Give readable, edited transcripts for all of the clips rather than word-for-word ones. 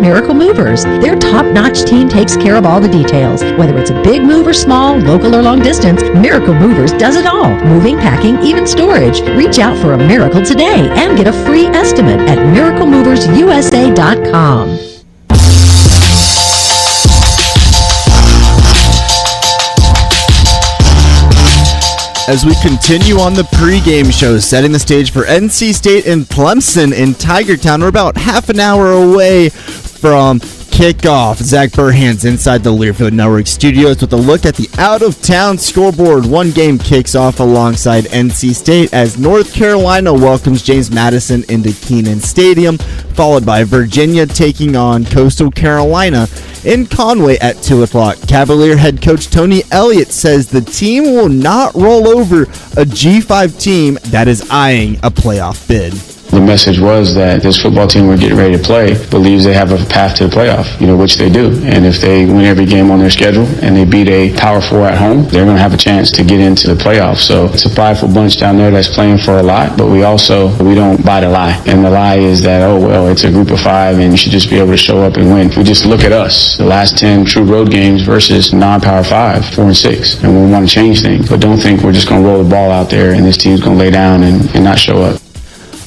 Miracle Movers. Their top-notch team takes care of all the details. Whether it's a big move or small, local or long distance, Miracle Movers does it all. Moving, packing, even storage. Reach out for a miracle today and get a free estimate at miraclemoversusa.com. As we continue on the pregame show, setting the stage for NC State and Clemson in Tigertown. We're about half an hour away from kickoff. Zach Burhan's inside the Learfield Network studios with a look at the out-of-town scoreboard. One game kicks off alongside NC State as North Carolina welcomes James Madison into Kenan Stadium, followed by Virginia taking on Coastal Carolina in Conway at 2 o'clock. Cavalier head coach Tony Elliott says the team will not roll over a G5 team that is eyeing a playoff bid. The message was that this football team we're getting ready to play believes they have a path to the playoff, which they do. And if they win every game on their schedule and they beat a Power 4 at home, they're going to have a chance to get into the playoffs. So it's a prideful bunch down there that's playing for a lot, but we don't buy the lie. And the lie is that, it's a group of 5 and you should just be able to show up and win. We just look at us, the last 10 true road games versus non-Power 5, 4-6, and we want to change things. But don't think we're just going to roll the ball out there and this team's going to lay down and not show up.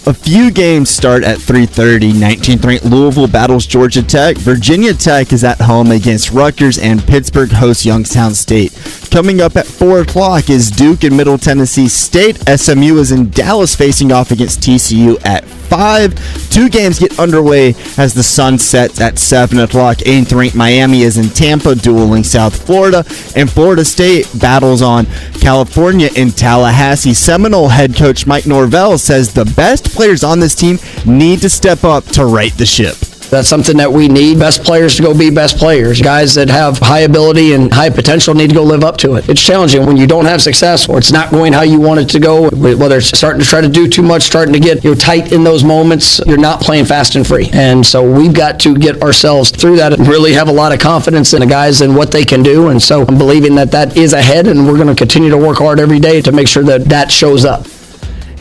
A few games start at 3:30. 19th ranked Louisville battles Georgia Tech. Virginia Tech is at home against Rutgers, and Pittsburgh hosts Youngstown State. Coming up at 4 o'clock is Duke and Middle Tennessee State. SMU is in Dallas facing off against TCU at 5. 2 games get underway as the sun sets at 7 o'clock. 8th ranked Miami is in Tampa dueling South Florida, and Florida State battles on California in Tallahassee. Seminole head coach Mike Norvell says the best players on this team need to step up to right the ship. That's something that we need. Best players to go be best players. Guys that have high ability and high potential need to go live up to it. It's challenging when you don't have success or it's not going how you want it to go, whether it's starting to try to do too much, starting to get tight in those moments. You're not playing fast and free. And so we've got to get ourselves through that and really have a lot of confidence in the guys and what they can do. And so I'm believing that is ahead, and we're going to continue to work hard every day to make sure that shows up.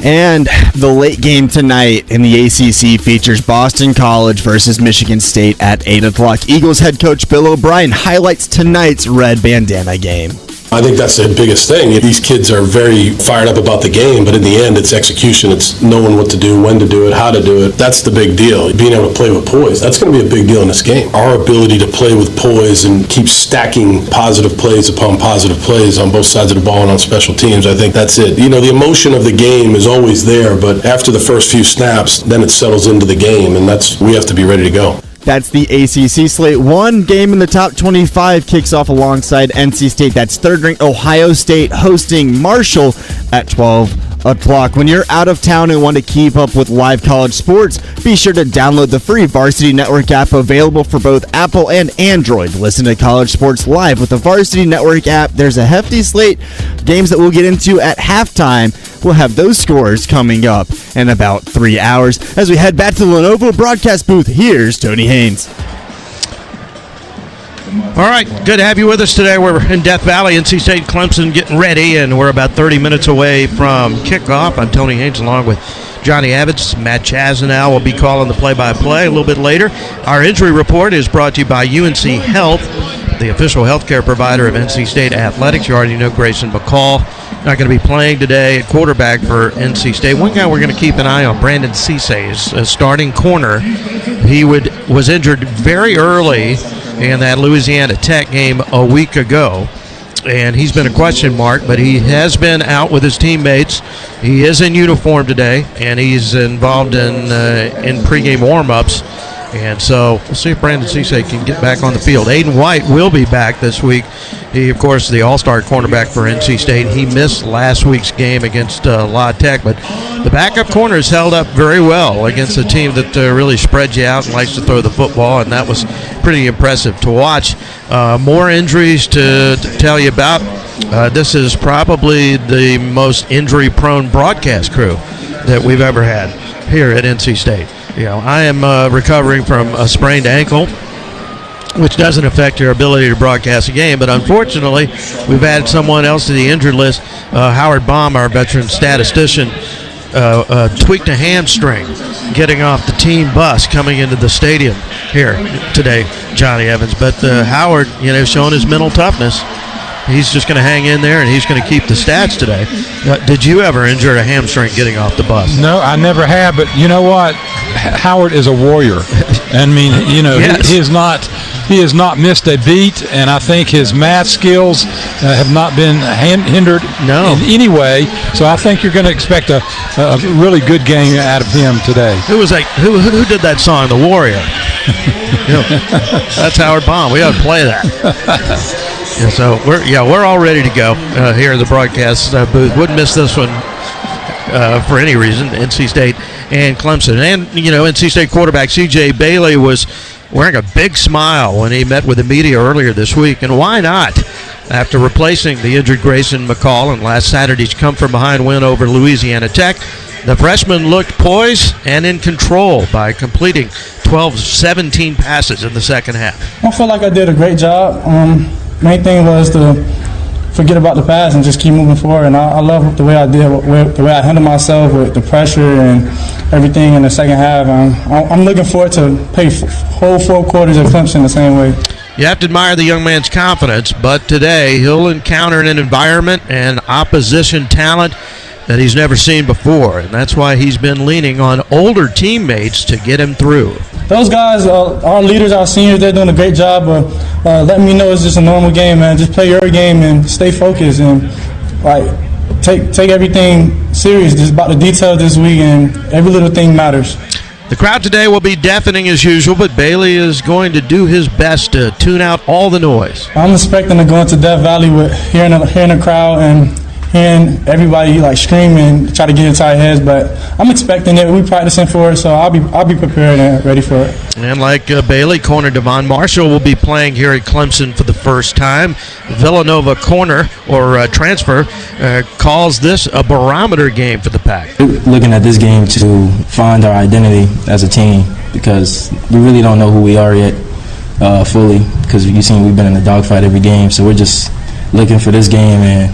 And the late game tonight in the ACC features Boston College versus Michigan State at 8 o'clock. Eagles head coach Bill O'Brien highlights tonight's red bandana game. I think that's the biggest thing. These kids are very fired up about the game, but in the end, it's execution. It's knowing what to do, when to do it, how to do it. That's the big deal. Being able to play with poise, that's going to be a big deal in this game. Our ability to play with poise and keep stacking positive plays upon positive plays on both sides of the ball and on special teams, I think that's it. The emotion of the game is always there, but after the first few snaps, then it settles into the game, and we have to be ready to go. That's the ACC slate. One game in the top 25 kicks off alongside NC State. That's third-ranked Ohio State hosting Marshall at 12 o'clock. When you're out of town and want to keep up with live college sports, be sure to download the free Varsity Network app available for both Apple and Android. Listen to college sports live with the Varsity Network app. There's a hefty slate games that we'll get into at halftime. We'll have those scores coming up in about 3 hours. As we head back to the Lenovo broadcast booth, here's Tony Haynes. All right, good to have you with us today. We're in Death Valley, NC State, Clemson getting ready, and we're about 30 minutes away from kickoff. I'm Tony Haynes along with Johnny Evans. Matt Chazanow will be calling the play-by-play a little bit later. Our injury report is brought to you by UNC Health, the official healthcare provider of NC State Athletics. You already know Grayson McCall. Not going to be playing today at quarterback for NC State. One guy we're going to keep an eye on, Brandon Cisse, is a starting corner. He was injured very early in that Louisiana Tech game a week ago, and he's been a question mark, but he has been out with his teammates. He is in uniform today, and he's involved in pregame warm-ups. And so we'll see if Brandon Cisse can get back on the field. Aiden White will be back this week. He, of course, the all-star cornerback for NC State. He missed last week's game against La Tech, but the backup corner has held up very well against a team that really spreads you out and likes to throw the football, and that was pretty impressive to watch. More injuries to tell you about. This is probably the most injury-prone broadcast crew that we've ever had here at NC State. I am recovering from a sprained ankle, which doesn't affect your ability to broadcast a game. But unfortunately, we've added someone else to the injured list. Howard Baum, our veteran statistician, tweaked a hamstring getting off the team bus coming into the stadium here today, Johnny Evans. But Howard, showing his mental toughness. He's just going to hang in there, and he's going to keep the stats today. Did you ever injure a hamstring getting off the bus? No, I never have. But you know what? Howard is a warrior. I mean, Yes. he has not missed a beat, and I think his math skills have not been hindered in any way. So I think you're going to expect a really good game out of him today. Who did that song, The Warrior? That's Howard Baum. We ought to play that. Yeah, so we're all ready to go here in the broadcast booth. Wouldn't miss this one for any reason. NC State and Clemson, and NC State quarterback C.J. Bailey was wearing a big smile when he met with the media earlier this week, and why not? After replacing the injured Grayson McCall in last Saturday's come-from-behind win over Louisiana Tech, the freshman looked poised and in control by completing 12-17 passes in the second half. I feel like I did a great job. Main thing was to forget about the past and just keep moving forward. And I love the way I did, the way I handled myself with the pressure and everything in the second half. I'm looking forward to play whole 4 quarters of Clemson the same way. You have to admire the young man's confidence, but today he'll encounter an environment and opposition talent that he's never seen before, and that's why he's been leaning on older teammates to get him through. Those guys, our leaders, our seniors, they're doing a great job of letting me know it's just a normal game, man. Just play your game and stay focused and take everything serious. Just about the details this week, and every little thing matters. The crowd today will be deafening as usual, but Bailey is going to do his best to tune out all the noise. I'm expecting to go into Death Valley with hearing the crowd and hearing everybody scream and try to get inside heads, but I'm expecting it. We're practicing for it, so I'll be prepared and ready for it. And like Bailey, corner Devon Marshall will be playing here at Clemson for the first time. Villanova corner or transfer calls this a barometer game for the Pack. Looking at this game to find our identity as a team, because we really don't know who we are yet fully, because you've seen we've been in a dogfight every game, so we're just looking for this game and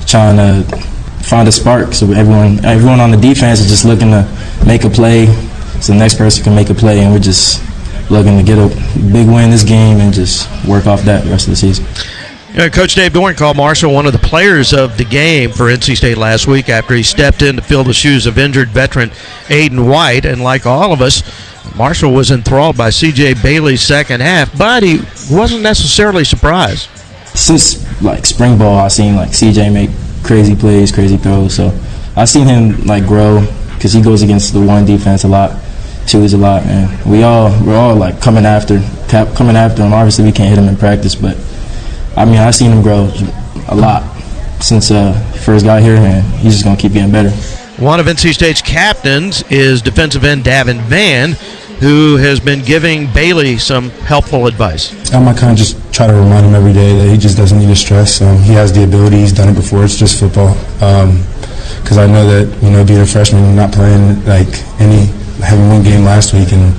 trying to find a spark. So everyone on the defense is just looking to make a play so the next person can make a play, and we're just looking to get a big win this game and just work off that the rest of the season. Coach Dave Dorn called Marshall one of the players of the game for NC State last week after he stepped in to fill the shoes of injured veteran Aiden White, and like all of us, Marshall was enthralled by C.J. Bailey's second half, but he wasn't necessarily surprised. Since spring ball, I've seen CJ make crazy plays, crazy throws. So I've seen him grow, because he goes against the 1 defense a lot, 2s a lot, and we're all coming after him. Obviously, we can't hit him in practice, but I've seen him grow a lot since first got here, and he's just gonna keep getting better. One of NC State's captains is defensive end Davin Vann, who has been giving Bailey some helpful advice. I might kind of just try to remind him every day that he just doesn't need to stress. He has the ability. He's done it before. It's just football. Because I know that, being a freshman, not playing having 1 game last week and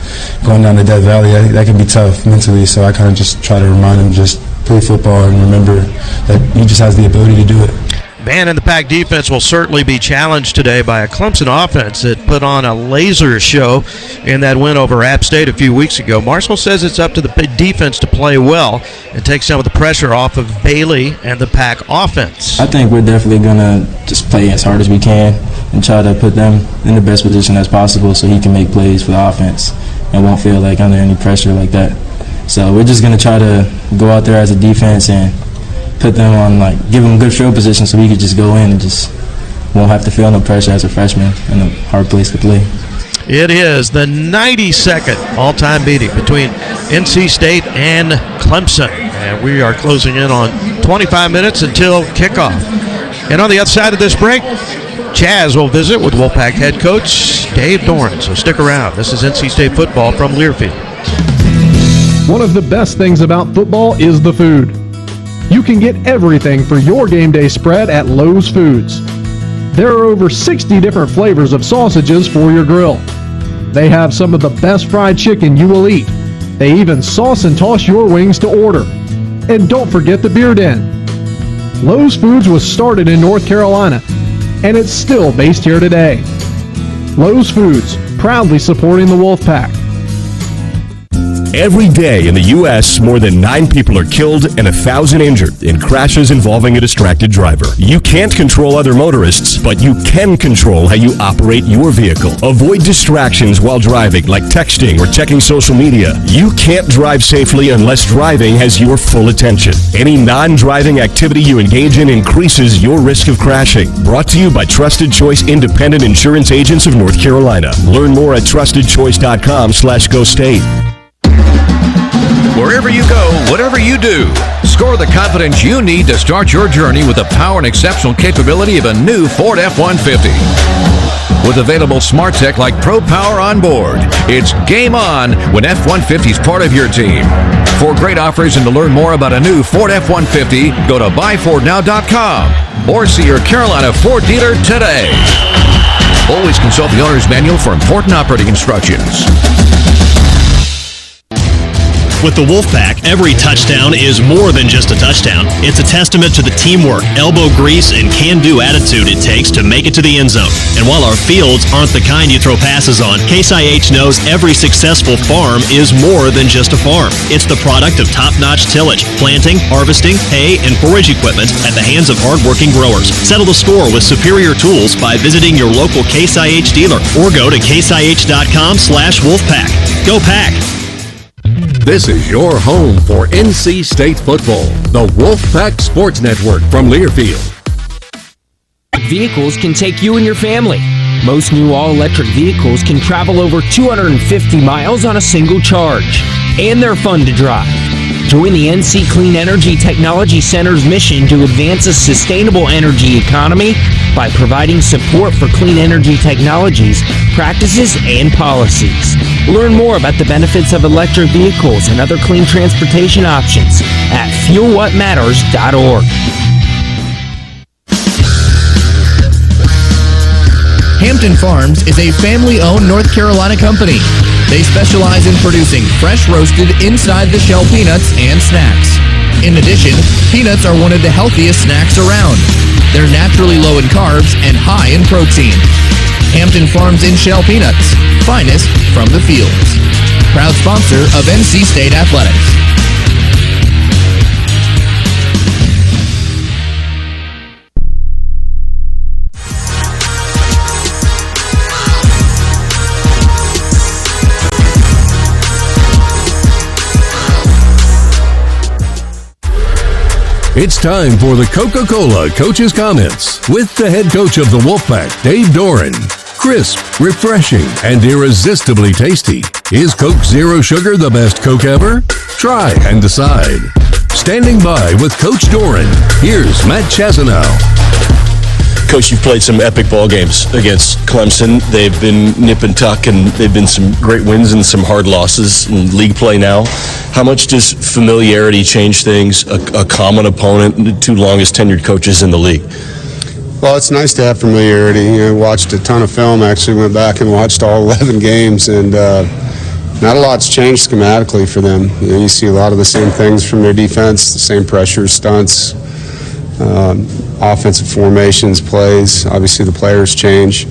going down to Death Valley, that can be tough mentally. So I kind of just try to remind him, just play football and remember that he just has the ability to do it. Vann and the Pack defense will certainly be challenged today by a Clemson offense that put on a laser show in that win over App State a few weeks ago. Marshall says it's up to the defense to play well and take some of the pressure off of Bailey and the Pack offense. I think we're definitely going to just play as hard as we can and try to put them in the best position as possible so he can make plays for the offense and won't feel under any pressure like that. So we're just going to try to go out there as a defense and put them on, give them good field position so we could just go in and just won't have to feel no pressure as a freshman and a hard place to play. It is the 92nd all-time meeting between NC State and Clemson, and we are closing in on 25 minutes until kickoff. And on the other side of this break, Chaz will visit with Wolfpack head coach Dave Dorn, so stick around. This is NC State football from Learfield. One of the best things about football is the food. You can get everything for your game day spread at Lowe's Foods. There are over 60 different flavors of sausages for your grill. They have some of the best fried chicken you will eat. They even sauce and toss your wings to order. And don't forget the beer den. Lowe's Foods was started in North Carolina, and it's still based here today. Lowe's Foods, proudly supporting the Wolfpack. Every day in the U.S., more than 9 people are killed and 1,000 injured in crashes involving a distracted driver. You can't control other motorists, but you can control how you operate your vehicle. Avoid distractions while driving, like texting or checking social media. You can't drive safely unless driving has your full attention. Any non-driving activity you engage in increases your risk of crashing. Brought to you by Trusted Choice Independent Insurance Agents of North Carolina. Learn more at trustedchoice.com/GoState. Wherever you go, whatever you do, score the confidence you need to start your journey with the power and exceptional capability of a new Ford F-150. With available smart tech like Pro Power on board, it's game on when F-150 is part of your team. For great offers and to learn more about a new Ford F-150, go to buyfordnow.com or see your Carolina Ford dealer today. Always consult the owner's manual for important operating instructions. With the Wolfpack, every touchdown is more than just a touchdown. It's a testament to the teamwork, elbow grease, and can-do attitude it takes to make it to the end zone. And while our fields aren't the kind you throw passes on, Case IH knows every successful farm is more than just a farm. It's the product of top-notch tillage, planting, harvesting, hay, and forage equipment at the hands of hard-working growers. Settle the score with superior tools by visiting your local Case IH dealer or go to caseih.com/wolfpack. Go Pack! This is your home for NC State football. The Wolfpack Sports Network from Learfield. Vehicles can take you and your family. Most new all-electric vehicles can travel over 250 miles on a single charge. And they're fun to drive. Join the NC Clean Energy Technology Center's mission to advance a sustainable energy economy by providing support for clean energy technologies, practices, and policies. Learn more about the benefits of electric vehicles and other clean transportation options at fuelwhatmatters.org. Hampton Farms is a family-owned North Carolina company. They specialize in producing fresh roasted inside-the-shell peanuts and snacks. In addition, peanuts are one of the healthiest snacks around. They're naturally low in carbs and high in protein. Hampton Farms in-shell peanuts, finest from the fields. Proud sponsor of NC State Athletics. It's time for the Coca-Cola Coach's Comments with the head coach of the Wolfpack, Dave Doran. Crisp, refreshing, and irresistibly tasty. Is Coke Zero Sugar the best Coke ever? Try and decide. Standing by with Coach Doran, here's Matt Chazanow. Coach, you've played some epic ball games against Clemson. They've been nip and tuck, and they've been some great wins and some hard losses in league play now. How much does familiarity change things? A common opponent, the two longest tenured coaches in the league. Well, it's nice to have familiarity. You know, watched a ton of film. Actually, went back and watched all 11 games, and not a lot's changed schematically for them. You know, you see a lot of the same things from their defense, the same pressures, stunts. Offensive formations, plays. Obviously, the players change.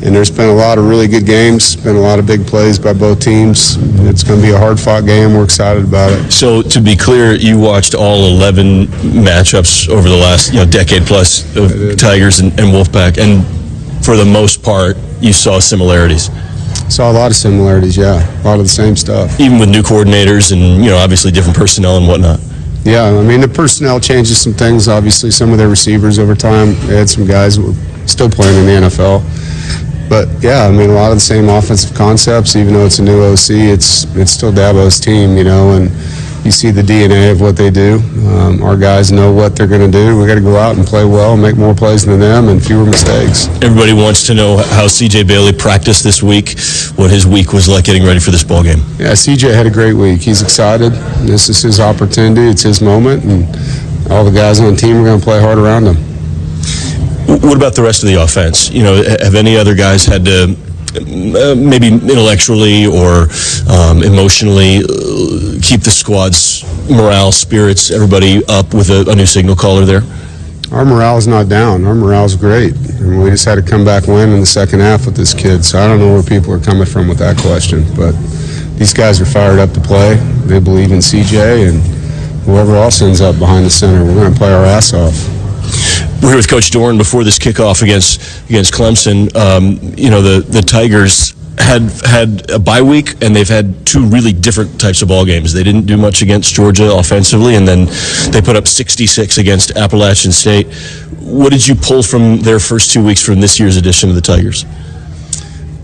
And there's been a lot of really good games, been a lot of big plays by both teams. It's going to be a hard-fought game. We're excited about it. So, to be clear, you watched all 11 matchups over the last decade plus of Tigers and Wolfpack, and for the most part, you saw similarities. Saw a lot of similarities, yeah. A lot of the same stuff. Even with new coordinators and, obviously different personnel and whatnot. Yeah, I mean, the personnel changes some things. Obviously, some of their receivers over time. They had some guys who were still playing in the NFL. But, yeah, I mean, a lot of the same offensive concepts. Even though it's a new OC, it's still Dabo's team, and you see the DNA of what they do. Our guys know what they're going to do. We got to go out and play well, make more plays than them, and fewer mistakes. Everybody wants to know how C.J. Bailey practiced this week, what his week was like getting ready for this ball game. Yeah, C.J. had a great week. He's excited. This is his opportunity. It's his moment, and all the guys on the team are going to play hard around him. What about the rest of the offense? Have any other guys had to maybe intellectually or emotionally keep the squad's morale, spirits, everybody up with a new signal caller there? Our morale's not down. Our morale's great. And we just had to come back win in the second half with this kid. So I don't know where people are coming from with that question. But these guys are fired up to play. They believe in CJ, and whoever else ends up behind the center, we're going to play our ass off. We're here with Coach Doran before this kickoff against Clemson. The Tigers had a bye week, and they've had two really different types of ball games. They didn't do much against Georgia offensively, and then they put up 66 against Appalachian State. What did you pull from their first 2 weeks from this year's edition of the Tigers?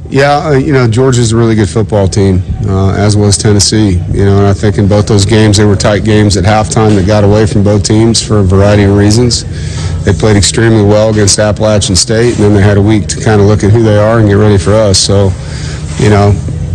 Yeah, Georgia's a really good football team, as was Tennessee. And I think in both those games, they were tight games at halftime that got away from both teams for a variety of reasons. They played extremely well against Appalachian State, and then they had a week to kind of look at who they are and get ready for us. So,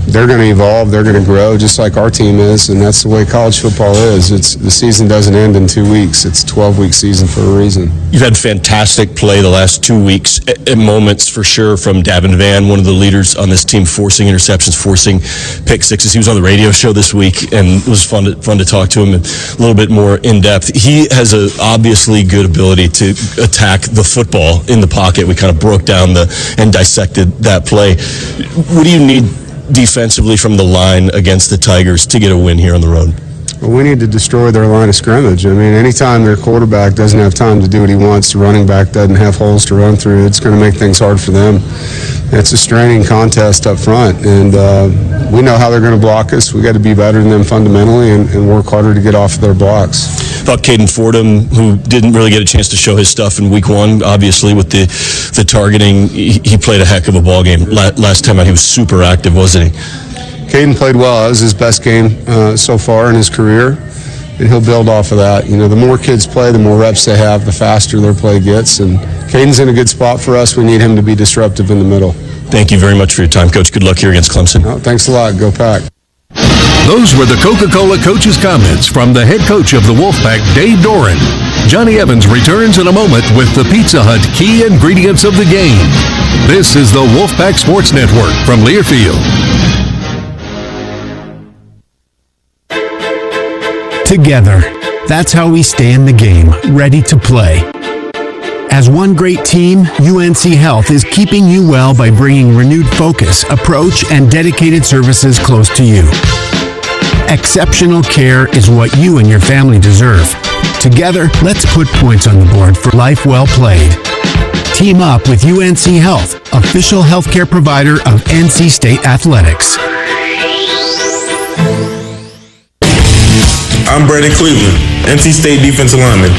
they're going to evolve, they're going to grow, just like our team is, and that's the way college football is. The season doesn't end in 2 weeks. It's a 12-week season for a reason. You've had fantastic play the last 2 weeks, at moments for sure, from Davin Vann, one of the leaders on this team, forcing interceptions, forcing pick sixes. He was on the radio show this week, and it was fun to talk to him a little bit more in depth. He has a obviously good ability to attack the football in the pocket. We kind of broke down and dissected that play. What do you need defensively from the line against the Tigers to get a win here on the road? Well, we need to destroy their line of scrimmage. Anytime their quarterback doesn't have time to do what he wants, the running back doesn't have holes to run through, it's going to make things hard for them. It's a straining contest up front, and we know how they're going to block us. We got to be better than them fundamentally and work harder to get off their blocks. I thought Caden Fordham, who didn't really get a chance to show his stuff in week one, obviously with the targeting, he played a heck of a ball game. Last time out, he was super active, wasn't he? Caden played well. It was his best game so far in his career, and he'll build off of that. The more kids play, the more reps they have, the faster their play gets, and Caden's in a good spot for us. We need him to be disruptive in the middle. Thank you very much for your time, Coach. Good luck here against Clemson. Oh, thanks a lot. Go Pack. Those were the Coca-Cola coach's comments from the head coach of the Wolfpack, Dave Doran. Johnny Evans returns in a moment with the Pizza Hut key ingredients of the game. This is the Wolfpack Sports Network from Learfield. Together, that's how we stay in the game, ready to play. As one great team, UNC Health is keeping you well by bringing renewed focus, approach, and dedicated services close to you. Exceptional care is what you and your family deserve. Together, let's put points on the board for life well played. Team up with UNC Health, official healthcare provider of NC State Athletics. I'm Brandon Cleveland, NC State defensive lineman.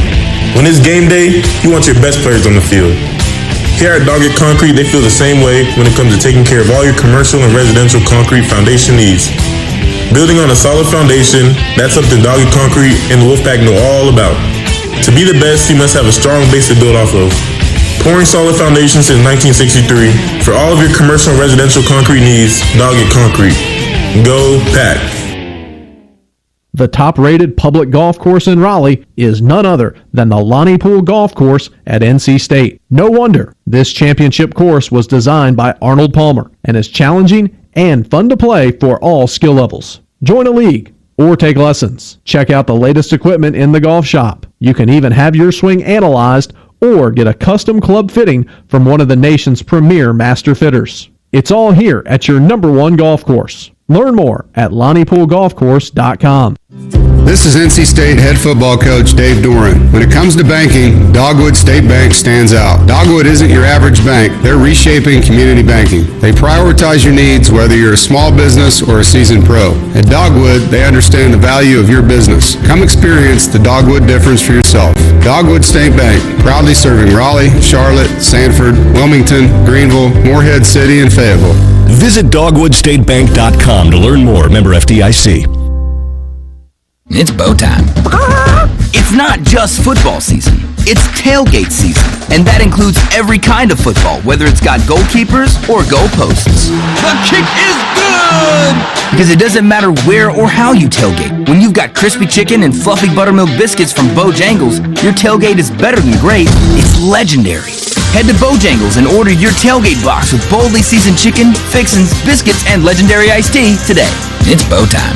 When it's game day, you want your best players on the field. Here at Doggett Concrete, they feel the same way when it comes to taking care of all your commercial and residential concrete foundation needs. Building on a solid foundation, that's something Doggett Concrete and the Wolfpack know all about. To be the best, you must have a strong base to build off of. Pouring solid foundations since 1963. For all of your commercial and residential concrete needs, Doggett Concrete. Go Pack. The top-rated public golf course in Raleigh is none other than the Lonnie Pool Golf Course at NC State. No wonder this championship course was designed by Arnold Palmer and is challenging and fun to play for all skill levels. Join a league or take lessons. Check out the latest equipment in the golf shop. You can even have your swing analyzed or get a custom club fitting from one of the nation's premier master fitters. It's all here at your #1 golf course. Learn more at LonniePoolGolfCourse.com. This is NC State head football coach Dave Doran. When it comes to banking, Dogwood State Bank stands out. Dogwood isn't your average bank. They're reshaping community banking. They prioritize your needs whether you're a small business or a seasoned pro. At Dogwood, they understand the value of your business. Come experience the Dogwood difference for yourself. Dogwood State Bank, proudly serving Raleigh, Charlotte, Sanford, Wilmington, Greenville, Morehead City, and Fayetteville. Visit dogwoodstatebank.com to learn more. Member FDIC. It's bow time. It's not just football season. It's tailgate season. And that includes every kind of football, whether it's got goalkeepers or goalposts. The kick is good! Because it doesn't matter where or how you tailgate. When you've got crispy chicken and fluffy buttermilk biscuits from Bojangles, your tailgate is better than great. It's legendary. Head to Bojangles and order your tailgate box with boldly seasoned chicken, fixins, biscuits, and legendary iced tea today. It's bow time.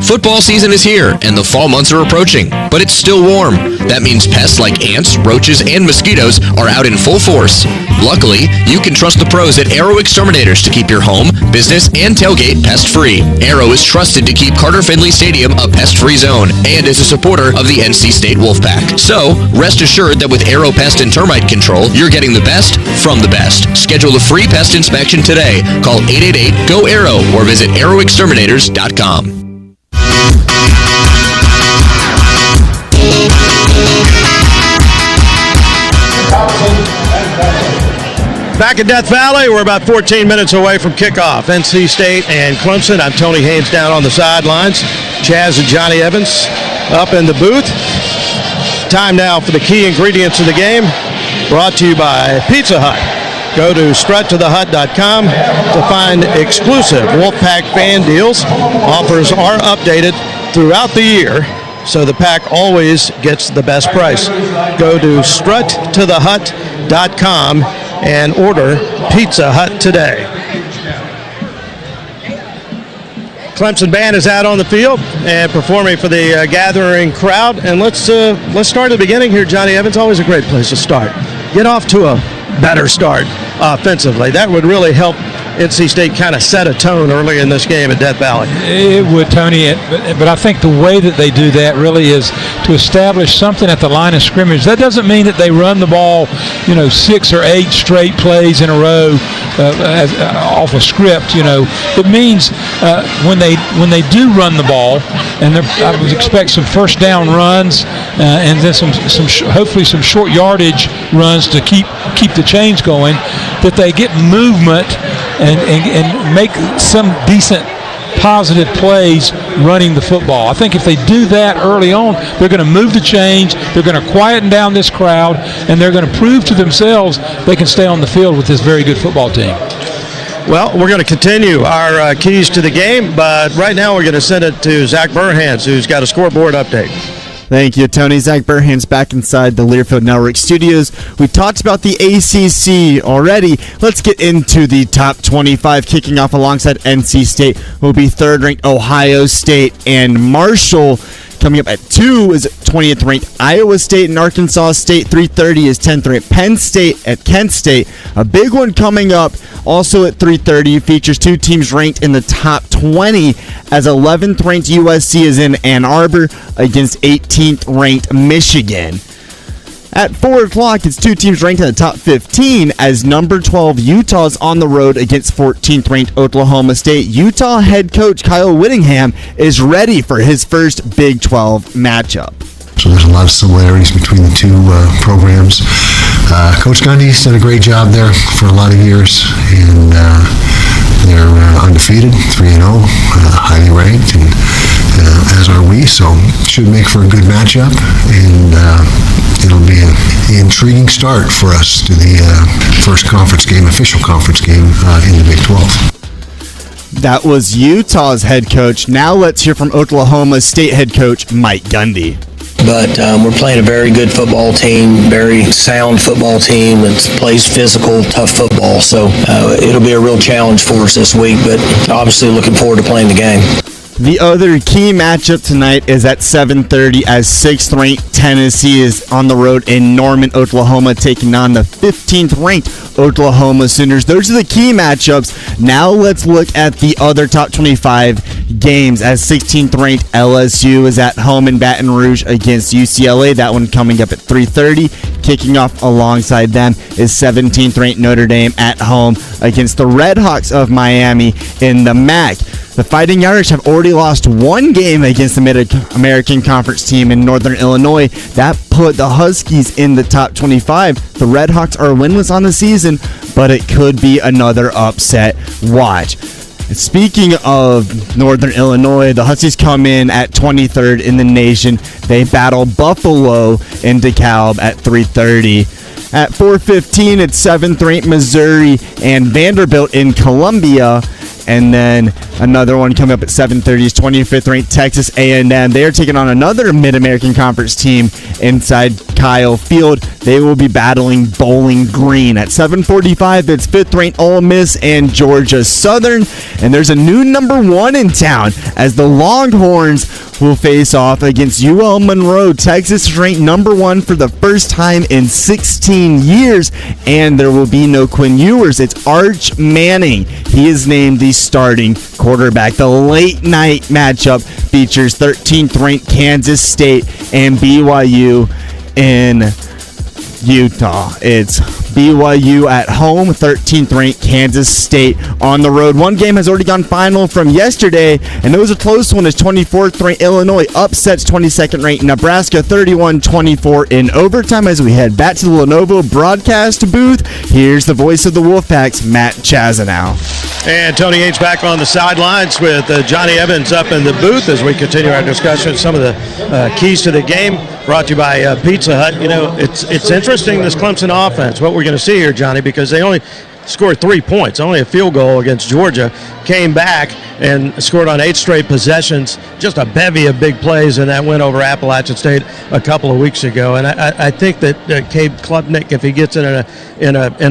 Football season is here, and the fall months are approaching, but it's still warm. That means pests like ants, roaches, and mosquitoes are out in full force. Luckily, you can trust the pros at Arrow Exterminators to keep your home, business, and tailgate pest-free. Arrow is trusted to keep Carter Finley Stadium a pest-free zone and is a supporter of the NC State Wolfpack. So, rest assured that with Arrow Pest and Termite Control, you're getting the best from the best. Schedule a free pest inspection today. Call 888-GO-ARROW or visit arrowexterminators.com. Back in Death Valley, we're about 14 minutes away from kickoff. NC State and Clemson. I'm Tony Haynes down on the sidelines. Chaz and Johnny Evans up in the booth. Time now for the key ingredients of the game, brought to you by Pizza Hut. Go to struttothehut.com to find exclusive Wolfpack fan deals. Offers are updated throughout the year, so the pack always gets the best price. Go to struttothehut.com and order Pizza Hut today. Clemson band is out on the field and performing for the gathering crowd. And let's start at the beginning here, Johnny Evans. Always a great place to start. Get off to a better start offensively. That would really help NC State kind of set a tone early in this game at Death Valley. It would, Tony, but I think the way that they do that really is to establish something at the line of scrimmage. That doesn't mean that they run the ball, 6 or 8 straight plays in a row off a script. It means when they do run the ball, and I would expect some first down runs and then some hopefully some short yardage runs to keep the chains going, that they get movement and make some decent positive plays running the football. I think if they do that early on, they're going to move the chains, they're going to quieten down this crowd, and they're going to prove to themselves they can stay on the field with this very good football team. Well, we're going to continue our keys to the game, but right now we're going to send it to Zach Burhans, who's got a scoreboard update. Thank you, Tony. Zach Burhans back inside the Learfield Network studios. We talked about the ACC already. Let's get into the top 25. Kicking off alongside NC State will be third-ranked Ohio State, and Marshall coming up at 2 is 20th-ranked Iowa State, and Arkansas State 3:30 is 10th-ranked Penn State at Kent State. A big one coming up also at 3:30 features 2 teams ranked in the top 20 as 11th-ranked USC is in Ann Arbor against 18th-ranked Michigan. At 4 o'clock, it's 2 teams ranked in the top 15 as number 12 Utah's on the road against 14th-ranked Oklahoma State. Utah head coach Kyle Whittingham is ready for his first Big 12 matchup. So there's a lot of similarities between the two programs. Coach Gundy's done a great job there for a lot of years, and they're undefeated, 3-0, highly ranked, and as are we, so should make for a good matchup, and it'll be an intriguing start for us to the first official conference game in the Big 12. That was Utah's head coach. Now let's hear from Oklahoma State head coach Mike Gundy. But we're playing a very good football team, very sound football team that plays physical, tough football. So it'll be a real challenge for us this week, but obviously looking forward to playing the game. The other key matchup tonight is at 7:30 as 6th-ranked Tennessee is on the road in Norman, Oklahoma, taking on the 15th-ranked Oklahoma Sooners. Those are the key matchups. Now let's look at the other top 25 games as 16th-ranked LSU is at home in Baton Rouge against UCLA. That one coming up at 3:30. Kicking off alongside them is 17th-ranked Notre Dame at home against the Red Hawks of Miami in the MAC. The Fighting Irish have already lost one game against the Mid-American Conference team in Northern Illinois. That put the Huskies in the top 25. The Red Hawks are winless on the season, but it could be another upset watch. Speaking of Northern Illinois, the Huskies come in at 23rd in the nation. They battle Buffalo in DeKalb at 3:30. At 4:15, it's 7th-ranked Missouri and Vanderbilt in Columbia. And then another one coming up at 7:30 is 25th ranked Texas A&M. They are taking on another Mid-American Conference team inside Kyle Field. They will be battling Bowling Green. At 7:45, it's 5th ranked Ole Miss and Georgia Southern. And there's a new number 1 in town as the Longhorns will face off against UL Monroe. Texas is ranked number 1 for the first time in 16 years. And there will be no Quinn Ewers. It's Arch Manning. He is named the starting quarterback. The late night matchup features 13th ranked Kansas State and BYU in Utah. It's BYU at home, 13th ranked Kansas State on the road. One game has already gone final from yesterday, and it was a close one as 24th ranked Illinois upsets 22nd ranked Nebraska 31-24 in overtime. As we head back to the Lenovo broadcast booth, here's the voice of the Wolfpacks, Matt Chazanow. And Tony H back on the sidelines with Johnny Evans up in the booth as we continue our discussion. Some of the keys to the game brought to you by Pizza Hut. You know, it's interesting, this Clemson offense, what we're going to see here, Johnny, because they only scored 3 points, only a field goal against Georgia, came back and scored on 8 straight possessions, just a bevy of big plays in that win over Appalachian State a couple of weeks ago. And I think that Cade Klubnik, if he gets in a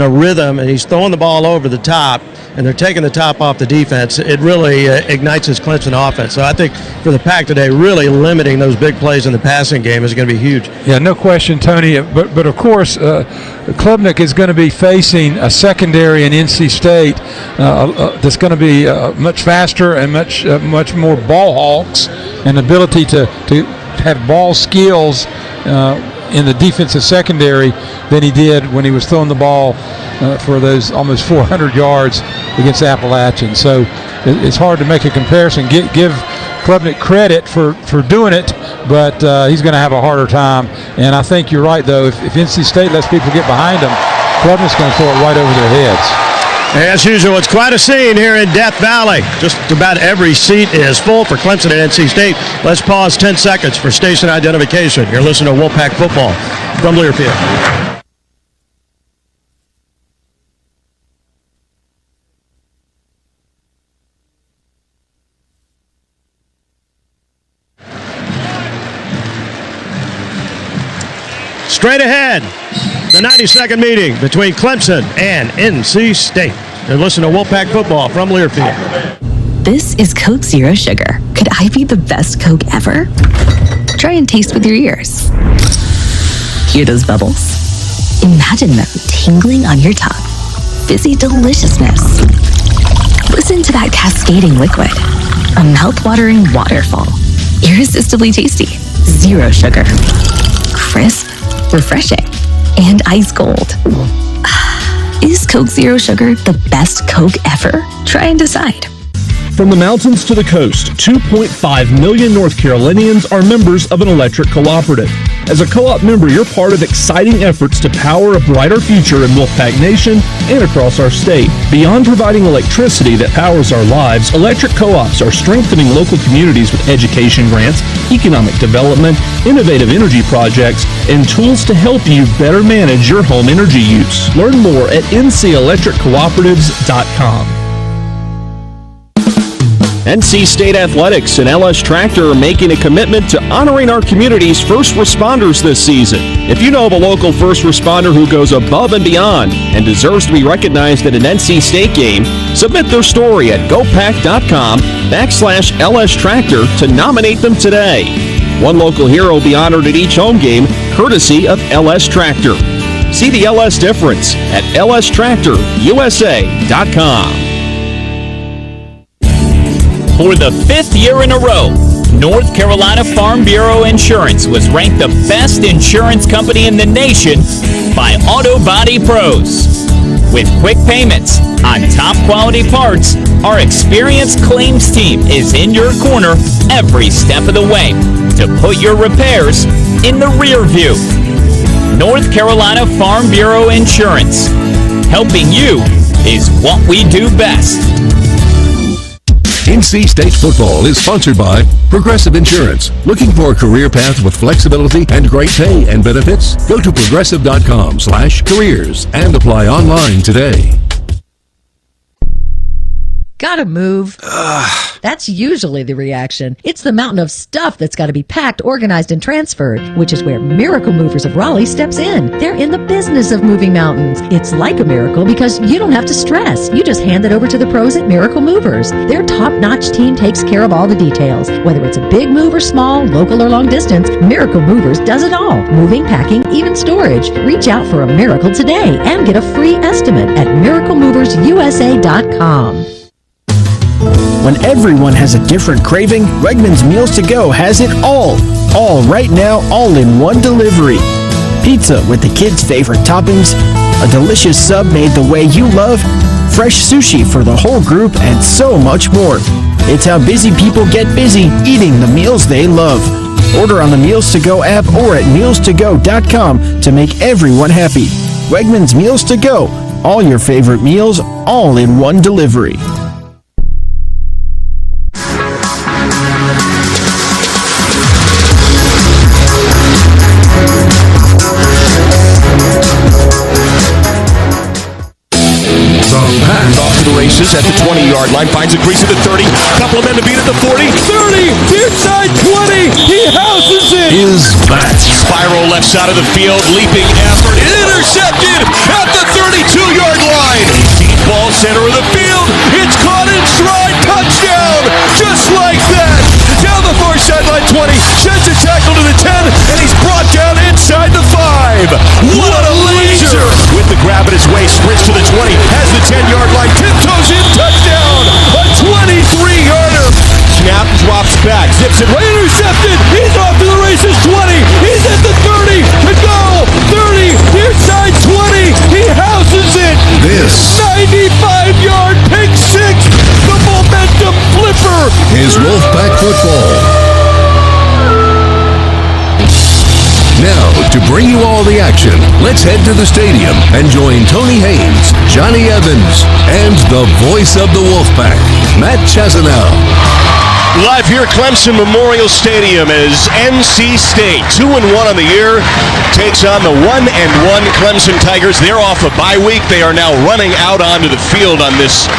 rhythm and he's throwing the ball over the top and they're taking the top off the defense, it really ignites his Clemson offense. So I think for the Pack today, really limiting those big plays in the passing game is going to be huge. Yeah, no question, Tony. But of course, Klubnik is going to be facing a secondary in NC State that's going to be much faster and much more ball hawks, and ability to have ball skills in the defensive secondary than he did when he was throwing the ball for those almost 400 yards against Appalachian. So it's hard to make a comparison. Give Klubnik credit for doing it, but he's going to have a harder time. And I think you're right, though. If NC State lets people get behind them, Klubnik's going to throw it right over their heads. As usual, it's quite a scene here in Death Valley. Just about every seat is full for Clemson and NC State. Let's pause 10 seconds for station identification. You're listening to Wolfpack Football from Learfield. Straight ahead, the 92nd meeting between Clemson and NC State. You're listening to Wolfpack Football from Learfield. This is Coke Zero Sugar. Could I be the best Coke ever? Try and taste with your ears. Hear those bubbles? Imagine them tingling on your tongue. Fizzy deliciousness. Listen to that cascading liquid. A mouth-watering waterfall. Irresistibly tasty. Zero sugar. Crisp. Refreshing, and ice cold. Is Coke Zero Sugar the best Coke ever? Try and decide. From the mountains to the coast, 2.5 million North Carolinians are members of an electric cooperative. As a co-op member, you're part of exciting efforts to power a brighter future in Wolfpack Nation and across our state. Beyond providing electricity that powers our lives, electric co-ops are strengthening local communities with education grants, economic development, innovative energy projects, and tools to help you better manage your home energy use. Learn more at ncelectriccooperatives.com. NC State Athletics and LS Tractor are making a commitment to honoring our community's first responders this season. If you know of a local first responder who goes above and beyond and deserves to be recognized at an NC State game, submit their story at gopack.com/LS Tractor to nominate them today. One local hero will be honored at each home game, courtesy of LS Tractor. See the LS difference at lstractorusa.com. For the 5th year in a row, North Carolina Farm Bureau Insurance was ranked the best insurance company in the nation by Auto Body Pros. With quick payments on top quality parts, our experienced claims team is in your corner every step of the way to put your repairs in the rear view. North Carolina Farm Bureau Insurance. Helping you is what we do best. NC State football is sponsored by Progressive Insurance. Looking for a career path with flexibility and great pay and benefits? Go to progressive.com/careers and apply online today. Gotta move. That's usually the reaction. It's the mountain of stuff that's got to be packed, organized, and transferred, which is where Miracle Movers of Raleigh steps in. They're in the business of moving mountains. It's like a miracle because you don't have to stress. You just hand it over to the pros at Miracle Movers. Their top-notch team takes care of all the details. Whether it's a big move or small, local or long distance, Miracle Movers does it all. Moving, packing, even storage. Reach out for a miracle today and get a free estimate at miraclemoversusa.com. When everyone has a different craving, Wegmans Meals to Go has it all. All right now, all in one delivery. Pizza with the kids' favorite toppings, a delicious sub made the way you love, fresh sushi for the whole group, and so much more. It's how busy people get busy eating the meals they love. Order on the Meals to Go app or at mealstogo.com to make everyone happy. Wegmans Meals to Go. All your favorite meals, all in one delivery. Off to the races at the 20-yard line, finds a crease at the 30, couple of men to beat at the 40, 30, near side 20, he houses it! Is back. Spiral left side of the field, leaping effort, intercepted at the 32-yard line. Deep ball center of the field, it's caught in stride, touchdown, just like that. Down the far sideline 20, sends a tackle to the 10, and he's brought down inside the 5. What a laser! With the grab at his waist, sprints to the 20, has the 10-yard line, tiptoes in, touchdown! A 23-yarder! Snap, drops back, zips it, right, intercepted! He's off to the races, 20! He's at the 30! To go! 30! Near side 20! He houses it! This 95-yard pick six! The momentum flipper! is Wolfpack football. Now, to bring you all the action, let's head to the stadium and join Tony Haynes, Johnny Evans, and the voice of the Wolfpack, Matt Chazanel. Live here at Clemson Memorial Stadium as NC State, 2-1 on the year, takes on the 1-1 Clemson Tigers. They're off a bye week. They are now running out onto the field on this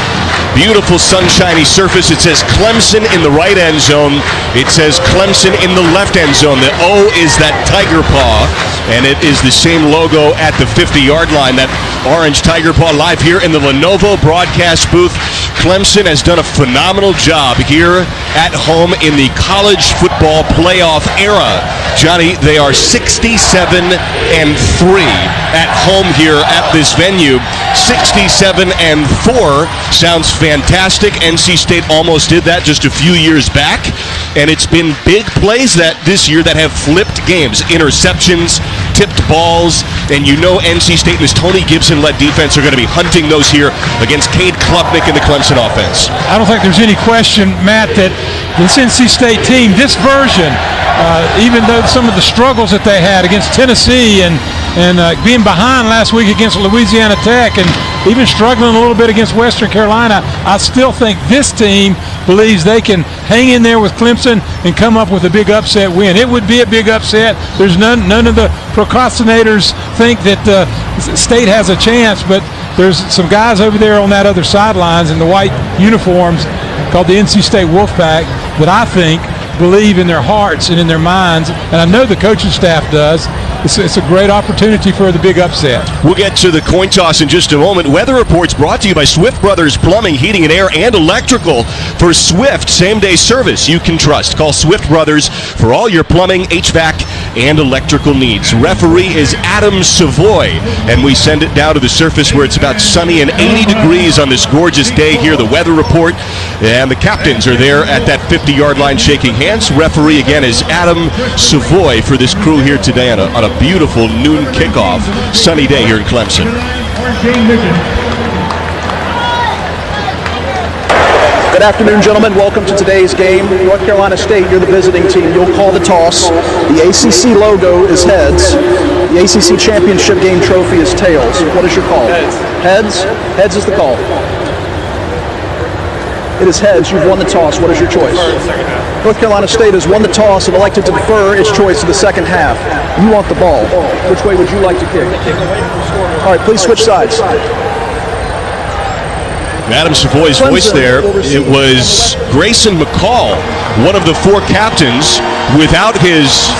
beautiful sunshiny surface. It says Clemson in the right end zone. It says Clemson in the left end zone. The O is that tiger paw, and it is the same logo at the 50-yard line, that orange tiger paw. Live here in the Lenovo broadcast booth. Clemson has done a phenomenal job here at home in the college football playoff era. Johnny, they are 67-3 at home here at this venue. 67-4 sounds fantastic. NC State almost did that just a few years back, and it's been big plays that this year that have flipped games, interceptions, tipped balls, and you know NC State and this Tony Gibson-led defense are going to be hunting those here against Cade Klubnik and the Clemson offense. I don't think there's any question, Matt, that this NC State team, this version, even though some of the struggles that they had against Tennessee and being behind last week against Louisiana Tech and even struggling a little bit against Western Carolina, I still think this team believes they can hang in there with Clemson and come up with a big upset win. It would be a big upset. There's none of the procrastinators think that State has a chance, but there's some guys over there on that other sidelines in the white uniforms called the NC State Wolfpack that I think believe in their hearts and in their minds, and I know the coaching staff does. It's a great opportunity for the big upset. We'll get to the coin toss in just a moment. Weather reports brought to you by Swift Brothers Plumbing, Heating and Air, and Electrical. For Swift same-day service you can trust. Call Swift Brothers for all your plumbing, HVAC, and electrical needs. Referee is Adam Savoy, and we send it down to the surface where it's about sunny and 80 degrees on this gorgeous day here. The weather report, and the captains are there at that 50-yard line shaking hands. Referee again is Adam Savoy for this crew here today on a beautiful noon kickoff. Sunny day here in Clemson. Good afternoon, gentlemen. Welcome to today's game. North Carolina State, you're the visiting team. You'll call the toss. The ACC logo is heads. The ACC championship game trophy is tails. What is your call? Heads. Heads? Heads is the call. It is heads. You've won the toss. What is your choice? North Carolina State has won the toss and elected to defer its choice to the second half. You want the ball. Which way would you like to kick? All right, please switch sides. Adam Savoy's voice there. It was Grayson McCall, one of the 4 captains, without his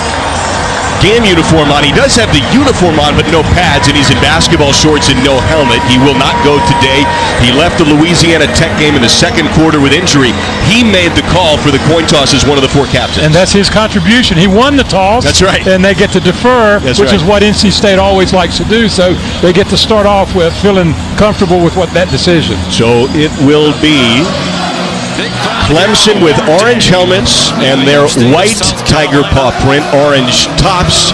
game uniform on. He does have the uniform on, but no pads, and he's in basketball shorts and no helmet. He will not go today. He left the Louisiana Tech game in the second quarter with injury. He made the call for the coin toss as one of the 4 captains. And that's his contribution. He won the toss. That's right. And they get to defer, That's which right. is what NC State always likes to do. So they get to start off with feeling comfortable with that decision. So it will be Clemson with orange helmets and their white tiger paw print, orange tops,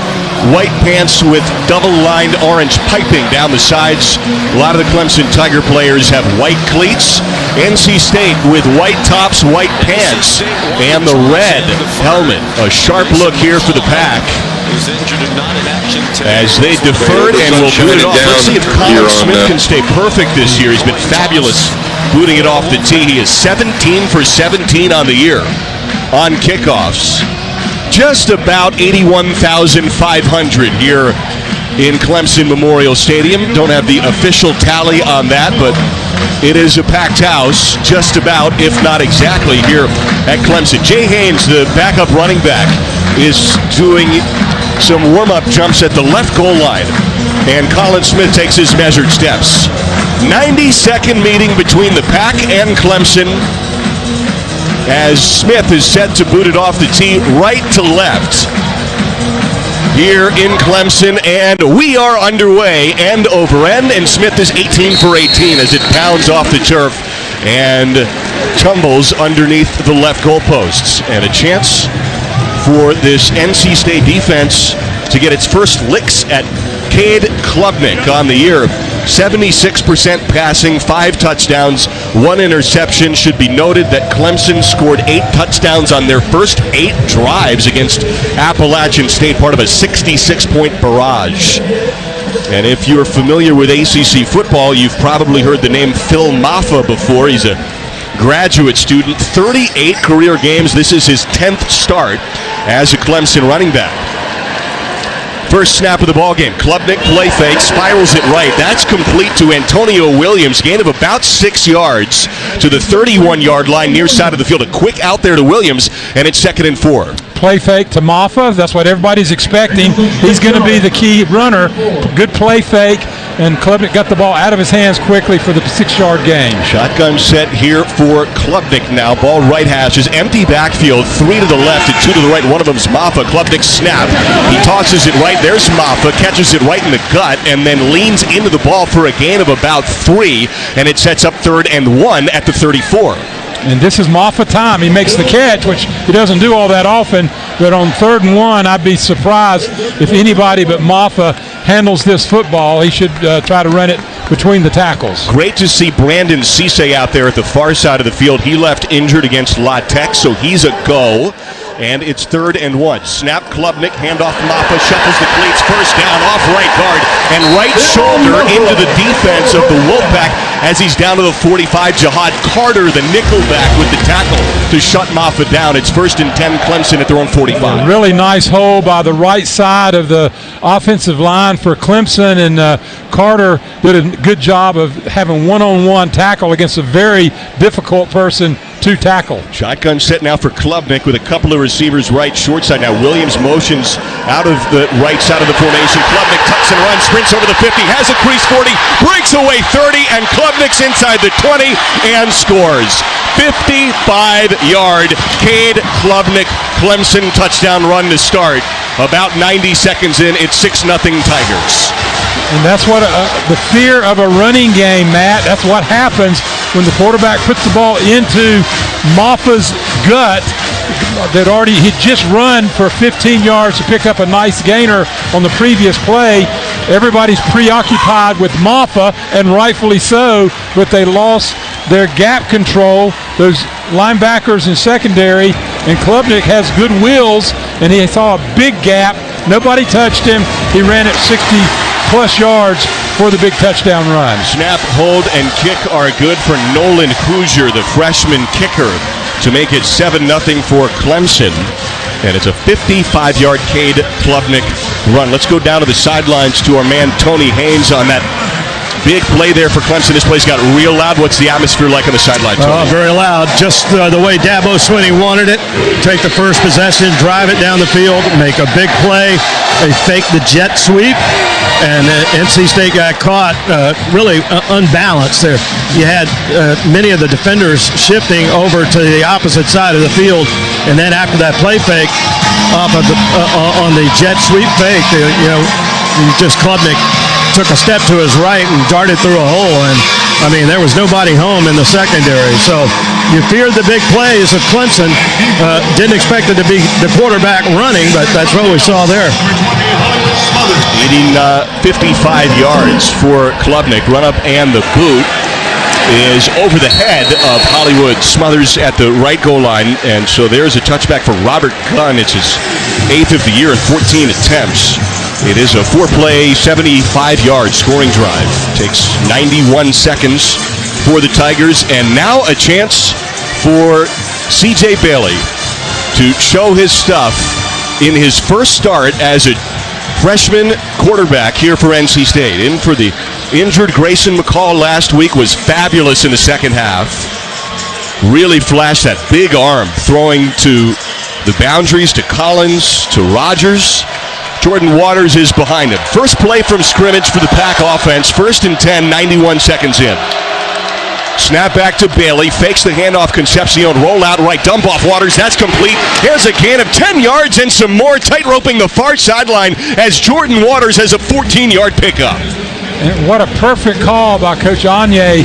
white pants with double-lined orange piping down the sides. A lot of the Clemson Tiger players have white cleats. NC State with white tops, white pants, and the red helmet. A sharp look here for the Pack as they deferred and will boot it off. Let's see if Colin Smith can stay perfect this year. He's been fabulous booting it off the tee. He is 17 for 17 on the year on kickoffs. Just about 81,500 here in Clemson Memorial Stadium. Don't have the official tally on that, but it is a packed house, just about, if not exactly, here at Clemson. Jay Haynes, the backup running back, is doing some warm-up jumps at the left goal line, and Colin Smith takes his measured steps. 90-second meeting between the Pack and Clemson, as Smith is set to boot it off the tee right to left here in Clemson, and we are underway end over end, and Smith is 18 for 18 as it pounds off the turf and tumbles underneath the left goalposts. And a chance for this NC State defense to get its first licks at Cade Klubnik on the year. 76% passing, 5 touchdowns, 1 interception. Should be noted that Clemson scored 8 touchdowns on their first 8 drives against Appalachian State, part of a 66-point barrage. And if you're familiar with ACC football, you've probably heard the name Phil Maffa before. He's a graduate student, 38 career games. This is his 10th start as a Clemson running back. First snap of the ball game. Klubnik play fake, spirals it right. That's complete to Antonio Williams. Gain of about 6 yards to the 31-yard line near side of the field. A quick out there to Williams, and it's 2nd and 4. Play fake to Maffa. That's what everybody's expecting. He's going to be the key runner. Good play fake, and Klubnik got the ball out of his hands quickly for the 6-yard gain. Shotgun set here for Klubnik now. Ball right hashes. Empty backfield. 3 to the left and 2 to the right. One of them's Maffa. Klubnik snap. He tosses it right. There's Maffa. Catches it right in the gut and then leans into the ball for a gain of about 3. And it sets up 3rd and 1 at the 34. And this is Maffa time. He makes the catch, which he doesn't do all that often. But on 3rd and 1, I'd be surprised if anybody but Maffa handles this football. He should try to run it between the tackles. Great to see Brandon Cisse out there at the far side of the field. He left injured against La Tech, so he's a go. And it's 3rd and 1. Snap, Klubnik, handoff Maffa, shuffles the cleats, first down, off right guard, and right shoulder into the defense of the Wolfpack as he's down to the 45. Jihad Carter, the nickelback, with the tackle to shut Maffa down. It's 1st and 10, Clemson at their own 45. A really nice hole by the right side of the offensive line for Clemson, and Carter did a good job of having one-on-one tackle against a very difficult person to tackle. Shotgun set now for Klubnik with a couple of receivers right short side. Now Williams motions out of the right side of the formation. Klubnik tucks and runs, sprints over the 50, has a crease 40, breaks away 30, and Klubnik's inside the 20 and scores. 55-yard Cade Klubnik Clemson touchdown run to start. About 90 seconds in, it's 6-0 Tigers. And that's what the fear of a running game, Matt. That's what happens when the quarterback puts the ball into Maffa's gut. He'd just run for 15 yards to pick up a nice gainer on the previous play. Everybody's preoccupied with Maffa, and rightfully so, but they lost their gap control, those linebackers in secondary, and Klubnik has good wheels, and he saw a big gap. Nobody touched him. He ran at 60-plus yards for the big touchdown run. Snap, hold, and kick are good for Nolan Hoosier, the freshman kicker, to make it 7-0 for Clemson. And it's a 55-yard Cade Klubnik run. Let's go down to the sidelines to our man Tony Haynes on that big play there for Clemson. This play's got real loud. What's the atmosphere like on the sideline, Tony? Oh, very loud. Just the way Dabo Swinney wanted it. Take the first possession, drive it down the field, make a big play. They faked the jet sweep, and NC State got caught really unbalanced there. You had many of the defenders shifting over to the opposite side of the field, and then after that play fake, off of on the jet sweep fake, Klubnik took a step to his right and darted through a hole, and I mean there was nobody home in the secondary. So you feared the big plays of Clemson. Didn't expect it to be the quarterback running, but that's what we saw there. Needing 55 yards for Klubnik. Run up and the boot is over the head of Hollywood Smothers at the right goal line, and so there's a touchback for Robert Gunn. It's his 8th of the year and 14 attempts. It is a 4-play, 75-yard scoring drive. Takes 91 seconds for the Tigers, and now a chance for C.J. Bailey to show his stuff in his first start as a freshman quarterback here for NC State. In for the injured Grayson McCall last week, was fabulous in the second half. Really flashed that big arm, throwing to the boundaries, to Collins, to Rogers. Jordan Waters is behind him. First play from scrimmage for the Pack offense. 1st and 10, 91 seconds in. Snap back to Bailey, fakes the handoff, Concepcion, roll out right, dump off Waters, that's complete. Here's a gain of 10 yards and some more, tight roping the far sideline as Jordan Waters has a 14-yard pickup. And what a perfect call by Coach Anye.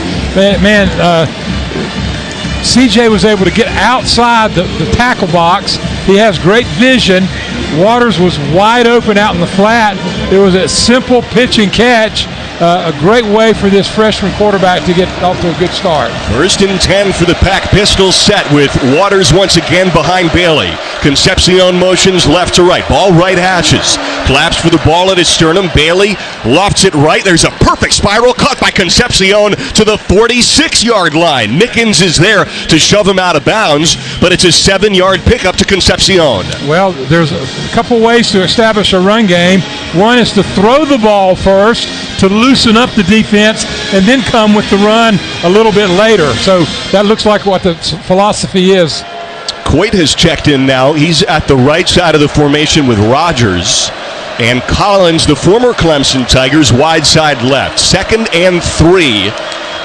CJ was able to get outside the tackle box. He has great vision. Waters was wide open out in the flat. It was a simple pitch and catch. A great way for this freshman quarterback to get off to a good start. 1st and 10 for the Pack Pistols, set with Waters once again behind Bailey. Concepcion motions left to right. Ball right hashes. Collapse for the ball at his sternum. Bailey lofts it right. There's a perfect spiral caught by Concepcion to the 46-yard line. Mickens is there to shove him out of bounds, but it's a 7-yard pickup to Concepcion. Well, there's a couple ways to establish a run game. One is to throw the ball first, to loosen up the defense, and then come with the run a little bit later. So that looks like what the philosophy is. Coit has checked in now. He's at the right side of the formation with Rogers. And Collins, the former Clemson Tigers, wide side left. 2nd and 3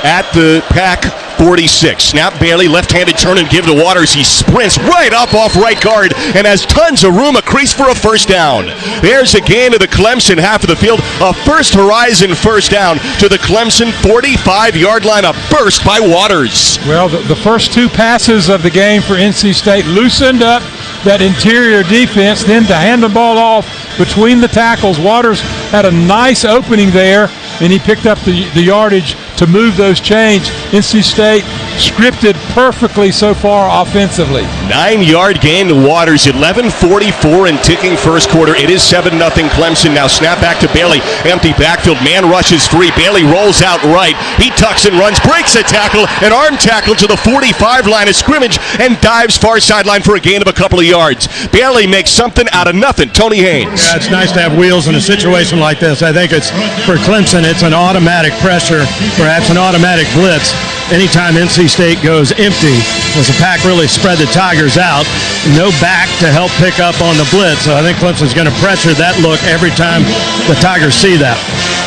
at the Pack 46. Snap Bailey, left-handed turn and give to Waters. He sprints right up off right guard and has tons of room, a crease for a first down. There's a gain to the Clemson half of the field. A first horizon first down to the Clemson 45-yard line. A burst by Waters. Well, the first 2 passes of the game for NC State loosened up that interior defense. Then to hand the ball off between the tackles, Waters had a nice opening there, and he picked up the yardage to move those chains. NC State scripted perfectly so far offensively. 9-yard gain to Waters, 11:44 and ticking first quarter. It is 7-0 Clemson. Now snap back to Bailey. Empty backfield. Man rushes free. Bailey rolls out right. He tucks and runs, breaks a tackle, an arm tackle to the 45 line of scrimmage, and dives far sideline for a gain of a couple of yards. Bailey makes something out of nothing. Tony Haynes. Yeah, it's nice to have wheels in a situation like this. I think it's, for Clemson, it's an automatic pressure, perhaps an automatic blitz. Anytime NC State goes empty, as the Pack really spread the Tigers out, no back to help pick up on the blitz. So I think Clemson's going to pressure that look every time the Tigers see that.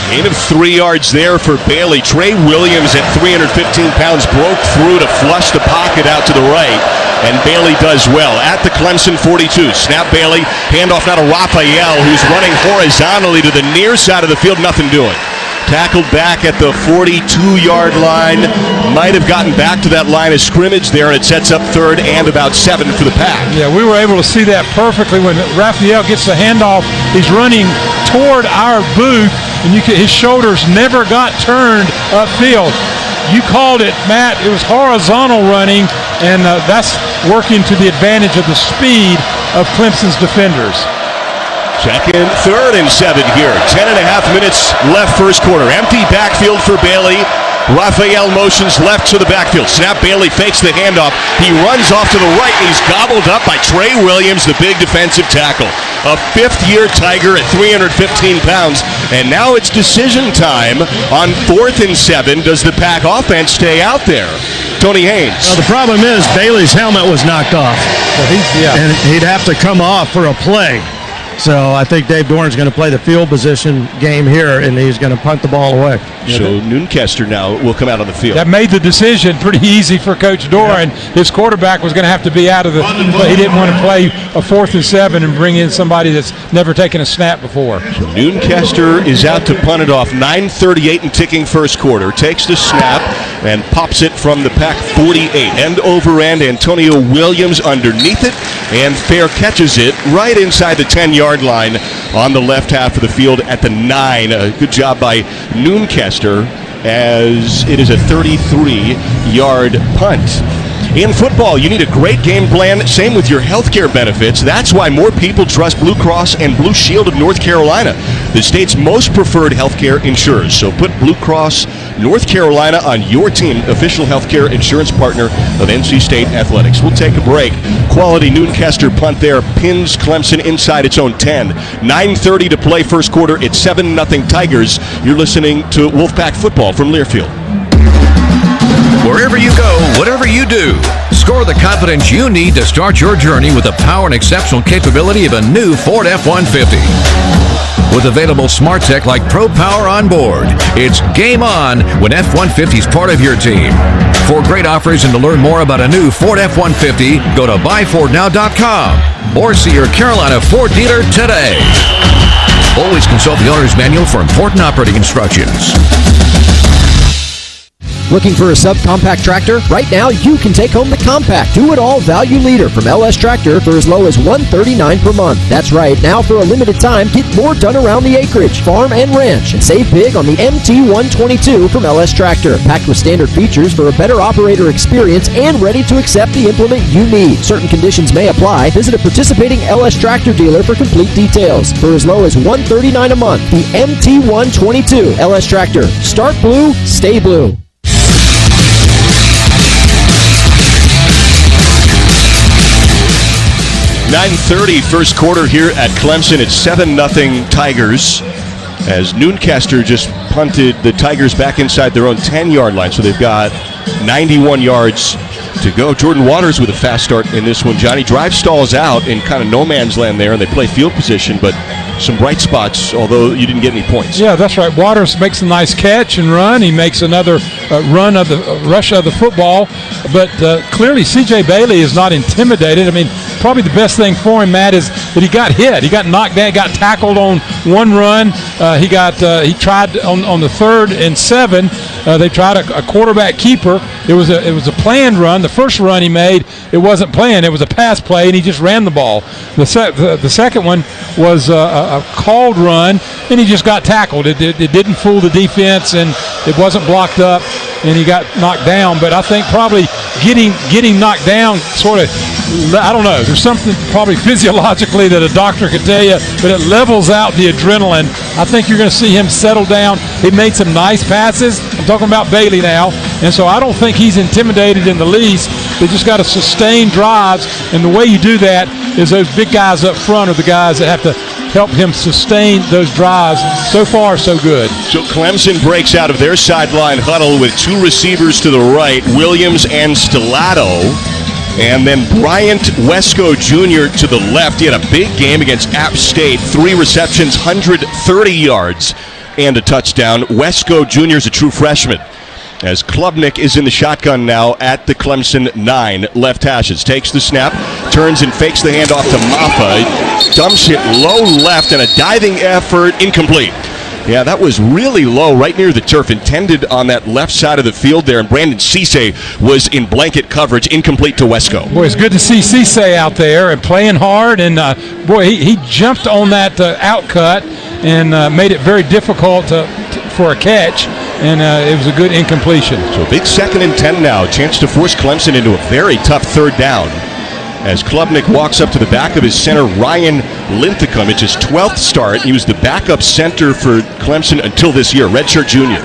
Gain of 3 yards there for Bailey. Trey Williams at 315 pounds broke through to flush the pocket out to the right, and Bailey does well. At the Clemson 42, snap Bailey, handoff now to Raphael, who's running horizontally to the near side of the field, nothing doing. Tackled back at the 42-yard line. Might have gotten back to that line of scrimmage there, and it sets up 3rd and about 7 for the Pack. Yeah, we were able to see that perfectly when Raphael gets the handoff. He's running toward our booth, and his shoulders never got turned upfield. You called it, Matt. It was horizontal running, and that's working to the advantage of the speed of Clemson's defenders. 2nd, 3rd, and 7 here. 10.5 minutes left first quarter. Empty backfield for Bailey. Raphael motions left to the backfield. Snap, Bailey fakes the handoff. He runs off to the right, and he's gobbled up by Trey Williams, the big defensive tackle. A fifth-year Tiger at 315 pounds. And now it's decision time on 4th and 7. Does the Pack offense stay out there? Tony Haynes. Well, the problem is Bailey's helmet was knocked off. And he'd have to come off for a play. So I think Dave Doran's going to play the field position game here, and he's going to punt the ball away. So Nuncaster now will come out on the field. That made the decision pretty easy for Coach Doran. His quarterback was going to have to be out of the – he didn't want to play a 4th and 7 and bring in somebody that's never taken a snap before. So Nuncaster is out to punt it off. 9:38 and ticking first quarter. Takes the snap and pops it from the Pack 48. End over end. Antonio Williams underneath it, and fair catches it right inside the 10-yard line on the left half of the field at the 9. Good job by Nuncaster, as it is a 33-yard punt. In football, you need a great game plan. Same with your health care benefits. That's why more people trust Blue Cross and Blue Shield of North Carolina, the state's most preferred health care insurers. So put Blue Cross North Carolina on your team, official health care insurance partner of NC State Athletics. We'll take a break. Quality Nuncaster punt there pins Clemson inside its own 10. 9:30 to play first quarter. It's 7-0 Tigers. You're listening to Wolfpack Football from Learfield. Wherever you go, whatever you do, score the confidence you need to start your journey with the power and exceptional capability of a new Ford F-150. With available smart tech like Pro Power on board, it's game on when F-150 is part of your team. For great offers and to learn more about a new Ford F-150, go to buyfordnow.com or see your Carolina Ford dealer today. Always consult the owner's manual for important operating instructions. Looking for a subcompact tractor? Right now, you can take home the compact do-it-all value leader from LS Tractor for as low as $139 per month. That's right. Now, for a limited time, get more done around the acreage, farm, and ranch, and save big on the MT122 from LS Tractor. Packed with standard features for a better operator experience and ready to accept the implement you need. Certain conditions may apply. Visit a participating LS Tractor dealer for complete details. For as low as $139 a month, the MT122 LS Tractor. Start blue, stay blue. 9:30 first quarter here at Clemson. It's 7-0 Tigers, as Nuncaster just punted the Tigers back inside their own 10-yard line. So they've got 91 yards to go. Jordan Waters with a fast start in this one. Johnny drive stalls out in kind of no man's land there, and they play field position, but some bright spots, although you didn't get any points. Yeah, that's right. Waters makes a nice catch and run. He makes another run of the rush of the football, but clearly C.J. Bailey is not intimidated. I mean, probably the best thing for him, Matt, is that he got hit. He got knocked down, got tackled on one run. He tried on the 3rd and 7. They tried a quarterback keeper. It was a planned run. The first run he made, it wasn't planned. It was a pass play, and he just ran the ball. The second one was a called run, and he just got tackled. It didn't fool the defense, and it wasn't blocked up, and he got knocked down. But I think probably getting knocked down sort of, I don't know, there's something probably physiologically that a doctor could tell you, but it levels out the adrenaline. I think you're going to see him settle down. He made some nice passes. I'm talking about Bailey now, and so I don't think he's intimidated in the least. They just got to sustain drives, and the way you do that is those big guys up front are the guys that have to help him sustain those drives. So far, so good. So Clemson breaks out of their sideline huddle with 2 receivers to the right, Williams and Stellato, and then Bryant Wesco Jr. to the left. He had a big game against App State, 3 receptions, 130 yards, and a touchdown. Wesco Jr. is a true freshman, as Klubnik is in the shotgun now at the Clemson 9. Left hashes, takes the snap, turns and fakes the handoff to Maffa, dumps it low left, and a diving effort, incomplete. Yeah, that was really low, right near the turf, intended on that left side of the field there, and Brandon Cisse was in blanket coverage, incomplete to Wesco. Boy, it's good to see Cisse out there and playing hard, and boy, he jumped on that outcut and made it very difficult for a catch, and it was a good incompletion. So a big 2nd and 10 now, chance to force Clemson into a very tough 3rd down, as Klubnik walks up to the back of his center, Ryan Linthicum. It's his 12th start. He was the backup center for Clemson until this year, redshirt junior.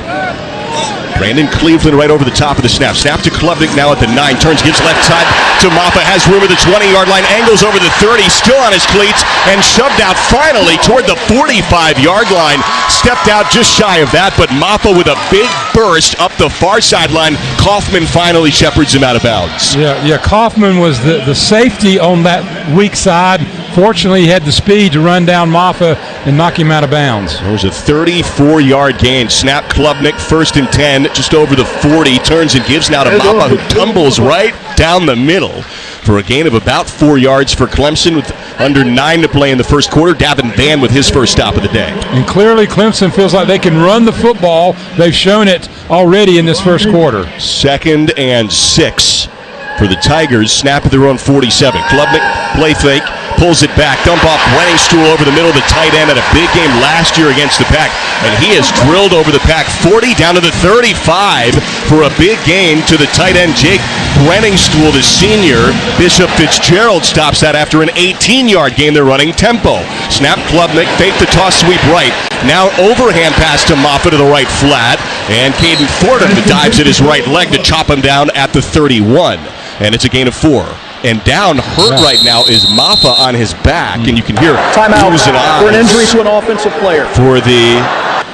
Brandon Cleveland right over the top of the snap. Snap to Klubnik now at the 9. Turns, gives left side to Maffa. Has room at the 20-yard line. Angles over the 30. Still on his cleats. And shoved out finally toward the 45-yard line. Stepped out just shy of that. But Maffa with a big burst up the far sideline. Kaufman finally shepherds him out of bounds. Yeah. Kaufman was the safety on that weak side. Fortunately, he had the speed to run down Maffa and knock him out of bounds. There was a 34-yard gain. Snap Klubnik, 1st and 10, just over the 40. Turns and gives now to Maffa, who tumbles right down the middle for a gain of about 4 yards for Clemson with under 9 to play in the first quarter. Davin Vann with his first stop of the day. And clearly Clemson feels like they can run the football. They've shown it already in this first quarter. 2nd and 6 for the Tigers. Snap at their own 47. Klubnik, play fake. Pulls it back, dump off Wenningstool over the middle of the tight end at a big game last year against the Pack. And he has drilled over the Pack 40 down to the 35 for a big gain to the tight end Jake Wenningstool, the senior. Bishop Fitzgerald stops that after an 18-yard gain. They're running tempo. Snap Klubnik, fake the toss, sweep right. Now overhand pass to Maffa to the right flat. And Caden Fordham dives at his right leg to chop him down at the 31. And it's a gain of 4. And down hurt right now is Maffa on his back, and you can hear timeout for an injury to an offensive player. For the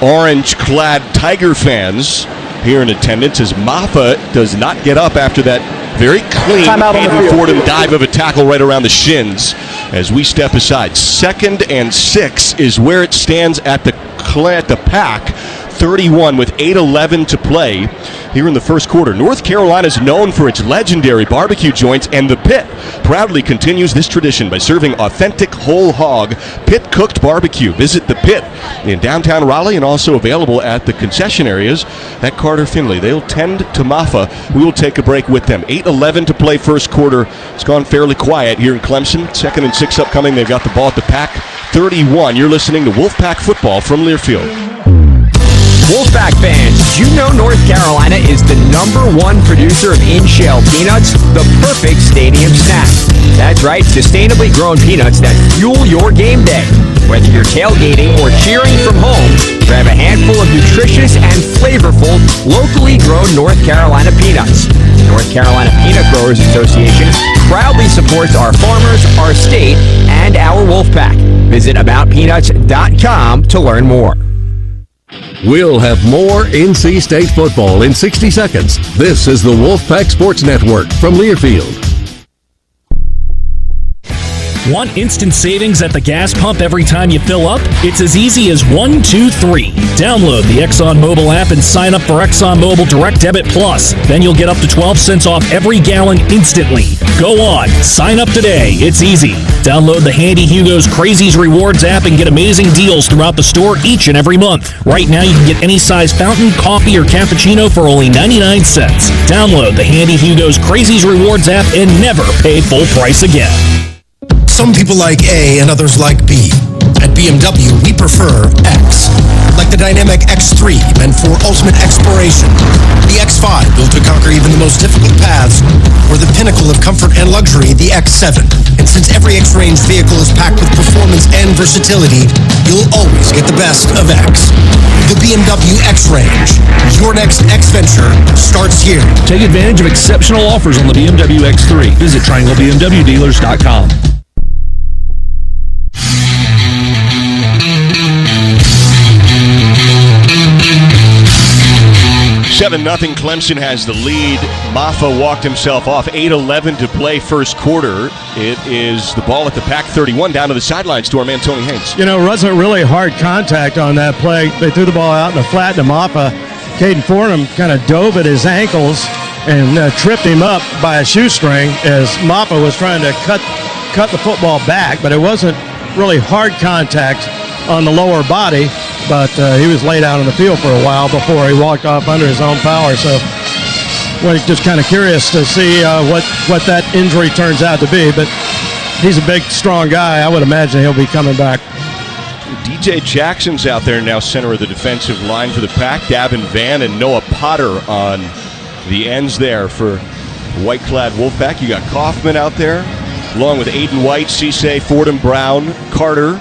orange-clad Tiger fans here in attendance, as Maffa does not get up after that very clean Caden Fordham dive of a tackle right around the shins. As we step aside, 2nd and 6 is where it stands at the Pack. 31 with 8:11 to play here in the first quarter. North Carolina is known for its legendary barbecue joints, and the Pit proudly continues this tradition by serving authentic whole hog pit-cooked barbecue. Visit the Pit in downtown Raleigh and also available at the concession areas at Carter Finley. They'll tend to Maffa. We will take a break with them. 8:11 to play first quarter. It's gone fairly quiet here in Clemson. 2nd and 6 upcoming. They've got the ball at the Pack 31. You're listening to Wolfpack Football from Learfield. Wolfpack fans, did you know North Carolina is the #1 producer of in-shell peanuts? The perfect stadium snack. That's right, sustainably grown peanuts that fuel your game day. Whether you're tailgating or cheering from home, grab a handful of nutritious and flavorful, locally grown North Carolina peanuts. North Carolina Peanut Growers Association proudly supports our farmers, our state, and our Wolfpack. Visit aboutpeanuts.com to learn more. We'll have more NC State football in 60 seconds. This is the Wolfpack Sports Network from Learfield. Want instant savings at the gas pump every time you fill up? It's as easy as 1, 2, 3. Download the ExxonMobil app and sign up for ExxonMobil Direct Debit Plus. Then you'll get up to 12 cents off every gallon instantly. Go on, sign up today. It's easy. Download the Handy Hugo's Crazies Rewards app and get amazing deals throughout the store each and every month. Right now you can get any size fountain, coffee, or cappuccino for only 99 cents. Download the Handy Hugo's Crazies Rewards app and never pay full price again. Some people like A and others like B. At BMW, we prefer X. Like the dynamic X3 meant for ultimate exploration, the X5 built to conquer even the most difficult paths, or the pinnacle of comfort and luxury, the X7. And since every X-Range vehicle is packed with performance and versatility, you'll always get the best of X. The BMW X-Range. Your next X-Venture starts here. Take advantage of exceptional offers on the BMW X3. Visit TriangleBMWDealers.com. 7-0 Clemson has the lead. Maffa walked himself off. 8:11 to play first quarter. It is the ball at the Pack 31 down to the sidelines to our man Tony Haynes. You know, it wasn't really hard contact on that play. They threw the ball out in the flat to Maffa. Caden Fordham kind of dove at his ankles and tripped him up by a shoestring as Maffa was trying to cut the football back, but it wasn't really hard contact on the lower body, but he was laid out on the field for a while before he walked off under his own power. So we're just kind of curious to see what that injury turns out to be, but he's a big, strong guy. I would imagine he'll be coming back. DJ Jackson's out there now, center of the defensive line for the Pack. Davin Vann and Noah Potter on the ends there for white-clad Wolfpack. You got Kaufman out there, along with Aiden White, Cisse, Fordham, Brown, Carter,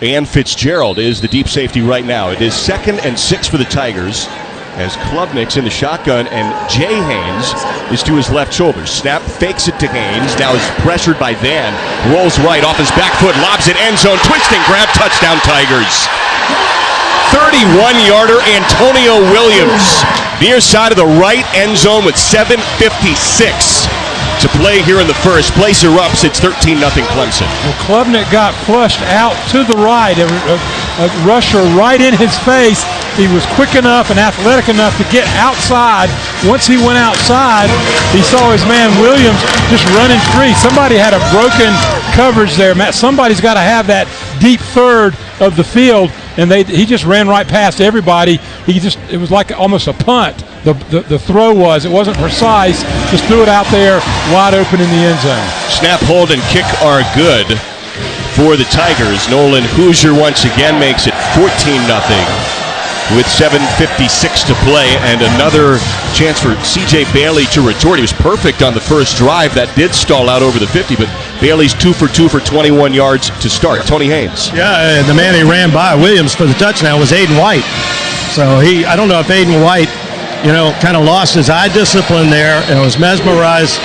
and Fitzgerald is the deep safety right now. It is 2nd and 6 for the Tigers. as Klubnik's in the shotgun, and Jay Haynes is to his left shoulder. Snap, fakes it to Haynes, now is pressured by Van, rolls right off his back foot, lobs it, end zone, twisting grab, touchdown Tigers. 31-yarder Antonio Williams, near side of the right end zone with 7:56 to play here in the first. Place erupts, it's 13-0 Clemson. Well, Klubnik got flushed out to the right, a rusher right in his face. He was quick enough and athletic enough to get outside. Once he went outside, he saw his man Williams just running free. Somebody had a broken coverage there, Matt. Somebody's got to have that deep third of the field, and he just ran right past everybody. It was like almost a punt. The throw was. It wasn't precise. Just threw it out there wide open in the end zone. Snap, hold, and kick are good for the Tigers. Nolan Hoosier once again makes it 14-0 with 7:56 to play, and another chance for C.J. Bailey to retort. He was perfect on the first drive. That did stall out over the 50, but Bailey's 2 for 2 for 21 yards to start. Tony Haynes. Yeah, and the man he ran by, Williams, for the touchdown was Aiden White. So I don't know if Aiden White, kind of lost his eye discipline there and was mesmerized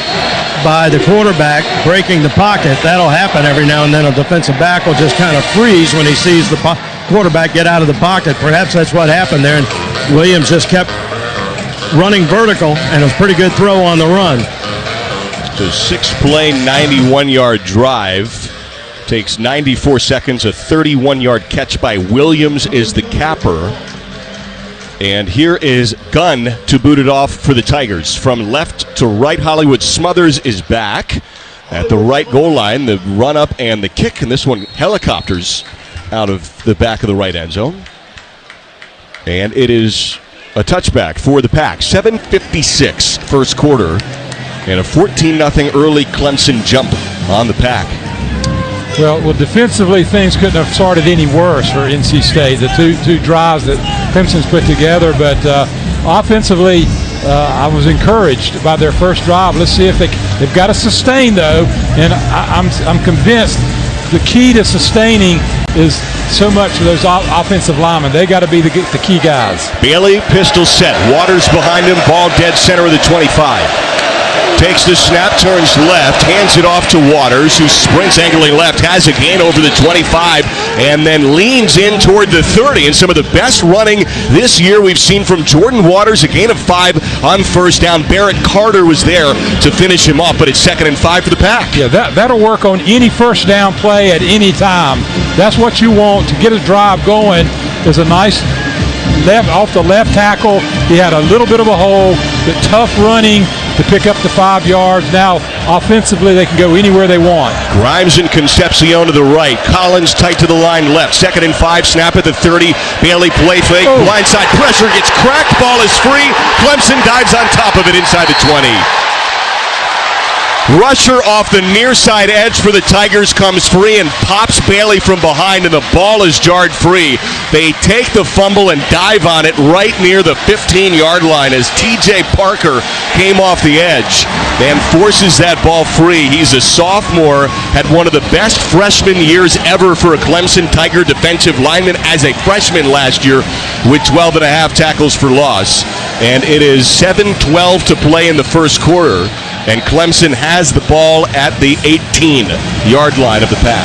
by the quarterback breaking the pocket. That'll happen every now and then. A defensive back will just kind of freeze when he sees the quarterback get out of the pocket. Perhaps that's what happened there, and Williams just kept running vertical, and it was a pretty good throw on the run. So 6-play, 91-yard drive. Takes 94 seconds. A 31-yard catch by Williams is the capper. And here is Gunn to boot it off for the Tigers. From left to right, Hollywood Smothers is back at the right goal line. The run-up and the kick, and this one helicopters out of the back of the right end zone. And it is a touchback for the Pack. 7:56 first quarter, and a 14-0 early Clemson jump on the Pack. Well, defensively, things couldn't have started any worse for NC State. The two drives that Clemson's put together, but offensively, I was encouraged by their first drive. Let's see if they've got to sustain, though, and I'm convinced the key to sustaining is so much of those offensive linemen. They got to be the key guys. Bailey, pistol set. Waters behind him. Ball dead center of the 25. Takes the snap, turns left, hands it off to Waters, who sprints angling left, has a gain over the 25, and then leans in toward the 30. And some of the best running this year we've seen from Jordan Waters, a gain of 5 on first down. Barrett Carter was there to finish him off, but it's 2nd and 5 for the Pack. Yeah, that'll work on any first down play at any time. That's what you want to get a drive going. Is a nice left off the left tackle. He had a little bit of a hole, but tough running to pick up the 5 yards. Now, offensively, they can go anywhere they want. Grimes and Concepcion to the right. Collins tight to the line left. 2nd and 5, snap at the 30. Bailey play fake. Blindside pressure gets cracked. Ball is free. Clemson dives on top of it inside the 20. Rusher off the near side edge for the Tigers comes free and pops Bailey from behind, and the ball is jarred free. They take the fumble and dive on it right near the 15-yard line as T.J. Parker came off the edge and forces that ball free. He's a sophomore, had one of the best freshman years ever for a Clemson Tiger defensive lineman as a freshman last year with 12 and a half tackles for loss. And it is 7:12 to play in the first quarter. And Clemson has the ball at the 18-yard line of the Pack.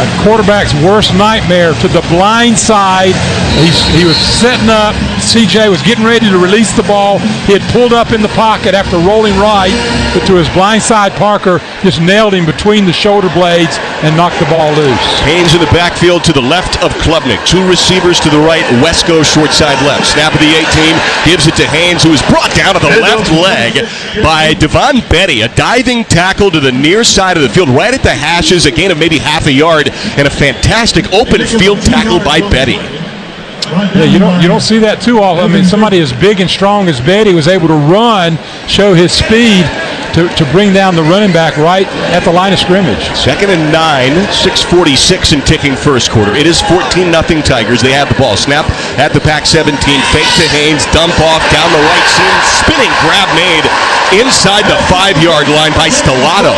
A quarterback's worst nightmare to the blind side. He was setting up. CJ was getting ready to release the ball. He had pulled up in the pocket after rolling right, but to his blind side, Parker just nailed him between the shoulder blades and knocked the ball loose. Haynes in the backfield to the left of Klubnik. 2 receivers to the right. Wesco short side left. Snap of the 18. Gives it to Haynes, who is brought down to the left leg by Devon Betty. A diving tackle to the near side of the field, right at the hashes, a gain of maybe half a yard, and a fantastic open field tackle by Betty. Yeah, you don't see that too often. I mean, somebody as big and strong as Betty was able to run, show his speed to bring down the running back right at the line of scrimmage. 2nd and 9, 6:46 in ticking first quarter. It is 14-0 Tigers. They have the ball. Snap at the Pack 17. Fake to Haynes. Dump off down the right seam. Spinning grab made inside the 5-yard line by Stellato.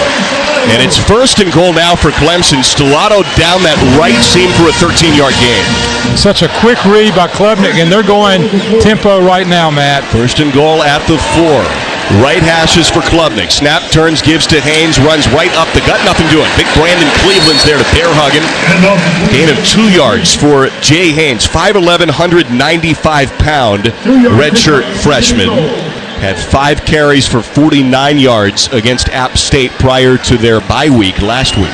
And it's 1st and goal now for Clemson. Stellato down that right seam for a 13-yard gain. Such a quick read by Klubnik, and they're going tempo right now, Matt. 1st and goal at the 4. Right hashes for Klubnik. Snap, turns, gives to Haynes, runs right up the gut. Nothing doing. Big Brandon Cleveland's there to bear hug him. Gain of 2 yards for Jay Haynes. 5'11", 195-pound redshirt freshman. Had 5 carries for 49 yards against App State prior to their bye week last week.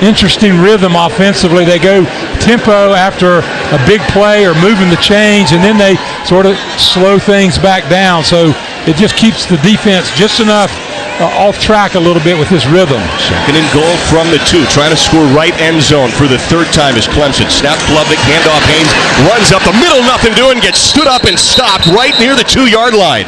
Interesting rhythm offensively. They go tempo after a big play or moving the chains, and then they sort of slow things back down. So it just keeps the defense just enough off track a little bit with this rhythm. 2nd and goal from the 2. Trying to score right end zone for the 3rd time is Clemson. Snap, Klubnik, handoff, Haynes runs up the middle, nothing doing, gets stood up and stopped right near the 2-yard line.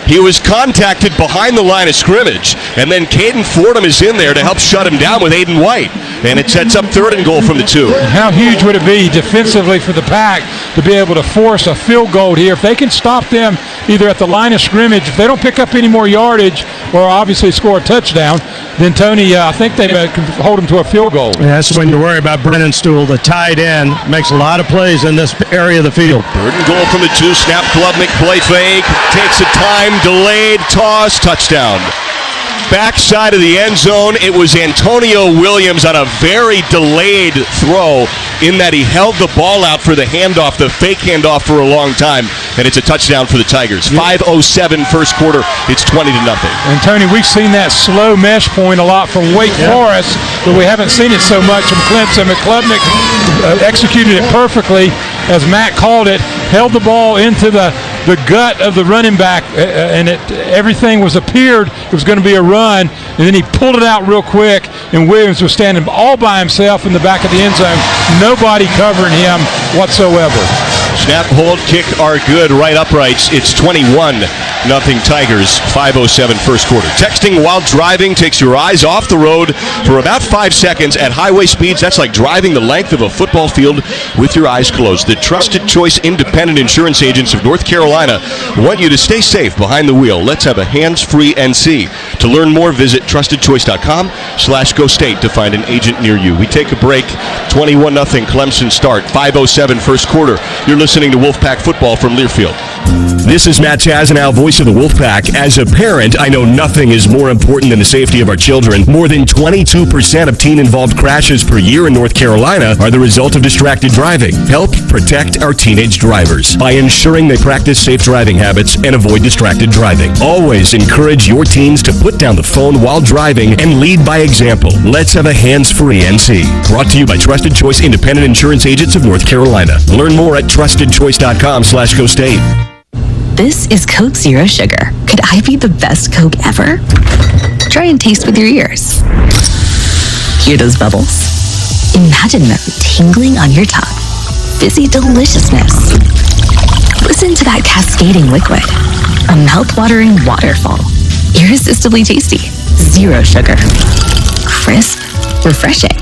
He was contacted behind the line of scrimmage, and then Caden Fordham is in there to help shut him down with Aiden White. And it sets up 3rd and goal from the 2. How huge would it be defensively for the Pack to be able to force a field goal here? If they can stop them either at the line of scrimmage, if they don't pick up any more yardage or obviously score a touchdown, then Tony, I think they can hold them to a field goal. Yeah, that's when you worry about Brennan Stool, the tight end. Makes a lot of plays in this area of the field. 3rd and goal from the 2. Snap, Klubnik, play fake. Takes a time, delayed, toss, touchdown. Backside of the end zone, it was Antonio Williams on a very delayed throw in that he held the ball out for the handoff, the fake handoff for a long time, and it's a touchdown for the Tigers. 5:07 first quarter, it's 20-0. And Tony, we've seen that slow mesh point a lot from Wake Forest, but we haven't seen it so much from Clemson. McClubnik executed it perfectly, as Matt called it, held the ball into the gut of the running back, and everything was appeared it was going to be a run, and then he pulled it out real quick, and Williams was standing all by himself in the back of the end zone. Nobody covering him whatsoever. Snap, hold, kick are good, right uprights. It's 21-0 Tigers, 5:07 first quarter. Texting while driving takes your eyes off the road for about 5 seconds at highway speeds. That's like driving the length of a football field with your eyes closed. The Trusted Choice Independent Insurance Agents of North Carolina want you to stay safe behind the wheel. Let's have a hands-free NC. To learn more, visit trustedchoice.com/go state to find an agent near you. We take a break. 21-0 Clemson start, 5:07 first quarter. You're listening to Wolfpack Football from Learfield. This is Matt Chazanow, voice of the Wolfpack. As a parent, I know nothing is more important than the safety of our children. More than 22% of teen-involved crashes per year in North Carolina are the result of distracted driving. Help protect our teenage drivers by ensuring they practice safe driving habits and avoid distracted driving. Always encourage your teens to put down the phone while driving and lead by example. Let's have a hands-free NC. Brought to you by Trusted Choice Independent Insurance Agents of North Carolina. Learn more at trustedchoice.com/go state. This is Coke Zero Sugar. Could I be the best Coke ever? Try and taste with your ears. Hear those bubbles? Imagine them tingling on your tongue. Fizzy deliciousness. Listen to that cascading liquid. A mouth-watering waterfall. Irresistibly tasty. Zero sugar. Crisp, refreshing,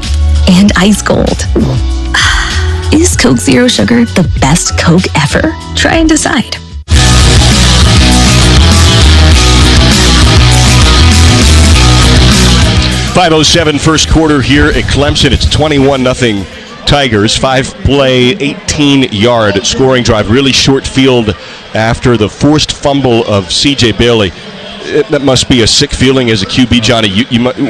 and ice cold. Is Coke Zero Sugar the best Coke ever? Try and decide. .507 first quarter here at Clemson. It's 21-0 Tigers. 5-play, 18-yard scoring drive. Really short field after the forced fumble of C.J. Bailey. That must be a sick feeling as a QB, Johnny.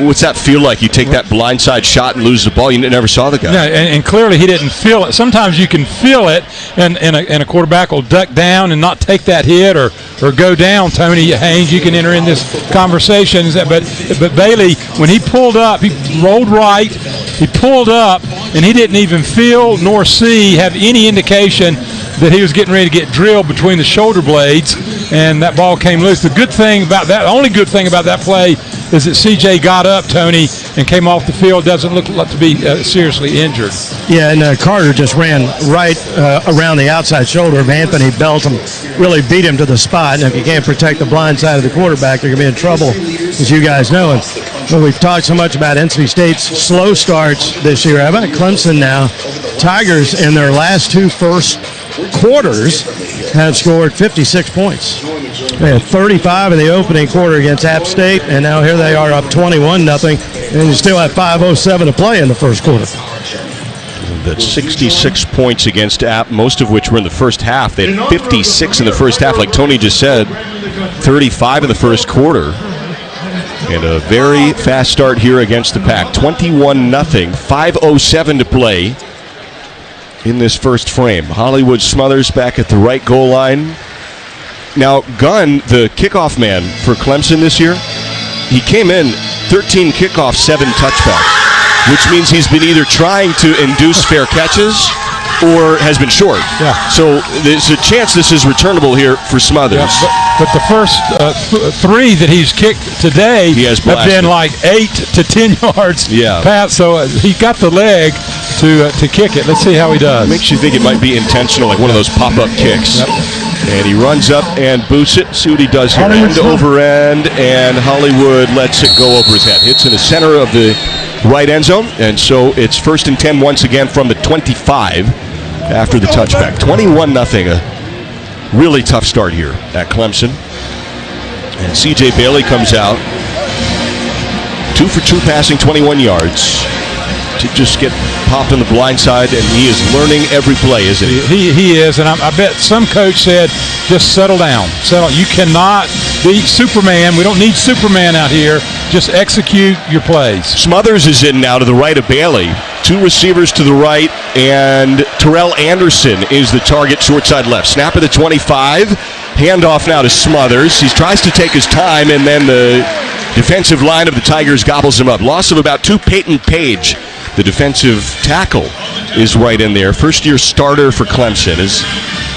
What's that feel like? You take that blindside shot and lose the ball. You never saw the guy. Yeah, and clearly he didn't feel it. Sometimes you can feel it, and a quarterback will duck down and not take that hit or go down. Tony Haynes, you can enter in this conversation. But Bailey, when he pulled up, he rolled right. He pulled up, and he didn't even feel nor have any indication that he was getting ready to get drilled between the shoulder blades, and that ball came loose. The good thing about that, the only good thing about that play is that C.J. got up, Tony, and came off the field. Doesn't look like to be seriously injured. Yeah, and Carter just ran right around the outside shoulder of Anthony Belton, really beat him to the spot. And if you can't protect the blind side of the quarterback, you're going to be in trouble, as you guys know. But we've talked so much about NC State's slow starts this year. How about Clemson now? Tigers, in their last two first quarters, have scored 56 points. They had 35 in the opening quarter against App State, and now here they are up 21-0, and you still have 5:07 to play in the first quarter. That's 66 points against App, most of which were in the first half. They had 56 in the first half, like Tony just said, 35 in the first quarter. And a very fast start here against the Pack. 21-0, 5:07 to play in this first frame. Hollywood Smothers back at the right goal line. Now, Gunn, the kickoff man for Clemson this year, he came in 13 kickoffs, 7 touchbacks, which means he's been either trying to induce fair catches or has been short. Yeah. So there's a chance this is returnable here for Smothers. Yeah, but the first 3 that he's kicked today have been like 8 to 10 yards. Yeah. Pat, so he got the leg to kick it. Let's see how he does. Makes you think it might be intentional, like one of those pop-up kicks. Yep. And he runs up and boosts it. See what he does here. End over end, and Hollywood lets it go over his head. Hits in the center of the right end zone, and so it's 1st and 10 once again from the 25 after the touchback. 21-0. A really tough start here at Clemson. And C.J. Bailey comes out. 2 for 2 passing, 21 yards. To just get popped on the blind side, and he is learning every play, isn't he? He is, and I bet some coach said, just settle down. You cannot be Superman. We don't need Superman out here. Just execute your plays. Smothers is in now to the right of Bailey. 2 receivers to the right, and Terrell Anderson is the target short side left. Snap at the 25. Handoff now to Smothers. He tries to take his time, and then the defensive line of the Tigers gobbles him up. Loss of about 2. Peyton Page, the defensive tackle, is right in there. First-year starter for Clemson. Has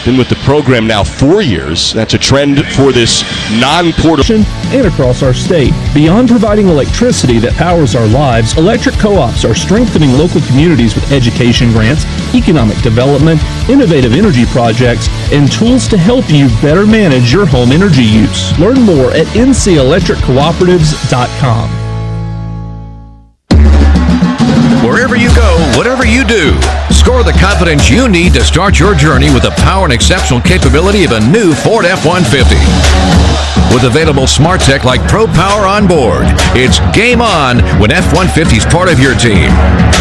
been with the program now 4 years. That's a trend for this non-portable. And across our state. Beyond providing electricity that powers our lives, electric co-ops are strengthening local communities with education grants, economic development, innovative energy projects, and tools to help you better manage your home energy use. Learn more at ncelectriccooperatives.com. Wherever you go, whatever you do, score the confidence you need to start your journey with the power and exceptional capability of a new Ford F-150. With available smart tech like Pro Power on board, it's game on when F-150 is part of your team.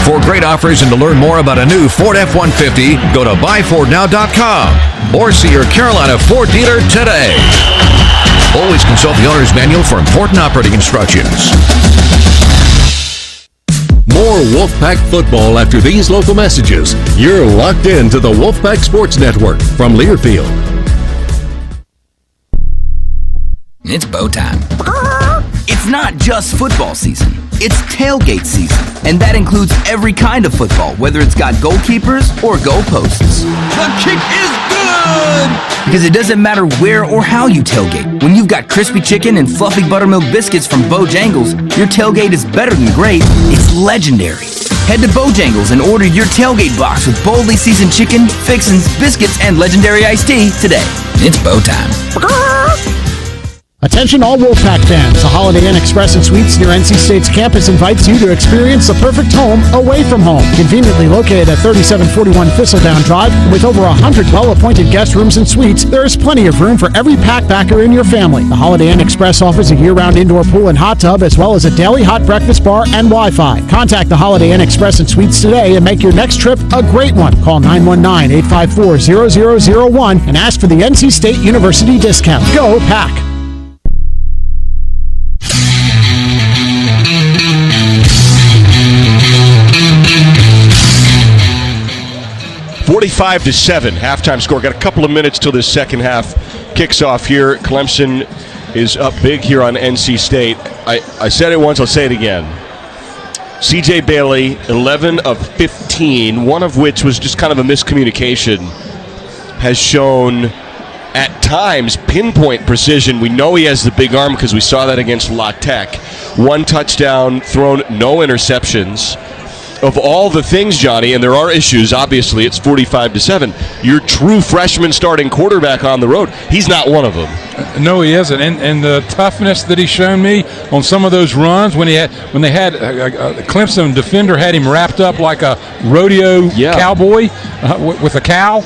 For great offers and to learn more about a new Ford F-150, go to buyfordnow.com or see your Carolina Ford dealer today. Always consult the owner's manual for important operating instructions. More Wolfpack football after these local messages. You're locked into the Wolfpack Sports Network from Learfield. It's bow time. It's not just football season. It's tailgate season. And that includes every kind of football, whether it's got goalkeepers or goalposts. The kick is good! Because it doesn't matter where or how you tailgate. When you've got crispy chicken and fluffy buttermilk biscuits from Bojangles, your tailgate is better than great. It's legendary. Head to Bojangles and order your tailgate box with boldly seasoned chicken, fixins, biscuits, and legendary iced tea today. It's bow time. Attention all Wolfpack fans. The Holiday Inn Express and Suites near NC State's campus invites you to experience the perfect home away from home. Conveniently located at 3741 Thistledown Drive, with over 100 well-appointed guest rooms and suites, there is plenty of room for every packpacker in your family. The Holiday Inn Express offers a year-round indoor pool and hot tub, as well as a daily hot breakfast bar and Wi-Fi. Contact the Holiday Inn Express and Suites today and make your next trip a great one. Call 919-854-0001 and ask for the NC State University discount. Go Pack! 45-7 halftime score. Got a couple of minutes till this second half kicks off here. Clemson is up big here on NC State. I said it once, I'll say it again. C.J. Bailey, 11 of 15, one of which was just kind of a miscommunication, has shown at times pinpoint precision. We know he has the big arm because we saw that against La Tech. 1 touchdown thrown, no interceptions. of all the things, Johnny, and there are issues, obviously, it's 45-7. Your true freshman starting quarterback on the road, he's not one of them. No, he isn't. And the toughness that he's shown me on some of those runs when they had a Clemson defender had him wrapped up like a rodeo cowboy with a cow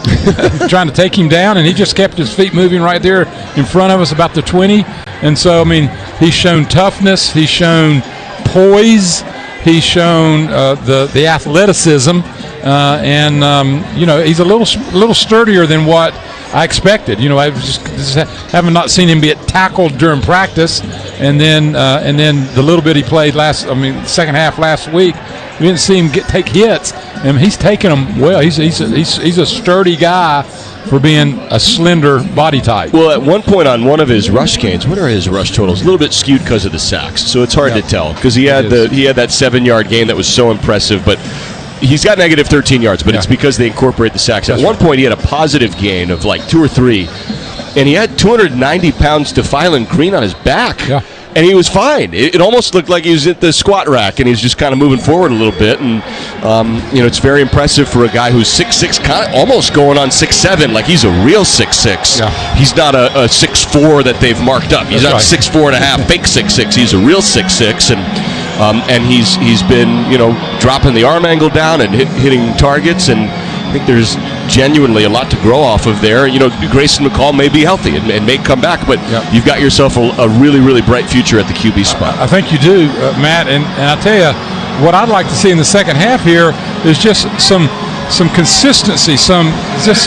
trying to take him down, and he just kept his feet moving right there in front of us about the 20. And so, I mean, he's shown toughness. He's shown poise. He's shown the athleticism, and he's a little sturdier than what I expected. I just haven't not seen him get tackled during practice, and then the little bit he played second half last week, we didn't see him take hits, and he's taking them well. He's a sturdy guy for being a slender body type. Well, at one point on one of his rush gains, what are his rush totals? A little bit skewed because of the sacks, so it's hard to tell because he had that 7-yard gain that was so impressive, but he's got negative 13 yards, but it's because they incorporate the sacks. At one point, he had a positive gain of like 2 or 3, and he had 290 pounds to Phylon Green on his back. Yeah. And he was fine. It almost looked like he was at the squat rack, and he was just kind of moving forward a little bit. And, it's very impressive for a guy who's 6'6", kind of almost going on 6'7", like he's a real 6'6". Yeah. He's not a 6'4" that they've marked up. He's not 6'4" and a half, fake 6'6". He's a real 6'6", and he's been, dropping the arm angle down and hitting targets, and I think there's genuinely a lot to grow off of there. Grayson McCall may be healthy and may come back, but you've got yourself a really, really bright future at the QB spot. I think you do, Matt, and I tell you, what I'd like to see in the second half here is just some consistency, some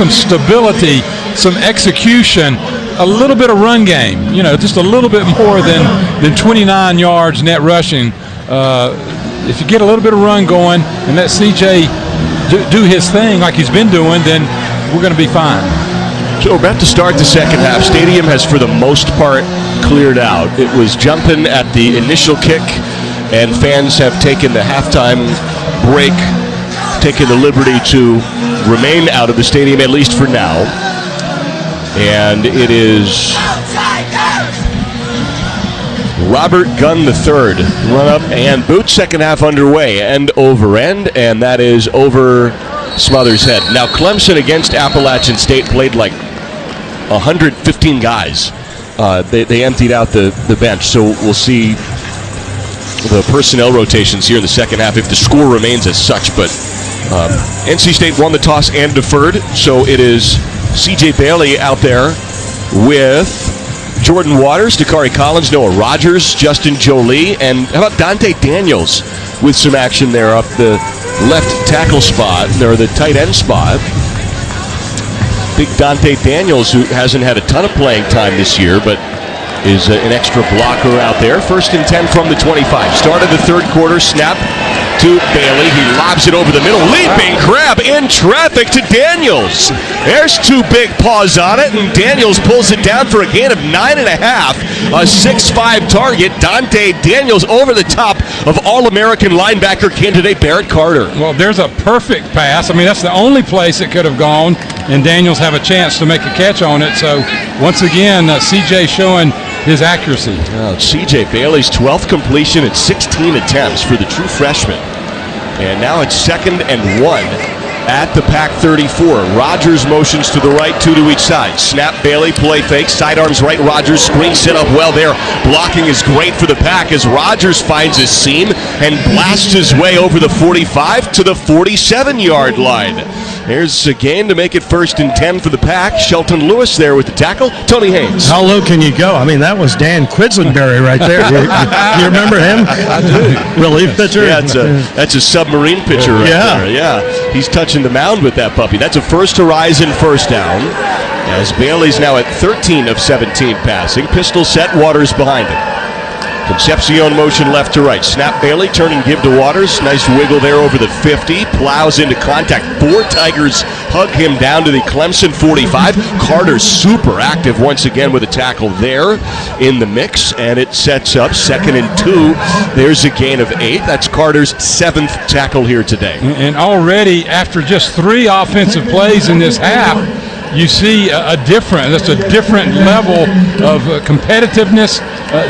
stability, some execution, a little bit of run game, just a little bit more than 29 yards net rushing. If you get a little bit of run going and let CJ do his thing like he's been doing, then we're going to be fine. So we're about to start the second half. Stadium has, for the most part, cleared out. It was jumping at the initial kick, and fans have taken the halftime break, taken the liberty to remain out of the stadium, at least for now. And it is Robert Gunn III, run up and boot, second half underway, end over end, and that is over Smothers' head. Now Clemson against Appalachian State played like 115 guys. They emptied out the bench, so we'll see the personnel rotations here in the second half if the score remains as such. But NC State won the toss and deferred, so it is C.J. Bailey out there with Jordan Waters, Dakari Collins, Noah Rogers, Justin Jolie, and how about Dante Daniels with some action there up the left tackle spot, or the tight end spot. Big Dante Daniels, who hasn't had a ton of playing time this year, but is an extra blocker out there. 1st and 10 from the 25. Start of the third quarter, snap to Bailey. He lobs it over the middle. Leaping grab in traffic to Daniels. There's 2 big paws on it, and Daniels pulls it down for a gain of 9.5. A 6'5" target. Dante Daniels over the top of All-American linebacker candidate Barrett Carter. Well, there's a perfect pass. I mean, that's the only place it could have gone, and Daniels have a chance to make a catch on it. So, once again, CJ showing his accuracy. CJ Bailey's 12th completion at 16 attempts for the true freshman. And now it's 2nd and 1 at the Pack 34. Rogers motions to the right, 2 to each side. Snap, Bailey, play fake, sidearms right, Rogers, screen set up well there. Blocking is great for the Pack as Rogers finds his seam and blasts his way over the 45 to the 47-yard line. There's a gain to make it 1st and 10 for the Pack. Shelton Lewis there with the tackle. Tony Haynes. How low can you go? I mean, that was Dan Quidsonberry right there. You remember him? I do. Relief pitcher? Yeah, that's a submarine pitcher right there. Yeah, he's touching the mound with that puppy. That's a first horizon first down. As Bailey's now at 13 of 17 passing. Pistol set, Waters behind him. Concepcion motion left to right. Snap, Bailey, turn and give to Waters. Nice wiggle there over the 50. Plows into contact. 4 Tigers hug him down to the Clemson 45. Carter super active once again with a tackle there in the mix. And it sets up 2nd and 2. There's a gain of 8. That's Carter's 7th tackle here today. And already after just 3 offensive plays in this half, you see a different level of competitiveness.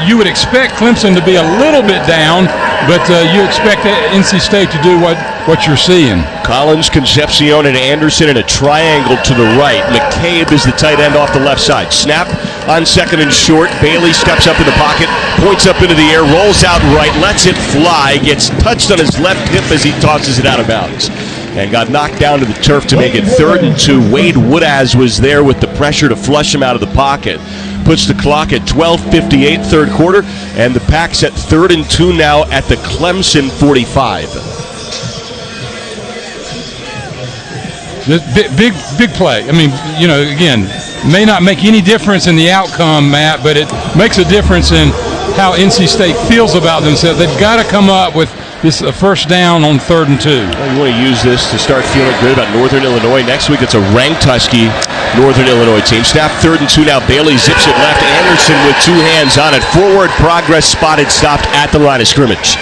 You would expect Clemson to be a little bit down, but you expect NC State to do what what you're seeing. Collins, Concepcion, and Anderson in a triangle to the right. McCabe is the tight end off the left side. Snap on second and short. Bailey steps up in the pocket, points up into the air, rolls out right, lets it fly, gets touched on his left hip as he tosses it out of bounds, and got knocked down to the turf to make it 3rd and 2. Wade Woodaz was there with the pressure to flush him out of the pocket. Puts the clock at 12:58, third quarter, and the Pack's at 3rd and 2 now at the Clemson 45. Big play. I mean, again, may not make any difference in the outcome, Matt, but it makes a difference in how NC State feels about themselves. They've got to come up with this first down on 3rd and 2. Well, you want to use this to start feeling good about Northern Illinois. Next week, it's a ranked Husky Northern Illinois team. Snap 3rd and 2 now. Bailey zips it left. Anderson with 2 hands on it. Forward progress spotted, stopped at the line of scrimmage.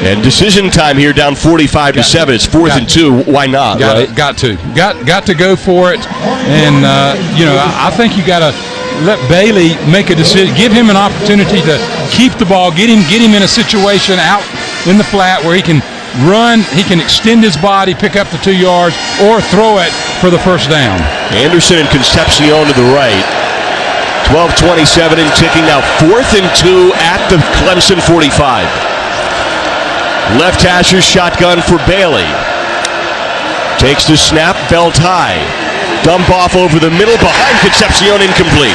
And decision time here, down 45-7. It's 4th and 2. Why not? Got to go for it. And I think you got to let Bailey make a decision. Give him an opportunity to keep the ball. Get him in a situation out in the flat where he can run, he can extend his body, pick up the 2 yards, or throw it for the first down. Anderson and Concepcion to the right. 12:27 and ticking now. 4th and 2 at the Clemson 45. Left hasher shotgun for Bailey. Takes the snap, belt high. Dump off over the middle, behind Concepcion, incomplete.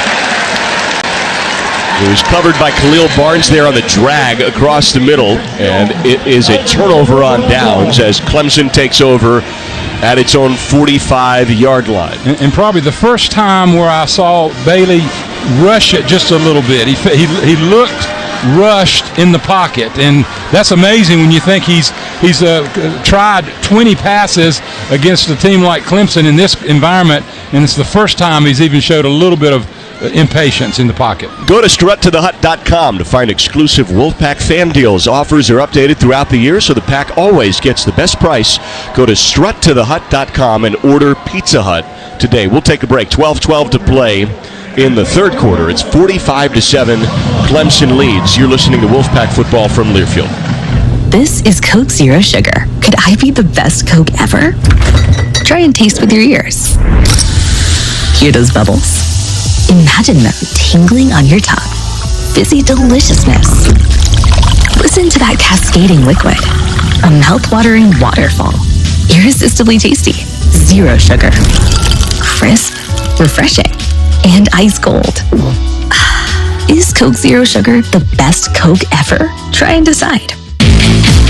It was covered by Khalil Barnes there on the drag across the middle, and it is a turnover on downs as Clemson takes over at its own 45-yard line. And probably the first time where I saw Bailey rush it just a little bit. He looked rushed in the pocket, and that's amazing when you think he's tried 20 passes against a team like Clemson in this environment, and it's the first time he's even showed a little bit of impatience in the pocket. Go to struttothehut.com to find exclusive Wolfpack fan deals. Offers are updated throughout the year, so the Pack always gets the best price. Go to struttothehut.com and order Pizza Hut today. We'll take a break. 12:12 to play in the third quarter. It's 45-7. Clemson leads. You're listening to Wolfpack football from Learfield. This is Coke Zero Sugar. Could I be the best Coke ever? Try and taste with your ears. Hear those bubbles? Imagine them tingling on your tongue. Fizzy deliciousness. Listen to that cascading liquid. A mouth-watering waterfall. Irresistibly tasty. Zero sugar. Crisp. Refreshing. And ice cold. Is Coke Zero Sugar the best Coke ever? Try and decide.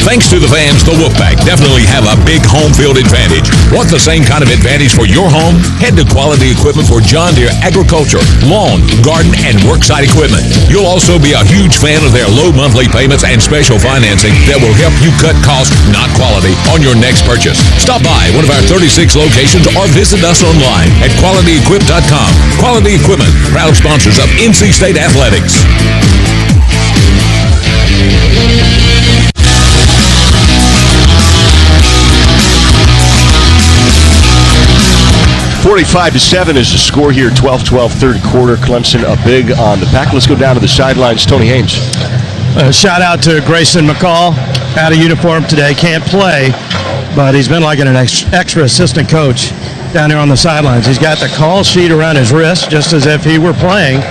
Thanks to the fans, the Wolfpack definitely have a big home field advantage. Want the same kind of advantage for your home? Head to Quality Equipment for John Deere agriculture, lawn, garden, and worksite equipment. You'll also be a huge fan of their low monthly payments and special financing that will help you cut cost, not quality, on your next purchase. Stop by one of our 36 locations or visit us online at QualityEquip.com. Quality Equipment, proud sponsors of NC State Athletics. 45-7 is the score here. 12-12 third quarter. Clemson up big on the Pack. Let's go down to the sidelines. Tony Haynes. Shout out to Grayson McCall. Out of uniform today. Can't play, but he's been like an extra assistant coach down there on the sidelines. He's got the call sheet around his wrist just as if he were playing.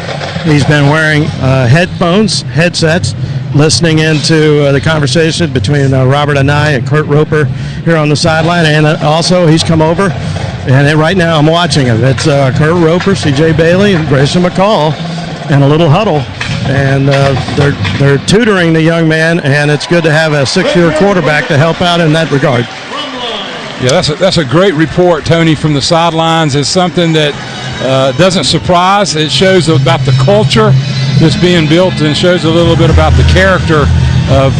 He's been wearing headsets, listening into the conversation between Robert Anai and Kurt Roper here on the sideline. And also he's come over, and right now I'm watching him. It's Kurt Roper, C.J. Bailey, and Grayson McCall in a little huddle. And they're tutoring the young man, and it's good to have a six-year quarterback to help out in that regard. Yeah, that's a great report, Tony, from the sidelines. It's something that doesn't surprise. It shows about the culture that's being built, and shows a little bit about the character of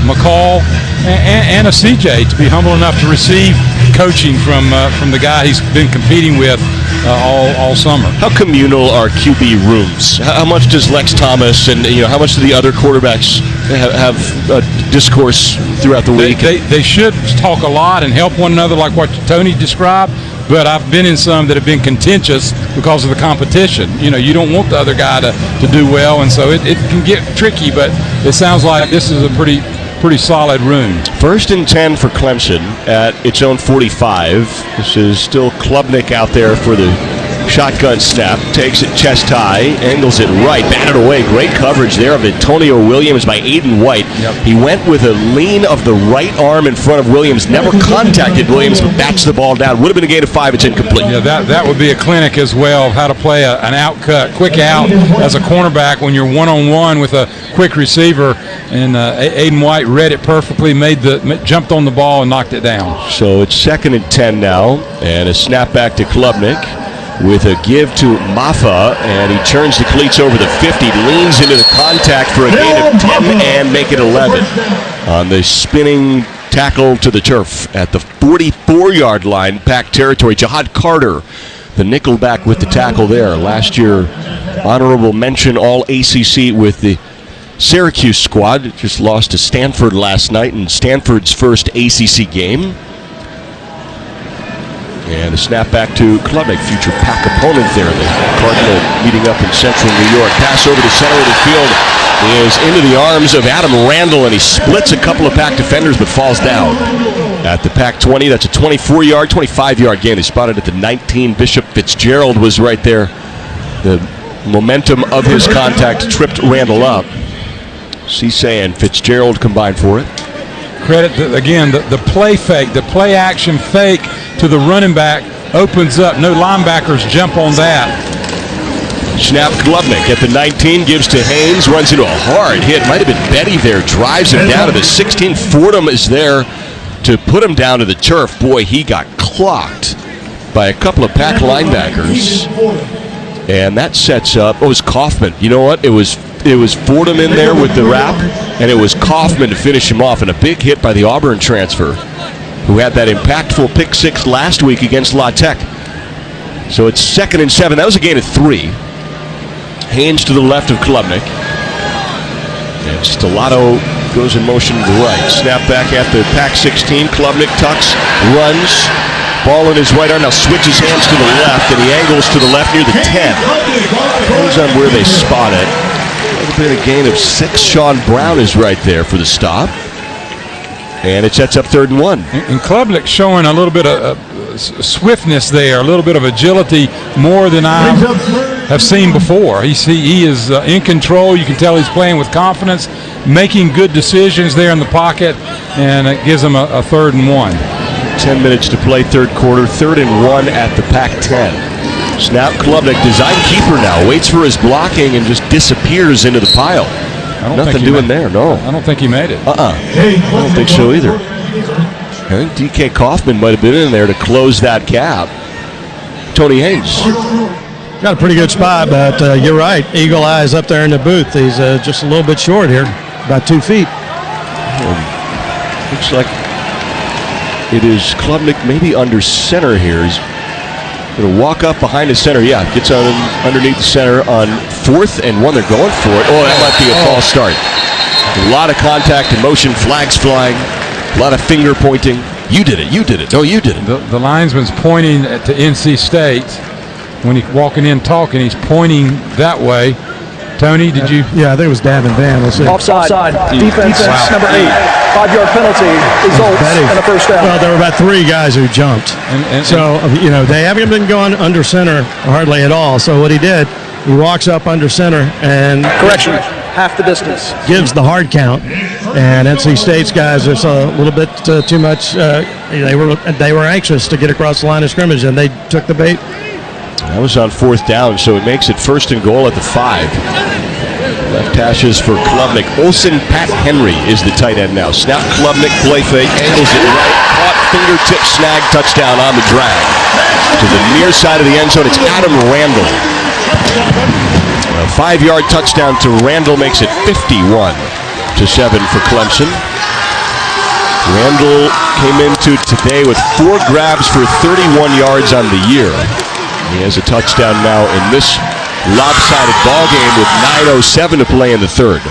McCall and a CJ to be humble enough to receive coaching from the guy he's been competing with all summer. How communal are QB rooms? How much does Lex Thomas and how much do the other quarterbacks have discourse throughout the week? They should talk a lot and help one another, like what Tony described. But I've been in some that have been contentious because of the competition. You don't want the other guy to do well, and so it can get tricky. But it sounds like this is a pretty pretty solid room. 1st and 10 for Clemson at its own 45. This is still Klubnik out there for the shotgun snap. Takes it chest high, angles it right, batted away. Great coverage there of Antonio Williams by Aiden White. He went with a lean of the right arm in front of Williams. Never contacted Williams, but bats the ball down. Would have been a gain of 5. It's incomplete. Yeah, that would be a clinic as well of how to play an out cut, quick out as a cornerback when you're one-on-one with a quick receiver. And Aiden White read it perfectly, jumped on the ball and knocked it down. So it's 2nd and 10 now, and a snap back to Klubnik with a give to Mafa, and he turns the cleats over the 50, leans into the contact for a gain of 10 and make it 11 on the spinning tackle to the turf at the 44-yard line, Pack territory. Jihad Carter, the nickelback, with the tackle there. Last year, honorable mention All-ACC with the Syracuse squad. Just lost to Stanford last night in Stanford's first ACC game. And a snap back to Klubnik, future Pack opponent there. The Cardinal meeting up in central New York. Pass over the center of the field is into the arms of Adam Randall, and he splits a couple of Pack defenders but falls down at the Pack 20. That's a 24-yard, 25-yard gain. They spotted at the 19. Bishop Fitzgerald was right there. The momentum of his contact tripped Randall up. Cisse and Fitzgerald combined for it. Credit, again, the play fake, the play action fake to the running back opens up. No linebackers jump on that. Snap Klubnik at the 19, gives to Haynes, runs into a hard hit. Might have been Betty there, drives him down to the 16. Fordham is there to put him down to the turf. Boy, he got clocked by a couple of Pack linebackers. And that sets up, it was Kaufman. You know what? It was Fordham in there with the wrap, and it was Kaufman to finish him off, and a big hit by the Auburn transfer, who had that impactful pick 6 last week against La Tech. So it's 2nd and 7. That was a gain of 3. Haynes to the left of Klubnik. And Stellato goes in motion to the right. Snap back at the Pack 16. Klubnik tucks, runs. Ball in his right arm, now switches hands to the left, and he angles to the left near the 10. Depends on where they spot it. That'll be a gain of 6. Sean Brown is right there for the stop. And it sets up 3rd and 1. And Klubnik showing a little bit of swiftness there, a little bit of agility, more than I have seen before. He is in control. You can tell he's playing with confidence, making good decisions there in the pocket, and it gives him a 3rd and 1. 10 minutes to play, 3rd quarter, 3rd and 1 at the Pack 10. Snap Klubnik, design keeper now, waits for his blocking and just disappears into the pile. Nothing doing there, no. I don't think he made it. I don't think so either. I think DK Kaufman might have been in there to close that gap. Tony Haynes. Got a pretty good spot, but you're right. Eagle Eye's up there in the booth. He's just a little bit short here, about 2 feet. Looks like it is Klubnik maybe under center here. He's going to walk up behind the center. Yeah, gets on underneath the center on 4th and 1. They're going for it. Oh, that might be a false start. A lot of contact and motion, flags flying, a lot of finger pointing. You did it. You did it. Oh, you did it. The linesman's pointing to NC State. When he's walking in talking, he's pointing that way. Tony, did you? Yeah, I think it was Davin Van. Let's see. Offside. Defense, number 8. 5-yard penalty results in a first down. Well, there were about 3 guys who jumped. So, they haven't been going under center hardly at all. So what he did, he walks up under center and... Correction, half the distance. Gives the hard count. And NC State's guys, there's a little bit too much. They were anxious to get across the line of scrimmage, and they took the bait. That was on 4th down, so it makes it 1st and goal at the 5. Left hashes for Klubnik. Olsen Pat Henry is the tight end now. Snap Klubnik, play fake, angles it right, caught, fingertip snag, touchdown on the drag. To the near side of the end zone, it's Adam Randall. A 5-yard touchdown to Randall makes it 51-7 for Clemson. Randall came into today with 4 grabs for 31 yards on the year. He has a touchdown now in this lopsided ball game with 9:07 to play in the 3rd.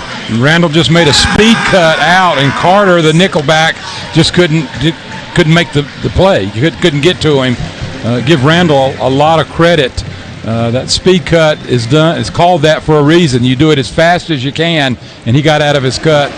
Randall just made a speed cut out, and Carter, the nickelback, just couldn't make the play. You couldn't get to him. Give Randall a lot of credit. That speed cut is done. It's called that for a reason. You do it as fast as you can, and he got out of his cut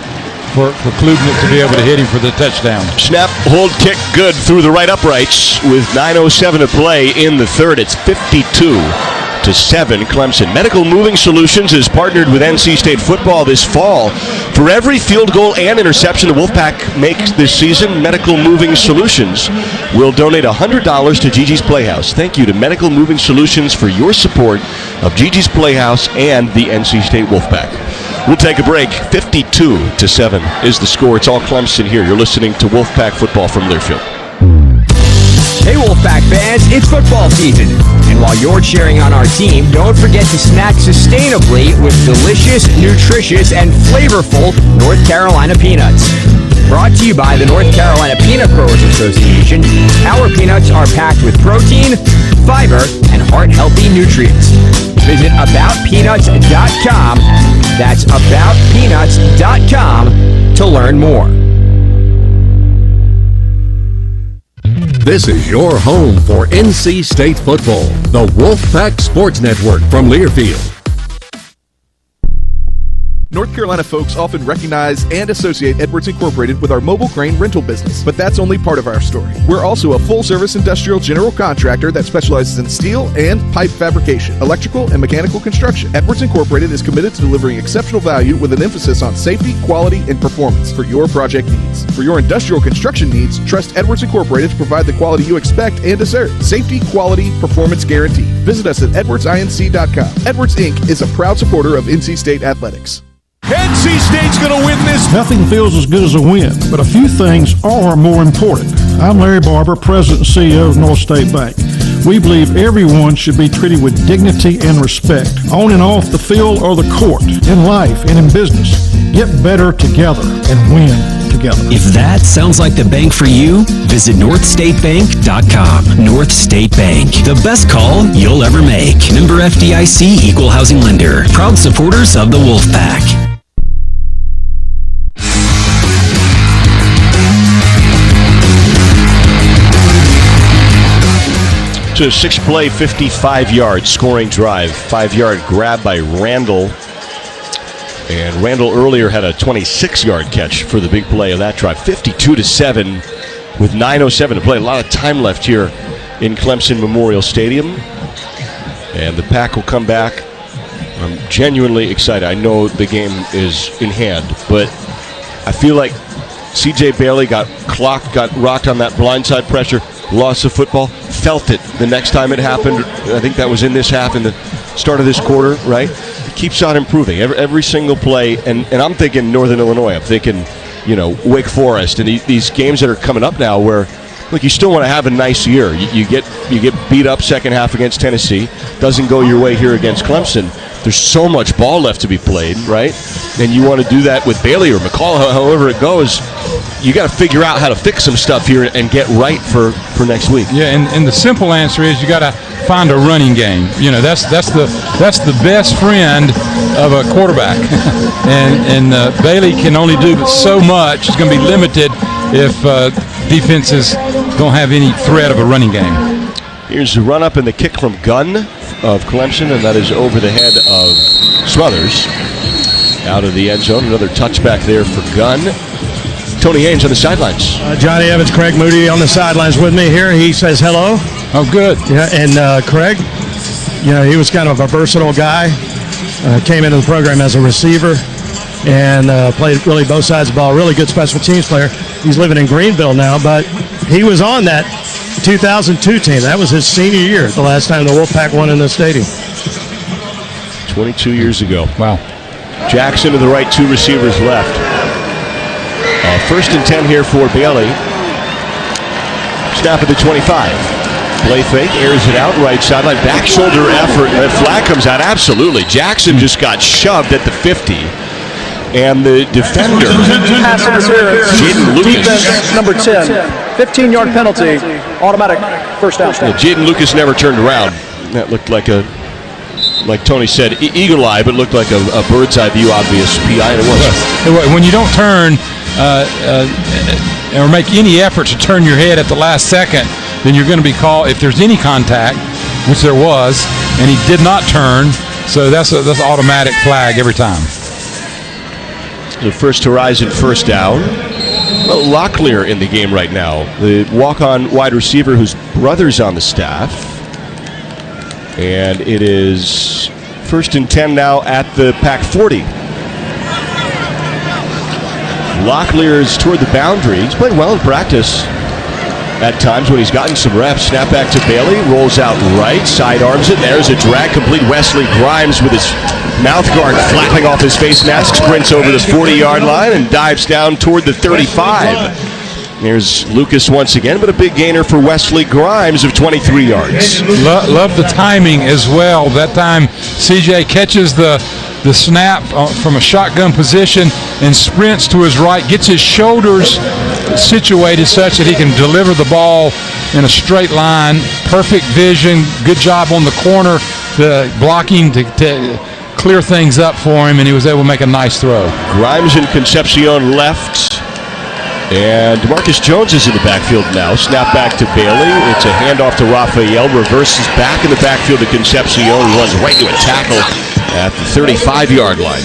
for Klubnik to be able to hit him for the touchdown. Snap, hold, kick, good through the right uprights with 9:07 to play in the third. It's 52-7 Clemson. Medical Moving Solutions is partnered with NC State football this fall. For every field goal and interception the Wolfpack makes this season, Medical Moving Solutions will donate $100 to Gigi's Playhouse. Thank you to Medical Moving Solutions for your support of Gigi's Playhouse and the NC State Wolfpack. We'll take a break. 52-7 is the score. It's all Clemson here. You're listening to Wolfpack football from Learfield. Hey Wolfpack fans, it's football season. And while you're cheering on our team, don't forget to snack sustainably with delicious, nutritious, and flavorful North Carolina peanuts. Brought to you by the North Carolina Peanut Growers Association, our peanuts are packed with protein, fiber, and heart-healthy nutrients. Visit aboutpeanuts.com. That's aboutpeanuts.com to learn more. This is your home for NC State football, the Wolfpack Sports Network from Learfield. North Carolina folks often recognize and associate Edwards Incorporated with our mobile crane rental business, but that's only part of our story. We're also a full-service industrial general contractor that specializes in steel and pipe fabrication, electrical, and mechanical construction. Edwards Incorporated is committed to delivering exceptional value with an emphasis on safety, quality, and performance for your project needs. For your industrial construction needs, trust Edwards Incorporated to provide the quality you expect and deserve. Safety, quality, performance guaranteed. Visit us at edwardsinc.com. Edwards Inc. is a proud supporter of NC State athletics. NC State's going to win this. Nothing feels as good as a win, but a few things are more important. I'm Larry Barber, President and CEO of North State Bank. We believe everyone should be treated with dignity and respect, on and off the field or the court, in life and in business. Get better together and win together. If that sounds like the bank for you, visit northstatebank.com. North State Bank, the best call you'll ever make. Member FDIC, equal housing lender. Proud supporters of the Wolfpack. To a 6-play, 55-yard scoring drive. 5-yard grab by Randall. And Randall earlier had a 26-yard catch for the big play of that drive. 52-7 with 9:07 to play. A lot of time left here in Clemson Memorial Stadium. And the Pack will come back. I'm genuinely excited. I know the game is in hand, but I feel like C.J. Bailey got clocked, got rocked on that blindside pressure, lost the football, felt it the next time it happened. I think that was in this half, in the start of this quarter, right? It keeps on improving every single play, and I'm thinking Northern Illinois. I'm thinking, Wake Forest, and these games that are coming up now where, look, you still want to have a nice year. You get beat up second half against Tennessee. Doesn't go your way here against Clemson. There's so much ball left to be played, right? And you want to do that with Bailey or McCall, however it goes. You got to figure out how to fix some stuff here and get right for next week. Yeah, and the simple answer is you got to find a running game. That's the best friend of a quarterback. and Bailey can only do so much. It's going to be limited if defenses don't have any threat of a running game. Here's the run up and the kick from Gunn of Clemson, and that is over the head of Smothers. Out of the end zone. Another touchback there for Gunn. Tony Haynes on the sidelines. Johnny Evans, Craig Moody on the sidelines with me here. He says hello. Oh, good. Yeah, and Craig, he was kind of a versatile guy. Came into the program as a receiver and played really both sides of the ball. Really good special teams player. He's living in Greenville now, but he was on that 2002 team. That was his senior year, the last time the Wolfpack won in the stadium. 22 years ago. Wow. Jackson to the right, two receivers left. First and 10 here for Bailey. Snap at the 25. Play fake, airs it out, right sideline. Back shoulder effort. That flag comes out. Absolutely. Jackson just got shoved at the 50. And the defender, Jaden Lucas. Defense, number 10. 15-yard penalty. Automatic first down. Yeah, Jaden Lucas never turned around. That looked like Tony said, eagle eye, but looked like a bird's eye view, obvious PI. And it was. When you don't turn or make any effort to turn your head at the last second, then you're going to be called, if there's any contact, which there was, and he did not turn, so that's an automatic flag every time. The first horizon first down. Well, Locklear in the game right now. The walk-on wide receiver whose brother's on the staff. And it is 1st and 10 now at the Pack 40. Locklear is toward the boundary. He's played well in practice at times when he's gotten some reps. Snap back to Bailey, rolls out right, sidearms it. There's a drag complete. Wesley Grimes with his mouth guard flapping off his face mask, sprints over the 40-yard line and dives down toward the 35. There's Lucas once again, but a big gainer for Wesley Grimes of 23 yards. Love the timing as well. That time CJ catches the snap from a shotgun position and sprints to his right, gets his shoulders situated such that he can deliver the ball in a straight line. Perfect vision, good job on the corner, blocking to clear things up for him, and he was able to make a nice throw. Grimes and Concepcion left. And Marcus Jones is in the backfield now. Snap back to Bailey. It's a handoff to Raphael. Reverses back in the backfield to Concepcion. He runs right to a tackle at the 35-yard line.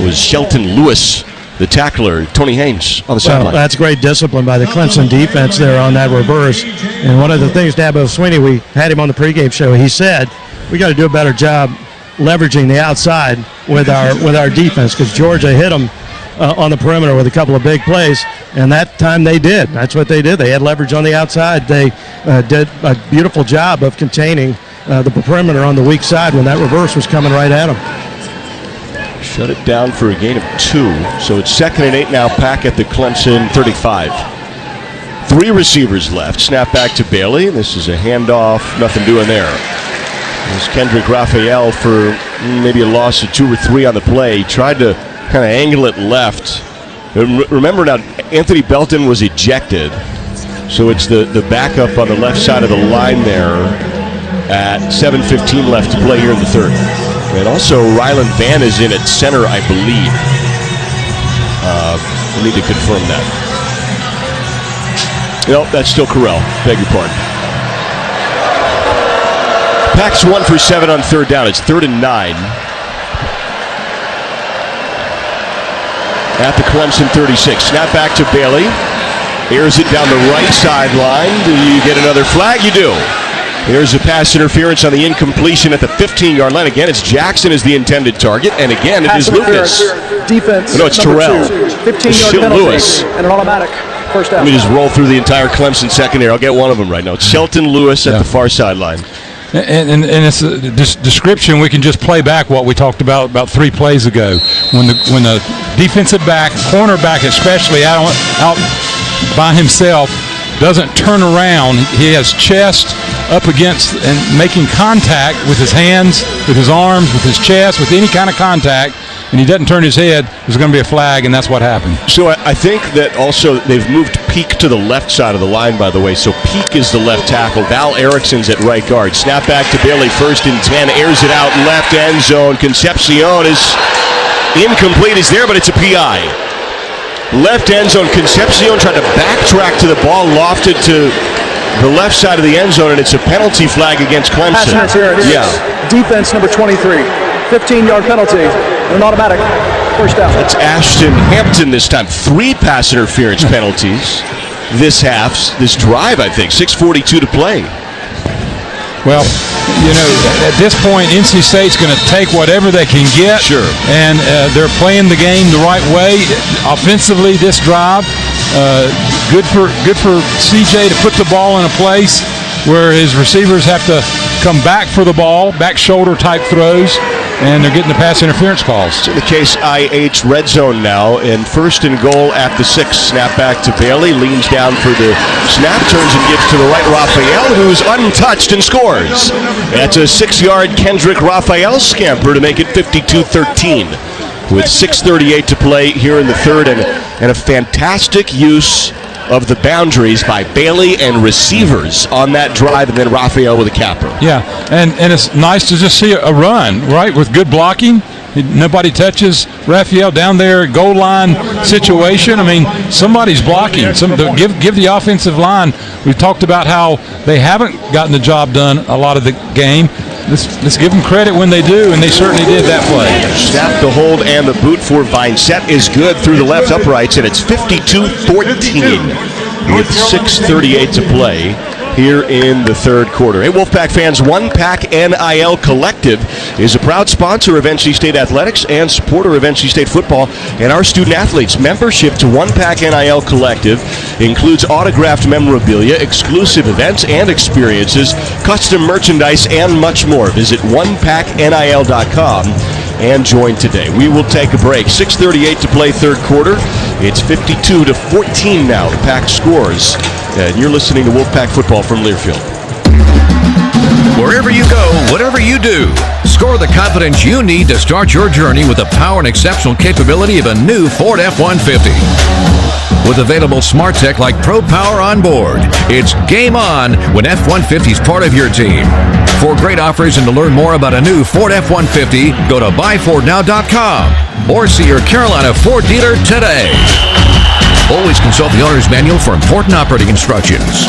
It was Shelton Lewis, the tackler. Tony Haynes on the sideline. That's great discipline by the Clemson defense there on that reverse. And one of the things, Dabo Swinney, we had him on the pregame show, he said, we got to do a better job leveraging the outside with our defense, because Georgia hit them on the perimeter with a couple of big plays, and that time they did. That's what they did. They had leverage on the outside. They did a beautiful job of containing the perimeter on the weak side when that reverse was coming right at them. Shut it down for a gain of 2. So it's 2nd and 8 now. Pack at the Clemson 35. 3 receivers left. Snap back to Bailey. This is a handoff. Nothing doing there. There's Kendrick Raphael for maybe a loss of 2 or 3 on the play. He tried to kind of angle it left. Remember now, Anthony Belton was ejected. So it's the backup on the left side of the line there at 7:15 left to play here in the third. And also Ryland Van is in at center, I believe. We need to confirm that. Nope, that's still Correll. Beg your pardon. Pack's 1 for 7 on third down. It's 3rd and 9. At the Clemson 36. Snap back to Bailey. Airs it down the right sideline. Do you get another flag? You do. There's a pass interference on the incompletion at the 15-yard line. Again, it's Jackson is the intended target, and again, it is Lucas. Defense. No, it's Terrell. 15-yard penalty Lewis. And an automatic first down. Let me just roll through the entire Clemson secondary. I'll get one of them right now. It's Shelton Lewis at the far sideline. And it's this description. We can just play back what we talked about 3 plays ago. When the defensive back, cornerback especially, out by himself, doesn't turn around. He has chest up against and making contact with his hands, with his arms, with his chest, with any kind of contact, and he doesn't turn his head. There's going to be a flag, and that's what happened. So I think that also they've moved Peak to the left side of the line, by the way. So Peak is the left tackle. Val Erickson's at right guard. Snap back to Bailey, 1st and 10. Airs it out left end zone. Concepcion is incomplete. Is there, but it's a PI. Left end zone. Concepcion tried to backtrack to the ball, lofted to the left side of the end zone, and it's a penalty flag against Clemson. Pass interference. Yeah. Defense number 23. 15-yard penalty. An automatic first down. That's Ashton Hampton this time. 3 pass interference penalties this drive, I think. 6:42 to play. Well, at this point, NC State's going to take whatever they can get. Sure. And they're playing the game the right way. Offensively, this drive, good for CJ to put the ball in a place where his receivers have to come back for the ball, back shoulder type throws, and they're getting the pass interference calls. It's in the case IH red zone now, and 1st and goal at the 6. Snap back to Bailey, leans down for the snap, turns and gives to the right Raphael, who's untouched and scores. That's a 6-yard Kendrick Raphael scamper to make it 52-13 with 6:38 to play here in the third, and a fantastic use of the boundaries by Bailey and receivers on that drive, and then Raphael with a capper. Yeah, and it's nice to just see a run, right, with good blocking. Nobody touches Raphael down there, goal line situation. I mean, somebody's blocking. Give the offensive line. We've talked about how they haven't gotten the job done a lot of the game. let's give them credit when they do, and they certainly did that play. Snap, the hold, and the boot for Vincent is good through the left uprights, and it's 52-14 with 6:38 to play here in the third quarter. Hey, Wolfpack fans, One Pack NIL Collective is a proud sponsor of NC State Athletics and supporter of NC State football and our student athletes. Membership to One Pack NIL Collective includes autographed memorabilia, exclusive events and experiences, custom merchandise, and much more. Visit onepacknil.com and join today. We will take a break. 6:38 to play third quarter. It's 52-14 now. The Pack scores. And you're listening to Wolfpack Football from Learfield. Wherever you go, whatever you do, score the confidence you need to start your journey with the power and exceptional capability of a new Ford F-150. With available smart tech like Pro Power on board, it's game on when F-150 is part of your team. For great offers and to learn more about a new Ford F-150, go to buyfordnow.com or see your Carolina Ford dealer today. Always consult the owner's manual for important operating instructions.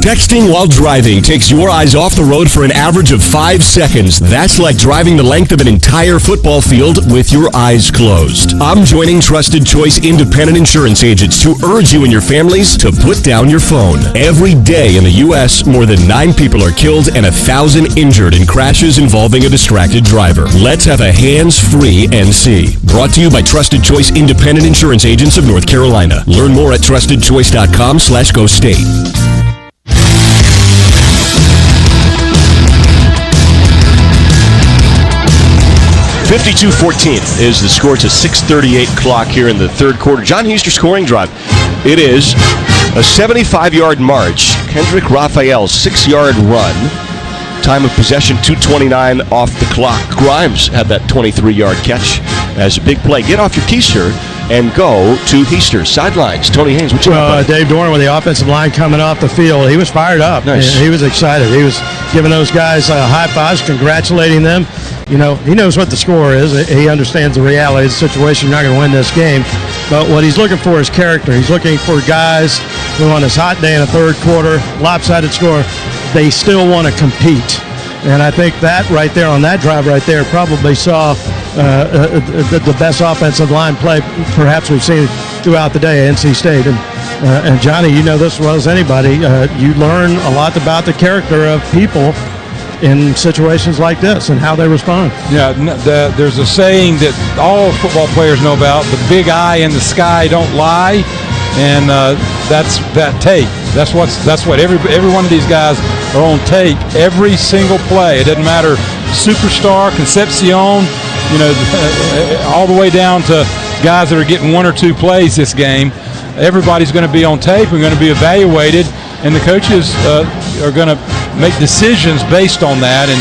Texting while driving takes your eyes off the road for an average of 5 seconds. That's like driving the length of an entire football field with your eyes closed. I'm joining Trusted Choice Independent Insurance Agents to urge you and your families to put down your phone. Every day in the U.S., more than 9 people are killed and 1,000 injured in crashes involving a distracted driver. Let's have a hands-free NC. Brought to you by Trusted Choice Independent Insurance Agents of North Carolina. Learn more at trustedchoice.com/go state. 52-14 is the score. It's a 6:38 clock here in the third quarter. John Heister scoring drive. It is a 75-yard march. Kendrick Raphael's 6-yard run. Time of possession, 2:29 off the clock. Grimes had that 23-yard catch as a big play. Get off your keister and go to Heister. Sidelines. Tony Haynes, what you got? Dave Dorn with the offensive line coming off the field. He was fired up. Nice. He was excited. He was giving those guys high fives, congratulating them. You know, he knows what the score is. He understands the reality of the situation. You're not going to win this game. But what he's looking for is character. He's looking for guys who on this hot day in a third quarter, lopsided score, they still want to compete. And I think that right there on that drive right there probably saw the best offensive line play perhaps we've seen throughout the day at NC State. And Johnny, you know this as well as anybody. You learn a lot about the character of people in situations like this and how they respond. Yeah, there's a saying that all football players know about: the big eye in the sky don't lie, and that's that tape. That's what every one of these guys are on tape every single play. It doesn't matter superstar, Concepcion, you know, all the way down to guys that are getting 1 or 2 plays this game. Everybody's going to be on tape and going to be evaluated, and the coaches are going to make decisions based on that. And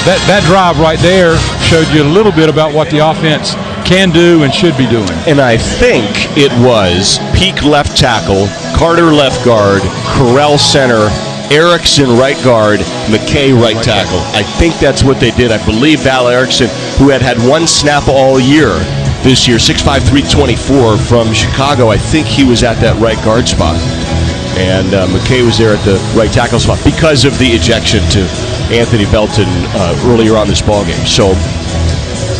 that drive right there showed you a little bit about what the offense can do and should be doing. And I think it was Peak left tackle, Carter left guard, Correll center, Erickson right guard, McKay right tackle. I think that's what they did. I believe Val Erickson, who had 1 snap all year this year, 6'5", 324 from Chicago, I think he was at that right guard spot. And McKay was there at the right tackle spot because of the ejection to Anthony Belton earlier on this ballgame. So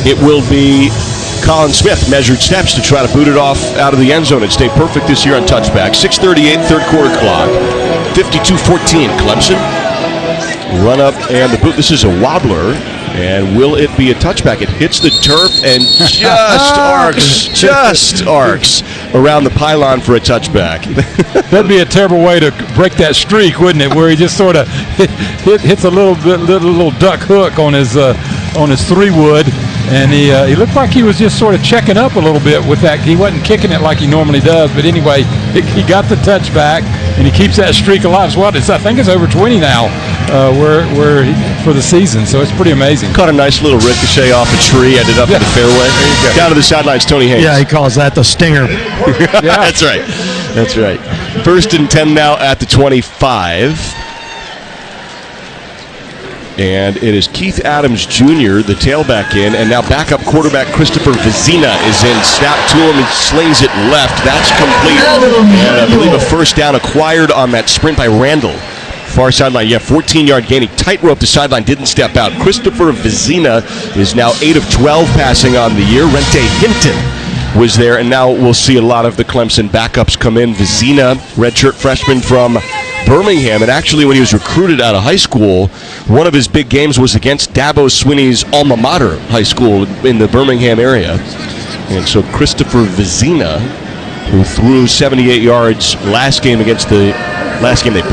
it will be Colin Smith measured steps to try to boot it off out of the end zone and stay perfect this year on touchback. 6:38 third quarter clock. 52-14 Clemson. Run up and the boot. This is a wobbler. And will it be a touchback? It hits the turf and just arcs around the pylon for a touchback. That'd be a terrible way to break that streak, wouldn't it? Where he just sort of hits a little duck hook on his 3-wood, and he looked like he was just sort of checking up a little bit with that. He wasn't kicking it like he normally does, but anyway, he got the touchback, and he keeps that streak alive. So I think it's over 20 now. For the season, so it's pretty amazing. Caught a nice little ricochet off a tree, ended up in the fairway. There you go. Down to the sidelines, Tony Haynes. Yeah, he calls that the stinger. Yeah. That's right. 1st and 10 now at the 25. And it is Keith Adams Jr., the tailback in, and now backup quarterback Christopher Vizina is in. Snap to him and slings it left. That's complete. And I believe a first down acquired on that sprint by Randall. Far sideline, 14-yard gain. He tightrope the sideline, didn't step out. Christopher Vizina is now 8 of 12 passing on the year. Rente Hinton was there, and now we'll see a lot of the Clemson backups come in. Vizina, redshirt freshman from Birmingham, and actually when he was recruited out of high school, one of his big games was against Dabo Swinney's alma mater high school in the Birmingham area. And so Christopher Vizina, who threw 78 yards last game they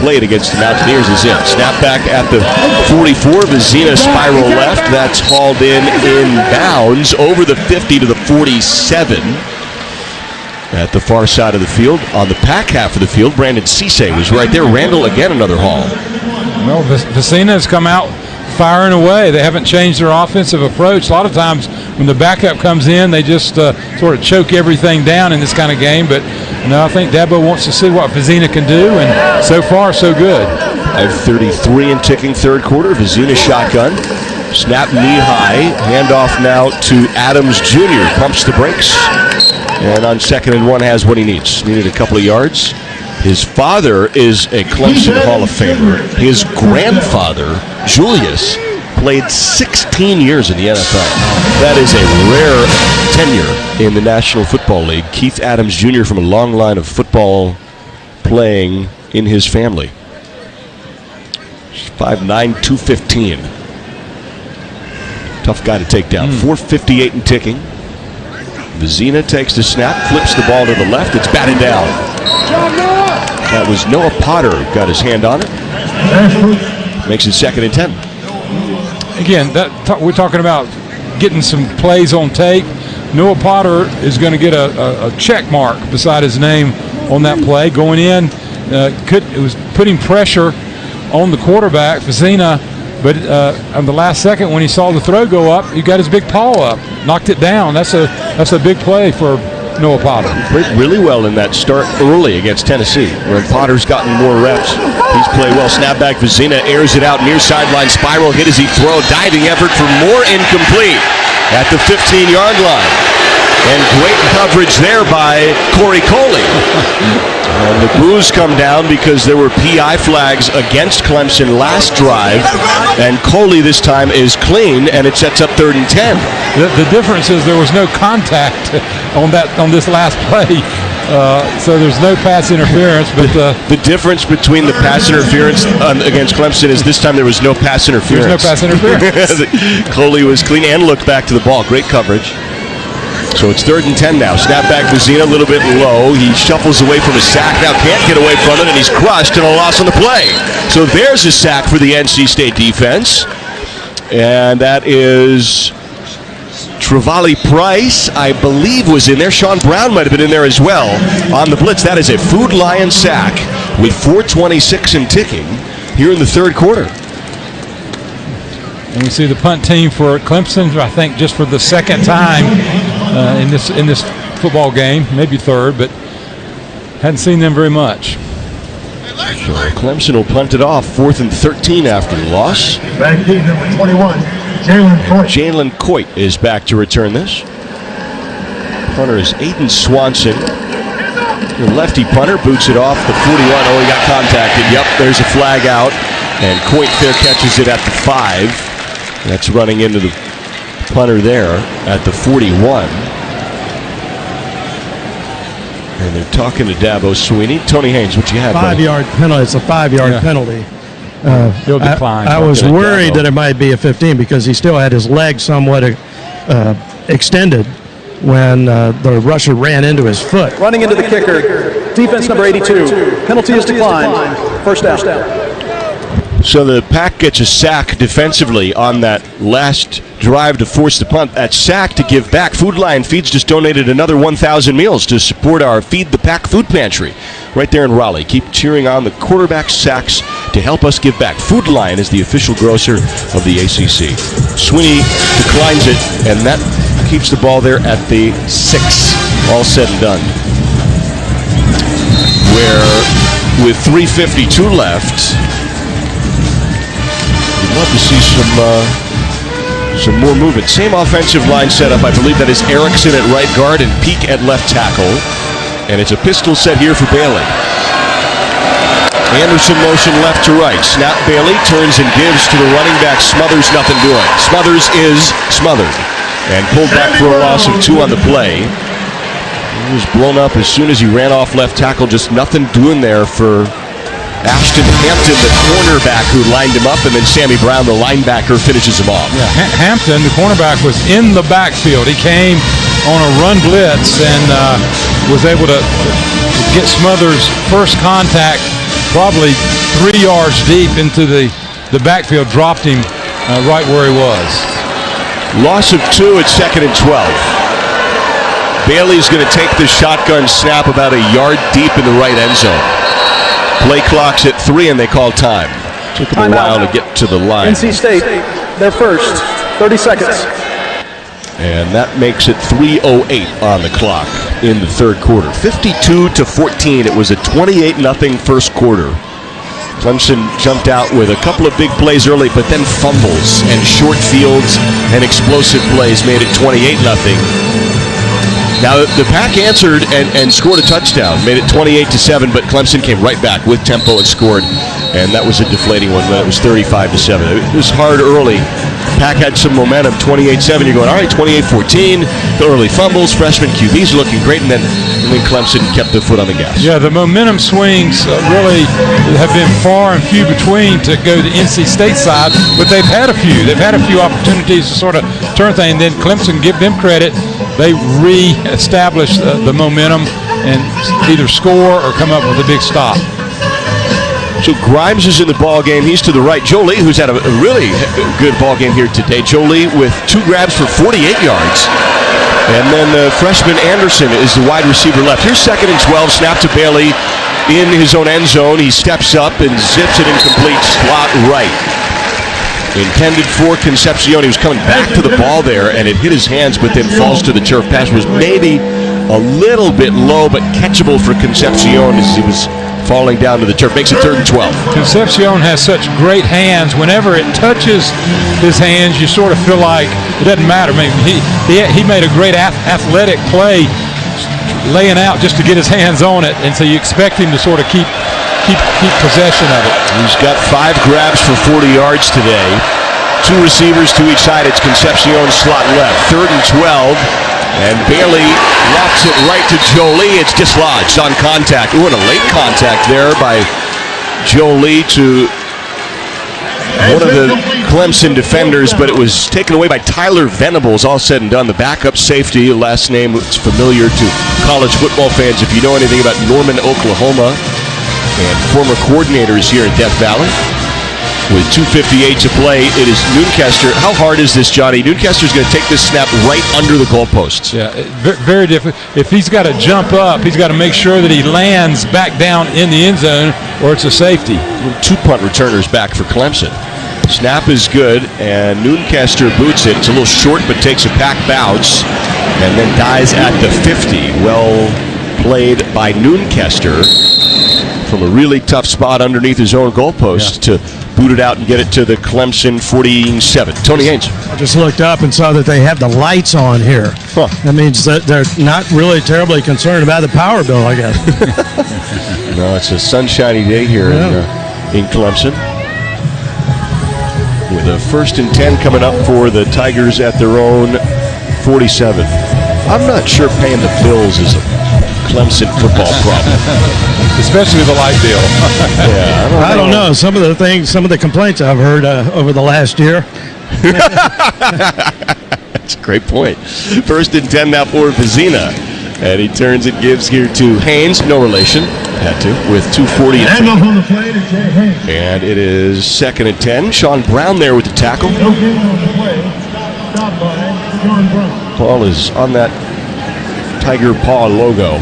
played against the Mountaineers, is in. Snap back at the 44. Vizina spiral left. That's hauled in bounds over the 50 to the 47. At the far side of the field, on the Pack half of the field, Brandon Cisse was right there. Randall again, another haul. Well, Vizina has come out firing away. They haven't changed their offensive approach. A lot of times when the backup comes in, they just sort of choke everything down in this kind of game. But no, I think Dabo wants to see what Vizina can do, and so far, so good. 5:33 and ticking third quarter. Vizina shotgun. Snap knee high. Handoff now to Adams Jr. Pumps the brakes. And on 2nd and 1 has what he needs. Needed a couple of yards. His father is a Clemson Hall of Famer. His grandfather, Julius, played 16 years in the NFL. That is a rare tenure in the National Football League. Keith Adams Jr. from a long line of football playing in his family. 5'9", 215. Tough guy to take down. 4:58 and ticking. Vizina takes the snap, flips the ball to the left. It's batted down. That was Noah Potter who got his hand on it. Makes it 2nd and 10. Again, we're talking about getting some plays on tape. Noah Potter is going to get a check mark beside his name on that play. Going in, it was putting pressure on the quarterback, Vizina, but on the last second when he saw the throw go up, he got his big paw up, knocked it down. That's a big play for Noah Potter. Played really well in that start early against Tennessee, where Potter's gotten more reps. He's played well. Snapback, Vizina airs it out near sideline. Spiral hit as he throw. Diving effort for more, incomplete at the 15-yard line. And great coverage there by Corey Coley. And the boos come down because there were PI flags against Clemson last drive, and Coley this time is clean, and it sets up 3rd and 10. The difference is there was no contact on this last play, so there's no pass interference. But the difference between the pass interference against Clemson is this time there was no pass interference. There's no pass interference. Coley was clean and looked back to the ball. Great coverage. So it's 3rd and 10 now. Snap back Vizina, a little bit low. He shuffles away from a sack. Now can't get away from it, and he's crushed and a loss on the play. So there's a sack for the NC State defense. And that is Travali Price, I believe, was in there. Sean Brown might have been in there as well on the blitz. That is a Food Lion sack with 4:26 and ticking here in the third quarter. And we see the punt team for Clemson, I think, just for the second time in this football game, maybe third, but hadn't seen them very much. So Clemson will punt it off, 4th and 13 after the loss. Back team number 21, Jalen Coit. Jalen Coit is back to return this. Punter is Aiden Swanson. The lefty punter boots it off the 41. Oh, he got contacted. Yep, there's a flag out. And Coit fair catches it at the 5. That's running into the punter there at the 41. And they're talking to Dabo Swinney. Tony Haynes, what you have? 5-yard penalty. It's a 5-yard penalty. He'll decline. I was worried that it might be a 15 because he still had his leg somewhat extended when the rusher ran into his foot. Running into the kicker, defense number 82. Penalty is declined. First down. So the Pack gets a sack defensively on that last drive to force the punt. That sack to give back. Food Lion Feeds just donated another 1,000 meals to support our Feed the Pack food pantry right there in Raleigh. Keep cheering on the quarterback sacks to help us give back. Food Lion is the official grocer of the ACC. Swinney declines it, and that keeps the ball there at the 6. All said and done. Where with 3:52 left, we'd love to see some more movement. Same offensive line setup. I believe that is Erickson at right guard and Peak at left tackle. And it's a pistol set here for Bailey. Anderson motion left to right. Snap Bailey turns and gives to the running back. Smothers, nothing doing. Smothers is smothered and pulled back for a loss of 2 on the play. He was blown up as soon as he ran off left tackle. Just nothing doing there for Ashton Hampton, the cornerback who lined him up, and then Sammy Brown, the linebacker, finishes him off. Yeah, Hampton, the cornerback, was in the backfield. He came on a run blitz and was able to get Smothers' first contact probably 3 yards deep into the backfield, dropped him right where he was. Loss of 2 at 2nd and 12. Bailey's going to take the shotgun snap about a yard deep in the right end zone. Play clock's at 3 and they call time. Took them a while to get to the line. NC State, they're first. 30 seconds. And that makes it 3:08 on the clock in the third quarter. 52-14. It was a 28-0 first quarter. Clemson jumped out with a couple of big plays early, but then fumbles and short fields and explosive plays made it 28-0. Now, the Pack answered and scored a touchdown, made it 28-7, but Clemson came right back with tempo and scored, and that was a deflating one. It was 35-7. It was hard early. Pack had some momentum, 28-7. You're going, all right, 28-14. The early fumbles, freshman QBs looking great, and then Clemson kept their foot on the gas. Yeah, the momentum swings really have been far and few between to go to the NC State side, but they've had a few. They've had a few opportunities to sort of turn things, and then Clemson, give them credit, they re-establish the momentum and either score or come up with a big stop. So Grimes is in the ball game. He's to the right. Jolie, who's had a really good ball game here today. Jolie with 2 grabs for 48 yards. And then freshman Anderson is the wide receiver left. Here's 2nd and 12. Snap to Bailey in his own end zone. He steps up and zips it incomplete. Slot right. Intended for Concepcion. He was coming back to the ball there, and it hit his hands, but then falls to the turf. Pass was maybe a little bit low, but catchable for Concepcion as he was falling down to the turf. Makes it 3rd and 12. Concepcion has such great hands. Whenever it touches his hands, you sort of feel like it doesn't matter. I mean, he made a great athletic play laying out just to get his hands on it, and so you expect him to sort of keep possession of it. He's got 5 grabs for 40 yards today. 2 receivers to each side. It's Concepcion slot left. 3rd and 12. And Bailey lofts it right to Jolie. It's dislodged on contact. Ooh, and a late contact there by Jolie to one of the Clemson defenders, but it was taken away by Tyler Venables, all said and done. The backup safety, last name that's familiar to college football fans if you know anything about Norman, Oklahoma, and former coordinators here in Death Valley. With 2:58 to play, it is Nuncaster. How hard is this, Johnny? Nuncaster's going to take this snap right under the goalposts. Yeah, very difficult. If he's got to jump up, he's got to make sure that he lands back down in the end zone, or it's a safety. 2 punt returners back for Clemson. Snap is good, and Nuncaster boots it. It's a little short, but takes a Pack bounce, and then dies at the 50. Well played by Nuncaster from a really tough spot underneath his own goalpost to boot it out and get it to the Clemson 47. Tony Haynes. I just looked up and saw that they have the lights on here. Huh. That means that they're not really terribly concerned about the power bill, I guess. No, it's a sunshiny day here in Clemson. With a 1st and 10 coming up for the Tigers at their own 47. I'm not sure paying the bills is a Clemson football problem. Especially the light bill. Yeah, I don't know. Some of the complaints I've heard over the last year. That's a great point. 1st and 10 now for Vizina. And he turns and gives here to Haynes. No relation. Had to. With 2:40. Handoff on the play to Jay Haynes. And it is 2nd and 10. Sean Brown there with the tackle. No gain on the play. Stop by Sean Brown. Paul is on that Tiger Paw logo.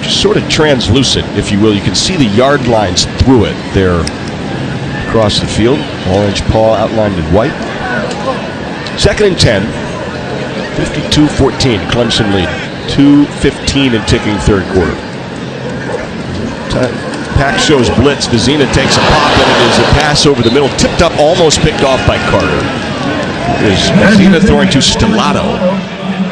Just sort of translucent, if you will. You can see the yard lines through it there across the field. Orange paw outlined in white. 2nd and 10. 52-14. Clemson lead. 2:15 and ticking third quarter. Pack shows blitz. Vizina takes a pop, and it is a pass over the middle. Tipped up, almost picked off by Carter. It is Vizina throwing to Stellato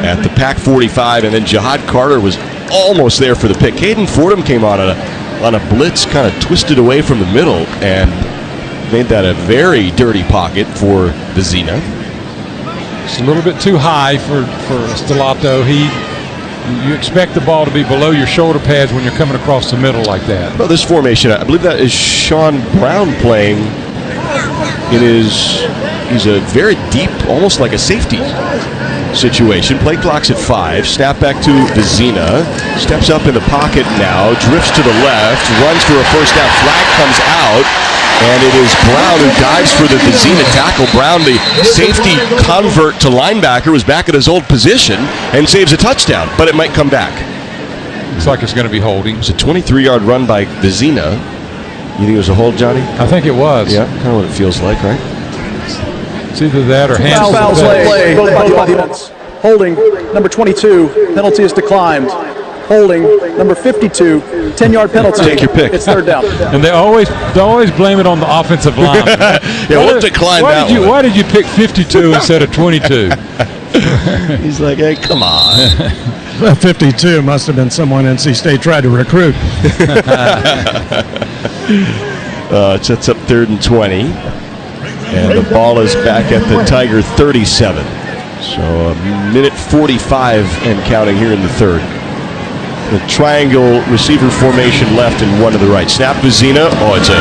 at the Pack 45, and then Jihad Carter was almost there for the pick. Hayden Fordham came on a on a blitz, kind of twisted away from the middle and made that a very dirty pocket for Vizina. It's a little bit too high for Stellato. You expect the ball to be below your shoulder pads when you're coming across the middle like that. Well, this formation, I believe that is Sean Brown playing he's a very deep, almost like a safety situation. Play clock's at 5. Snap back to Vizina. Steps up in the pocket now. Drifts to the left. Runs for a first down. Flag comes out. And it is Brown who dives for the Vizina tackle. Brown, the safety convert to linebacker, was back at his old position and saves a touchdown. But it might come back. Looks like it's going to be holding. It's a 23-yard run by Vizina. You think it was a hold, Johnny? I think it was. Yeah, kind of what it feels like, right? It's either that or hands. Foul play. Both by the offense. Holding, number 22. Penalty is declined. Holding, number 52. 10-yard penalty. Take your pick. It's third down. And they always blame it on the offensive line. We'll decline that one. Why did you pick 52 instead of 22? He's like, hey, come on. 52 must have been someone NC State tried to recruit. It sets up 3rd and 20. And the ball is back at the Tiger 37. So a minute 45 and counting here in the third. The triangle receiver formation left and one to the right. Snap Vizina. Oh, it's a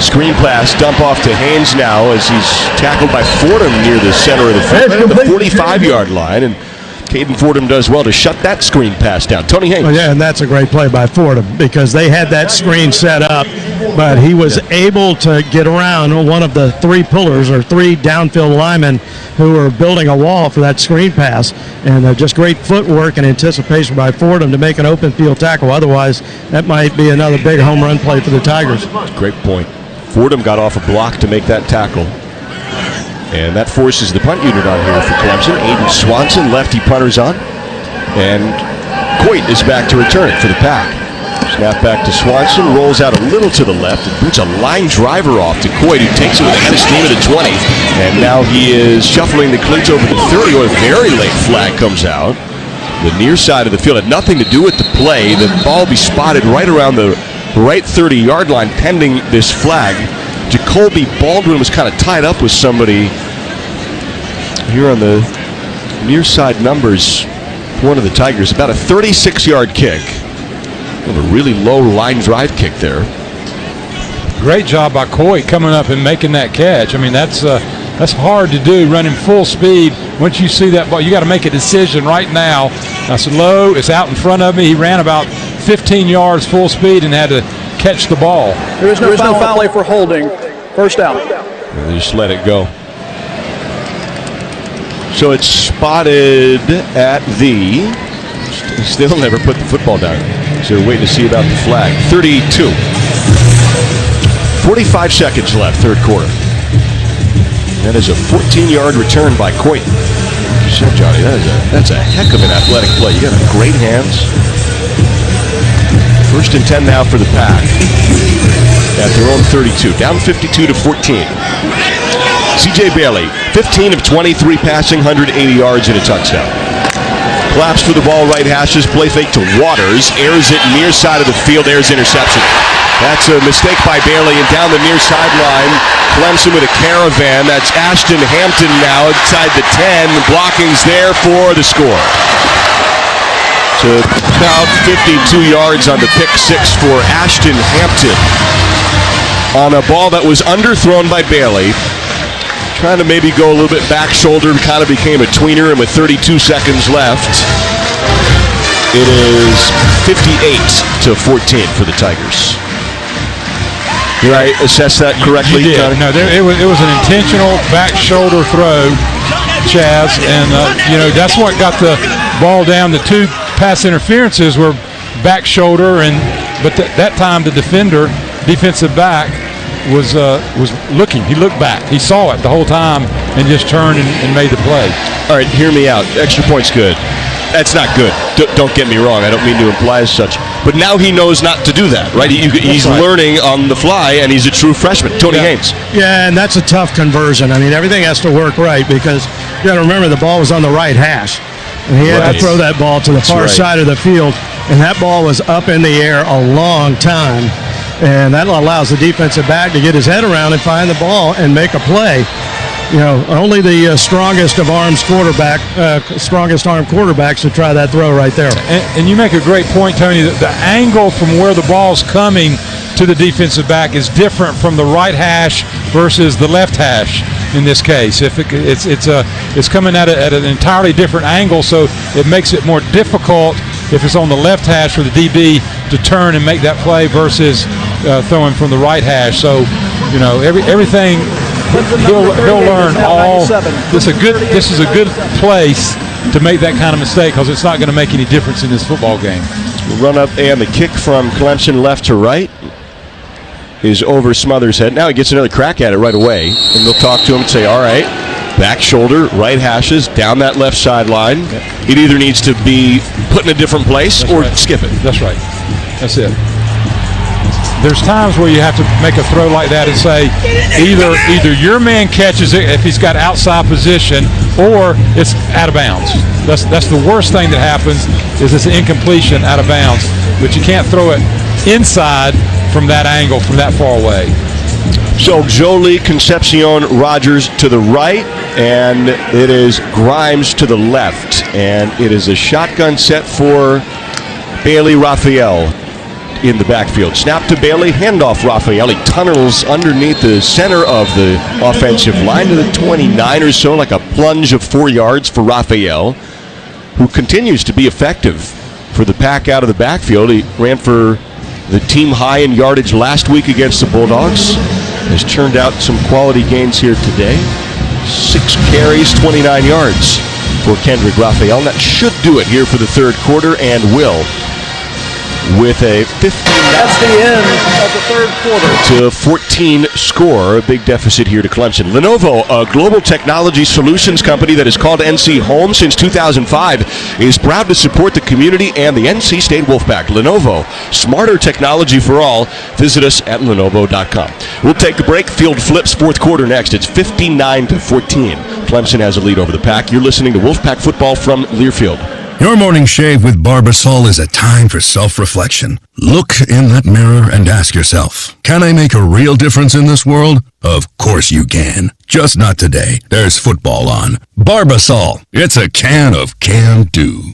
screen pass. Dump off to Haynes now as he's tackled by Fordham near the center of the field, at the 45-yard line. And Caden Fordham does well to shut that screen pass down. Tony Haynes. Oh, yeah, and that's a great play by Fordham because they had that screen set up, but he was able to get around one of the 3 pullers or 3 downfield linemen who were building a wall for that screen pass. And just great footwork and anticipation by Fordham to make an open field tackle. Otherwise, that might be another big home run play for the Tigers. Great point. Fordham got off a block to make that tackle. And that forces the punt unit on here for Clemson. Aiden Swanson, lefty punters on. And Coit is back to return it for the Pack. Snap back to Swanson, rolls out a little to the left, and boots a line driver off to Coit, who takes it with a head of steam at the 20. And now he is shuffling the cleats over the 30, or a very late flag comes out. The near side of the field had nothing to do with the play. The ball will be spotted right around the right 30-yard line pending this flag. Jacoby Baldwin was kind of tied up with somebody here on the near side numbers. One of the Tigers, about a 36-yard kick. A really low line drive kick there. Great job by Coy coming up and making that catch. I mean, that's hard to do, running full speed. Once you see that ball, you got to make a decision right now. That's low. It's out in front of me. He ran about 15 yards full speed and had to catch the ball. There is no foul play for holding. First down. And they just let it go. So it's spotted at the... Still never put the football down. So we're waiting to see about the flag. 32. 45 seconds left, third quarter. That is a 14-yard return by Coit. You said, Johnny, that's a heck of an athletic play. You got great hands. First and 10 now for the Pack. At their own 32. Down 52-14. C.J. Bailey, 15 of 23 passing, 180 yards and a touchdown. Claps for the ball, right hashes, play fake to Waters, airs it near side of the field, airs interception. That's a mistake by Bailey, and down the near sideline, Clemson with a caravan. That's Ashton Hampton now inside the 10. Blocking's there for the score. To about 52 yards on the pick six for Ashton Hampton. On a ball that was underthrown by Bailey. Trying to maybe go a little bit back shoulder, kind of became a tweener, and with 32 seconds left, it is 58-14 for the Tigers. Did I assess that correctly? You did. No, it was an intentional back shoulder throw, Chaz, and that's what got the ball down. The 2 pass interferences were back shoulder, but that time the defensive back was looking. He looked back. He saw it the whole time and just turned and made the play. All right, hear me out. Extra point's good. That's not good. Don't get me wrong. I don't mean to imply as such. But now he knows not to do that, right? He's learning on the fly, and he's a true freshman. Tony Haynes. Yeah, and that's a tough conversion. I mean, everything has to work right because you got to remember the ball was on the right hash. And he had to throw that ball to the far side of the field. and that ball was up in the air a long time, and that allows the defensive back to get his head around and find the ball and make a play. Only the strongest arm quarterbacks would try that throw right there. And you make a great point, Tony, that the angle from where the ball's coming to the defensive back is different from the right hash versus the left hash in this case. If it's coming at an entirely different angle, so it makes it more difficult if it's on the left hash for the DB to turn and make that play versus throwing from the right hash. So, everything he'll learn all. This is a good place to make that kind of mistake because it's not going to make any difference in this football game. Run up, and the kick from Clemson left to right is over Smothers' head. Now he gets another crack at it right away, and they'll talk to him and say, all right, back shoulder, right hashes, down that left sideline. It either needs to be put in a different place or skip it. That's right. That's it. There's times where you have to make a throw like that and say either your man catches it if he's got outside position or it's out of bounds. That's the worst thing that happens is it's an incompletion out of bounds, but you can't throw it inside from that angle, from that far away. So Jolie, Concepcion, Rogers to the right, and it is Grimes to the left, and it is a shotgun set for Bailey Raphael in the backfield. Snap to Bailey, handoff Raphael. He tunnels underneath the center of the offensive line to the 29 or so, like a plunge of 4 yards for Raphael, who continues to be effective for the Pack out of the backfield. He ran for the team high in yardage last week against the Bulldogs. Has churned out some quality gains here today. 6 carries, 29 yards for Kendrick Raphael. That should do it here for the third quarter, and will, with a 15. That's the end of the third quarter. To 14 score, a big deficit here to Clemson. Lenovo, a global technology solutions company that has called NC home since 2005, is proud to support the community and the NC State Wolfpack. Lenovo, smarter technology for all. Visit us at Lenovo.com. We'll take a break. Field flips fourth quarter next. It's 59-14. Clemson has a lead over the Pack. You're listening to Wolfpack football from Learfield. Your morning shave with Barbasol is a time for self-reflection. Look in that mirror and ask yourself, can I make a real difference in this world? Of course you can. Just not today. There's football on. Barbasol. It's a can of can-do.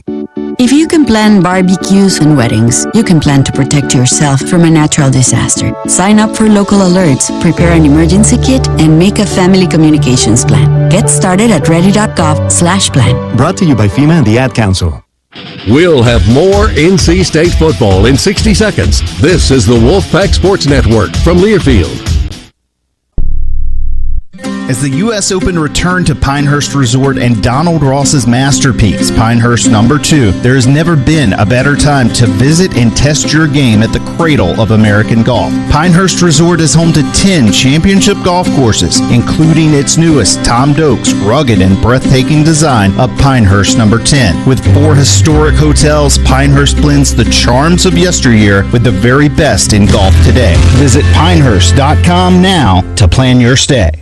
If you can plan barbecues and weddings, you can plan to protect yourself from a natural disaster. Sign up for local alerts, prepare an emergency kit, and make a family communications plan. Get started at ready.gov/plan. Brought to you by FEMA and the Ad Council. We'll have more NC State football in 60 seconds. This is the Wolfpack Sports Network from Learfield. As the U.S. Open returned to Pinehurst Resort and Donald Ross's masterpiece, Pinehurst No. 2, there has never been a better time to visit and test your game at the cradle of American golf. Pinehurst Resort is home to 10 championship golf courses, including its newest, Tom Doak's rugged and breathtaking design of Pinehurst No. 10. With 4 historic hotels, Pinehurst blends the charms of yesteryear with the very best in golf today. Visit Pinehurst.com now to plan your stay.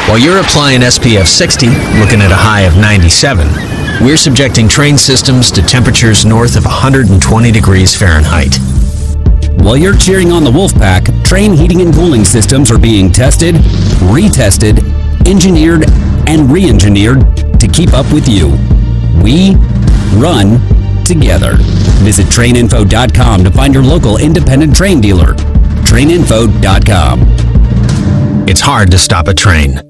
While you're applying SPF 60, looking at a high of 97, we're subjecting Train systems to temperatures north of 120 degrees Fahrenheit. While you're cheering on the Wolfpack, Train heating and cooling systems are being tested, retested, engineered, and re-engineered to keep up with you. We run together. Visit traininfo.com to find your local independent Train dealer. Traininfo.com. It's hard to stop a train.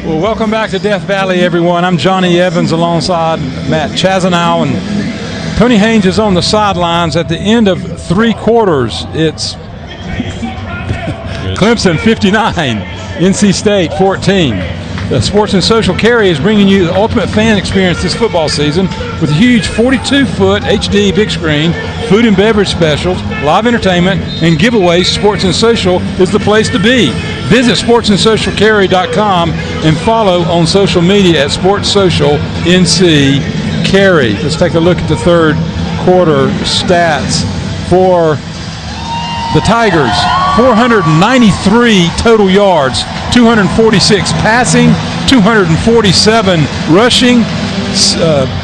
Well, welcome back to Death Valley, everyone. I'm Johnny Evans alongside Matt Chazanow, and Tony Haynes is on the sidelines at the end of 3 quarters. It's Clemson 59, NC State 14. The Sports and Social Carry is bringing you the ultimate fan experience this football season with a huge 42-foot HD big screen, food and beverage specials, live entertainment, and giveaways. Sports and Social is the place to be. Visit sportsandsocialcarry.com and follow on social media at Sports Social NC Carry. Let's take a look at the third quarter stats for the Tigers. 493 total yards, 246 passing, 247 rushing,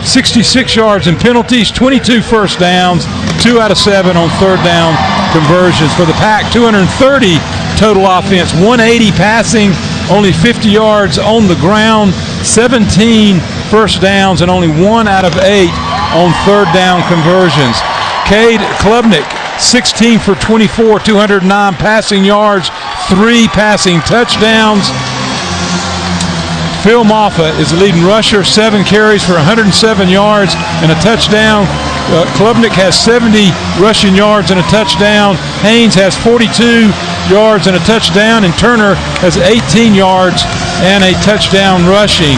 66 yards in penalties, 22 first downs, 2 out of 7 on third down conversions. For the Pack, 230 total offense, 180 passing, only 50 yards on the ground, 17 first downs, and only 1 out of 8 on third down conversions. Cade Klubnik, 16 for 24, 209 passing yards, 3 passing touchdowns. Phil Moffa is the leading rusher, 7 carries for 107 yards and a touchdown. Klubnik has 70 rushing yards and a touchdown. Haynes has 42 yards and a touchdown, and Turner has 18 yards and a touchdown rushing.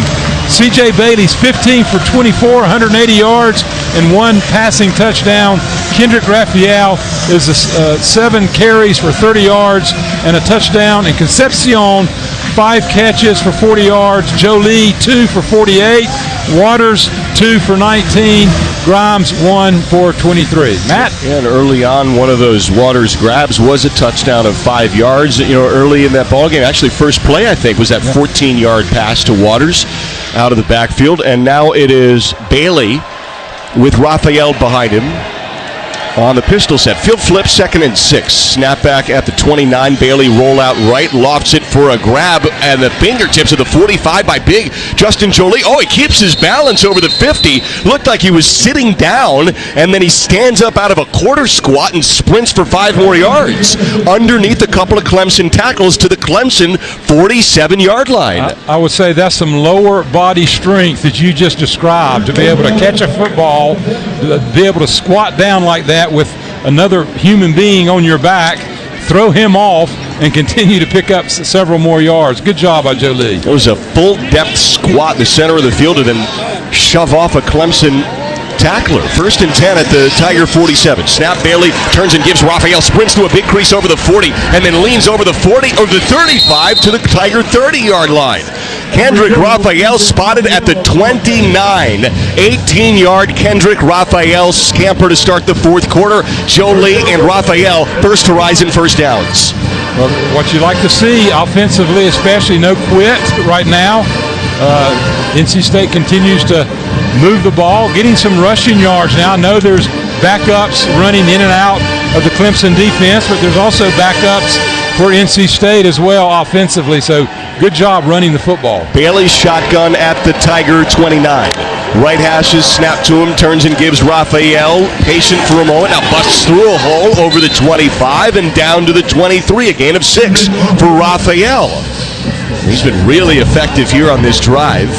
C.J. Bailey's 15 for 24, 180 yards and 1 passing touchdown. Kendrick Raphael is 7 carries for 30 yards and a touchdown. And Concepcion, 5 catches for 40 yards. Jolie, 2 for 48. Waters, 2 for 19. Grimes, 1 for 23. Matt? And early on, one of those Waters grabs was a touchdown of 5 yards. Early in that ballgame, actually first play, I think, was that 14-yard pass to Waters out of the backfield. And now it is Bailey with Raphael behind him on the pistol set. Field flip, 2nd and 6. Snap back at the 29. Bailey roll out right, lofts it for a grab, and the fingertips of the 45 by big Justin Jolie. Oh, he keeps his balance over the 50. Looked like he was sitting down, and then he stands up out of a quarter squat and sprints for 5 more yards underneath a couple of Clemson tackles to the Clemson 47-yard line. I would say that's some lower body strength that you just described, to be able to catch a football, to be able to squat down like that with another human being on your back, throw him off, and continue to pick up several more yards. Good job by Jolie. It was a full-depth squat in the center of the field and then shove off a Clemson tackler. 1st and 10 at the Tiger 47. Snap, Bailey turns and gives Raphael, sprints to a big crease over the 40, and then leans over the 40, or the 35 to the Tiger 30-yard line. Kendrick Raphael spotted at the 29. 18-yard Kendrick Raphael scamper to start the 4th quarter. Jolie and Raphael, first horizon first downs. Well, what you like to see offensively, especially, no quit right now. NC State continues to move the ball, getting some rushing yards now. I know there's backups running in and out of the Clemson defense, but there's also backups for NC State as well offensively. So good job running the football. Bailey's shotgun at the Tiger 29. Right hashes, snap to him, turns and gives Raphael. Patient for a moment, now busts through a hole over the 25 and down to the 23. A gain of 6 for Raphael. He's been really effective here on this drive.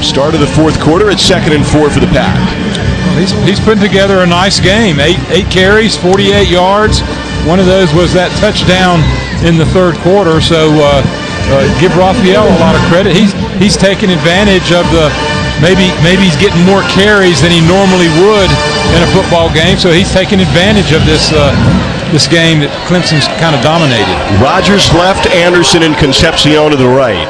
Start of the 4th quarter at 2nd and 4 for the Pack. Well, he's putting together a nice game. 8 carries, 48 yards. One of those was that touchdown in the 3rd quarter. So give Raphael a lot of credit. He's taking advantage of the maybe he's getting more carries than he normally would in a football game. So he's taking advantage of this game that Clemson's kind of dominated. Rogers left, Anderson and Concepcion to the right.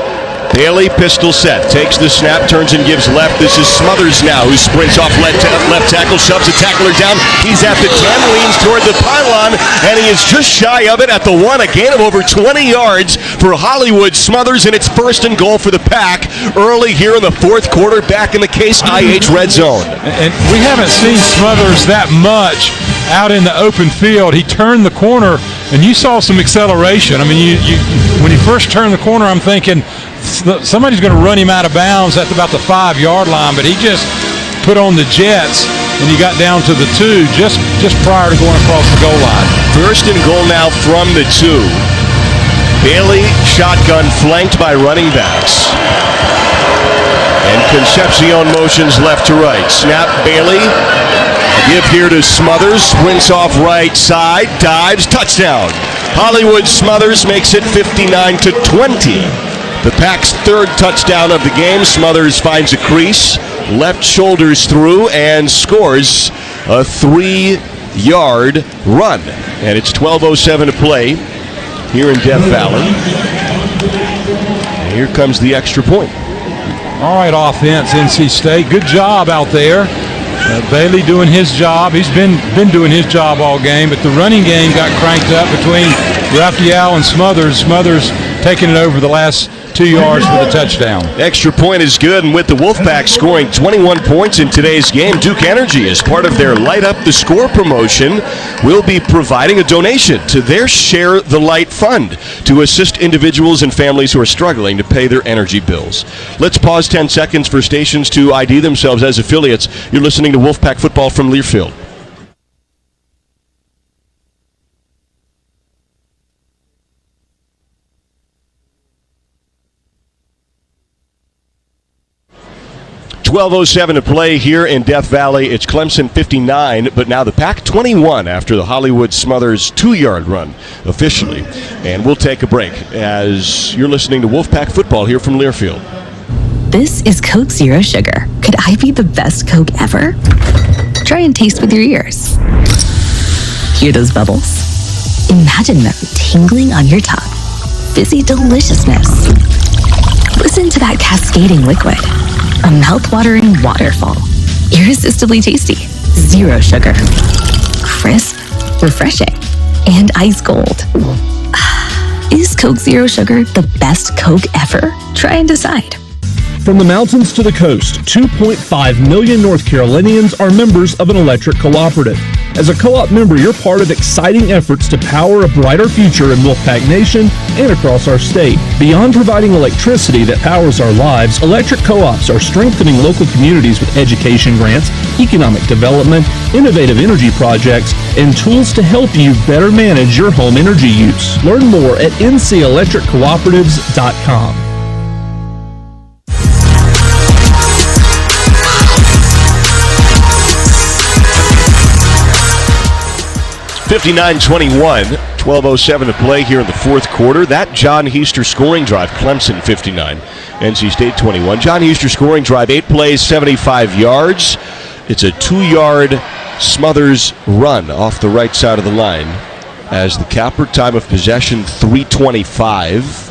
Bailey, pistol set, takes the snap, turns and gives left. This is Smothers now, who sprints off left tackle, shoves the tackler down. He's at the 10, leans toward the pylon, and he is just shy of it at the 1. A gain of over 20 yards for Hollywood Smothers, and it's 1st and goal for the Pack early here in the 4th quarter, back in the Case IH red zone. And we haven't seen Smothers that much out in the open field. He turned the corner, and you saw some acceleration. I mean, you when he first turned the corner, I'm thinking somebody's going to run him out of bounds at about the 5-yard line, but he just put on the jets, and he got down to the 2 just prior to going across the goal line. 1st and goal now from the 2. Bailey shotgun flanked by running backs. And Concepcion motions left to right. Snap, Bailey. Give here to Smothers. Sprints off right side. Dives. Touchdown. Hollywood Smothers makes it 59-20. The Pack's 3rd touchdown of the game. Smothers finds a crease. Left shoulders through and scores a 3-yard run. And it's 12:07 to play here in Death Valley. And here comes the extra point. All right, offense, NC State. Good job out there. Bailey doing his job. He's been doing his job all game, but the running game got cranked up between Raphael and Smothers. Smothers taking it over the last 2 yards for the touchdown. Extra point is good, and with the Wolfpack scoring 21 points in today's game, Duke Energy, as part of their Light Up the Score promotion, will be providing a donation to their Share the Light Fund to assist individuals and families who are struggling to pay their energy bills. Let's pause 10 seconds for stations to ID themselves as affiliates. You're listening to Wolfpack Football from Learfield. .12:07 to play here in Death Valley. It's Clemson 59, but now the Pack 21 after the Hollywood Smothers 2-yard run officially. And we'll take a break as you're listening to Wolfpack Football here from Learfield. This is Coke Zero Sugar. Could I be the best Coke ever? Try and taste with your ears. Hear those bubbles? Imagine them tingling on your tongue. Fizzy deliciousness. Listen to that cascading liquid. A mouth-watering waterfall. Irresistibly tasty. Zero sugar. Crisp, refreshing, and ice cold. Is Coke Zero Sugar the best Coke ever? Try and decide. From the mountains to the coast, 2.5 million North Carolinians are members of an electric cooperative. As a co-op member, you're part of exciting efforts to power a brighter future in Wolfpack Nation and across our state. Beyond providing electricity that powers our lives, electric co-ops are strengthening local communities with education grants, economic development, innovative energy projects, and tools to help you better manage your home energy use. Learn more at ncelectriccooperatives.com. 59-21, 12:07 to play here in the fourth quarter. That John Heister scoring drive, Clemson 59, NC State 21. John Heister scoring drive, 8 plays, 75 yards. It's a 2-yard Smothers run off the right side of the line. As the capper, time of possession 3:25.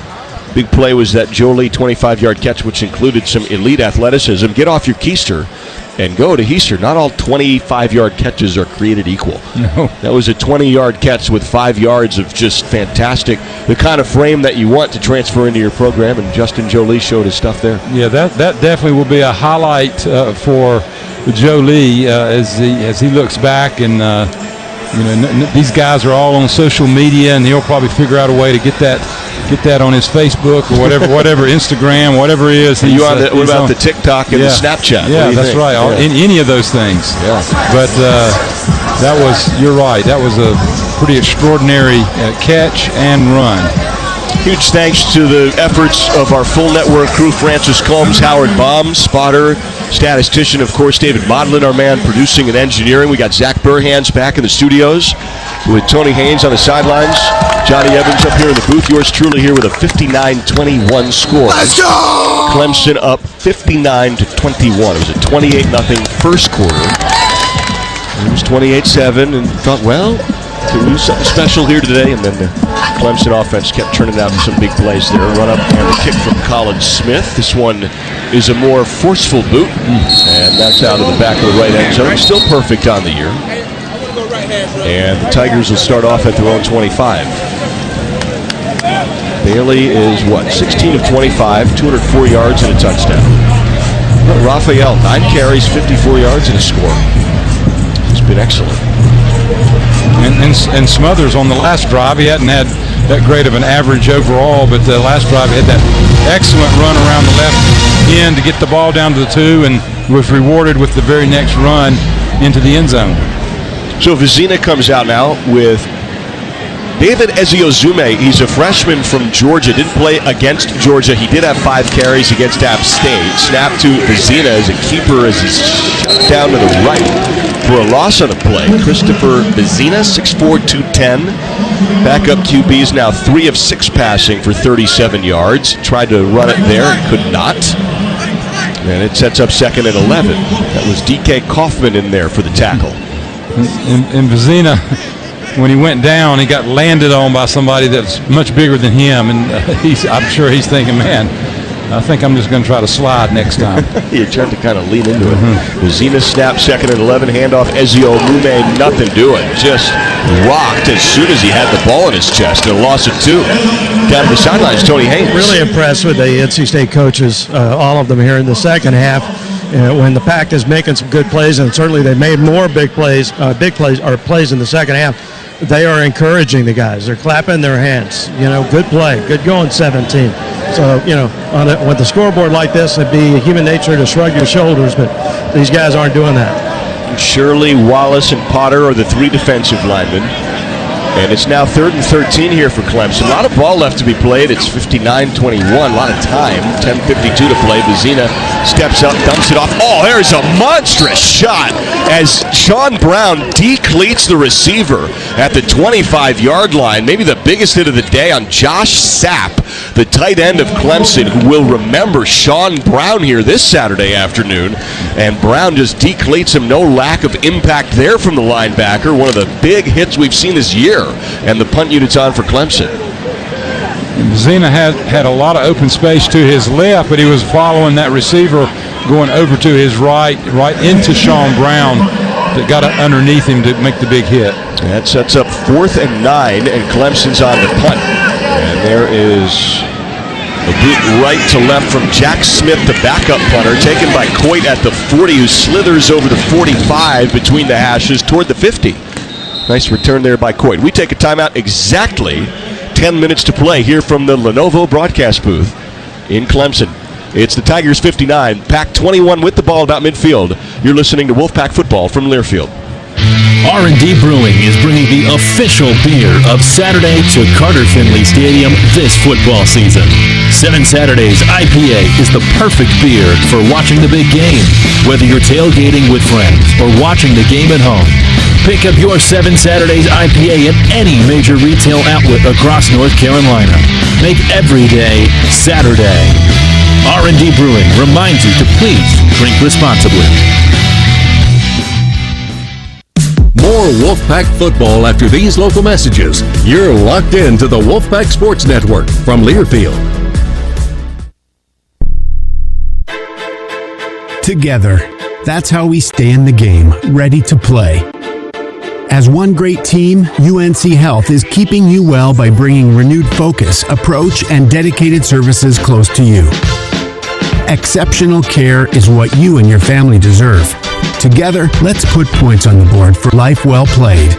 Big play was that Jolie 25-yard catch, which included some elite athleticism. Get off your keister and go to Heister. Not all 25-yard catches are created equal. No. That was a 20-yard catch with 5 yards of just fantastic, the kind of frame that you want to transfer into your program, and Justin Jolie showed his stuff there. Yeah, that definitely will be a highlight for Jolie as he looks back, and these guys are all on social media, and he'll probably figure out a way to get that on his Facebook or whatever Instagram, whatever it is. What about the TikTok and the Snapchat? Yeah, that's right. Yeah. In any of those things. Yeah. But you're right. That was a pretty extraordinary catch and run. Huge thanks to the efforts of our full network crew, Francis Combs, Howard Baum, spotter, statistician, of course, David Modlin, our man, producing and engineering. We got Zach Burhans back in the studios with Tony Haynes on the sidelines. Johnny Evans up here in the booth. Yours truly here with a 59-21 score. Let's go! Clemson up 59-21. It was a 28-0 first quarter. It was 28-7 and thought, well, to do something special here today, and then the Clemson offense kept turning out some big plays there. Run up and a kick from Colin Smith. This one is a more forceful boot, and that's out of the back of the right end zone. Still perfect on the year. And the Tigers will start off at their own 25. Bailey is 16 of 25, 204 yards and a touchdown. Raphael, 9 carries, 54 yards and a score. It's been excellent. And Smothers on the last drive, he hadn't had that great of an average overall, but the last drive he had that excellent run around the left end to get the ball down to the 2 and was rewarded with the very next run into the end zone. So Vizina comes out now with David Eziozume. He's a freshman from Georgia. Didn't play against Georgia. He did have 5 carries against App State. Snap to Vizina as a keeper as he's down to the right for a loss on the play. Christopher Vizina, 6'4", 210. Backup QB is now 3 of 6 passing for 37 yards. Tried to run it there and could not. And it sets up second and 11. That was DK Kaufman in there for the tackle. And Vizina, when he went down, he got landed on by somebody that's much bigger than him, and I'm sure he's thinking, man, I think I'm just going to try to slide next time. You tried to kind of lean into it. Zena snap, 2nd and 11, handoff. Ezio Mume, nothing doing. Just rocked as soon as he had the ball in his chest, and a loss of 2. Down to the sidelines, Tony Haynes. Really impressed with the NC State coaches, all of them here in the second half. When the Pack is making some good plays, and certainly they made more big plays in the second half, they are encouraging the guys. They're clapping their hands. Good play, good going, 17. So, with the scoreboard like this, it'd be human nature to shrug your shoulders, but these guys aren't doing that. Shirley, Wallace, and Potter are the 3 defensive linemen. And it's now 3rd and 13 here for Clemson. A lot of ball left to be played. It's 59-21, a lot of time. 10:52 to play. Vizina steps up, dumps it off. Oh, there's a monstrous shot as Sean Brown decleats the receiver at the 25-yard line. Maybe the biggest hit of the day on Josh Sapp, the tight end of Clemson, who will remember Sean Brown here this Saturday afternoon. And Brown just decleats him. No lack of impact there from the linebacker. One of the big hits we've seen this year. And the punt unit's on for Clemson. Zena had a lot of open space to his left, but he was following that receiver going over to his right into Sean Brown that got underneath him to make the big hit. That sets up 4th and 9, and Clemson's on the punt. And there is a boot right to left from Jack Smith, the backup punter, taken by Coit at the 40, who slithers over the 45 between the hashes toward the 50. Nice return there by Coit. We take a timeout, exactly 10 minutes to play here from the Lenovo broadcast booth in Clemson. It's the Tigers 59, Pack 21 with the ball about midfield. You're listening to Wolfpack Football from Learfield. R&D Brewing is bringing the official beer of Saturday to Carter Finley Stadium this football season. 7 Saturdays IPA is the perfect beer for watching the big game, whether you're tailgating with friends or watching the game at home. Pick up your 7 Saturdays IPA at any major retail outlet across North Carolina. Make every day Saturday. R&D Brewing reminds you to please drink responsibly. More Wolfpack football after these local messages. You're locked into the Wolfpack Sports Network from Learfield. Together, that's how we stay in the game, ready to play. As one great team, UNC Health is keeping you well by bringing renewed focus, approach, and dedicated services close to you. Exceptional care is what you and your family deserve. Together, let's put points on the board for life well played.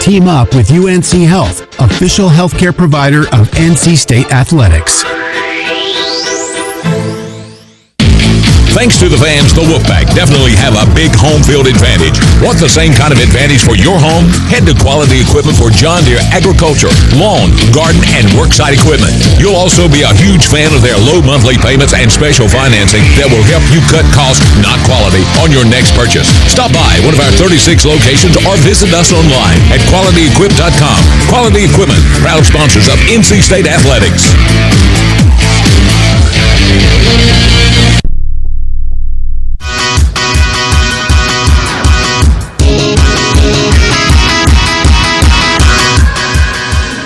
Team up with UNC Health, official healthcare provider of NC State Athletics. Thanks to the fans, the Wolfpack definitely have a big home field advantage. Want the same kind of advantage for your home? Head to Quality Equipment for John Deere agriculture, lawn, garden, and worksite equipment. You'll also be a huge fan of their low monthly payments and special financing that will help you cut costs, not quality, on your next purchase. Stop by one of our 36 locations or visit us online at QualityEquip.com. Quality Equipment, proud sponsors of NC State Athletics.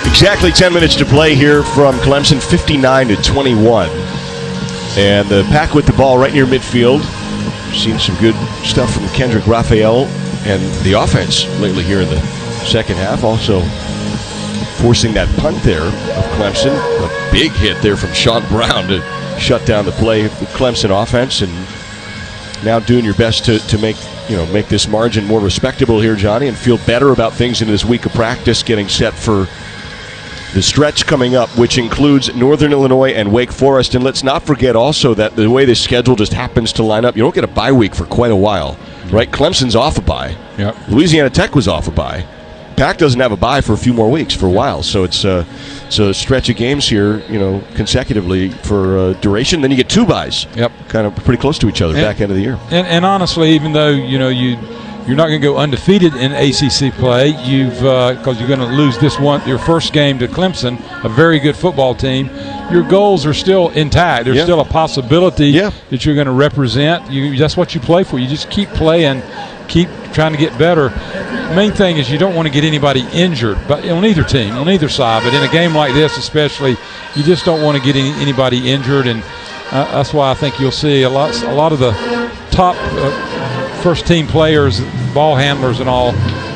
Exactly 10 minutes to play here from Clemson, 59-21. And the Pack with the ball right near midfield. Seen some good stuff from Kendrick Raphael and the offense lately here in the second half. Also forcing that punt there of Clemson. A big hit there from Sean Brown to shut down the play of the Clemson offense. And now doing your best to make this margin more respectable here, Johnny, and feel better about things in this week of practice, getting set for the stretch coming up, which includes Northern Illinois and Wake Forest. And let's not forget also that the way this schedule just happens to line up, you don't get a bye week for quite a while, right? Clemson's off a bye. Yep. Louisiana Tech was off a bye. Pac doesn't have a bye for a few more weeks for a while. So it's a stretch of games here, consecutively for duration. Then you get 2 byes. Yep. Kind of pretty close to each other back end of the year. And honestly, even though, you're not going to go undefeated in ACC play. Because you're going to lose your first game to Clemson, a very good football team. Your goals are still intact. There's still a possibility that you're going to represent. That's what you play for. You just keep playing, keep trying to get better. The main thing is you don't want to get anybody injured, but on either team, on either side. But in a game like this, especially, you just don't want to get anybody injured. And That's why I think you'll see a lot of the top first-team players, ball handlers and all,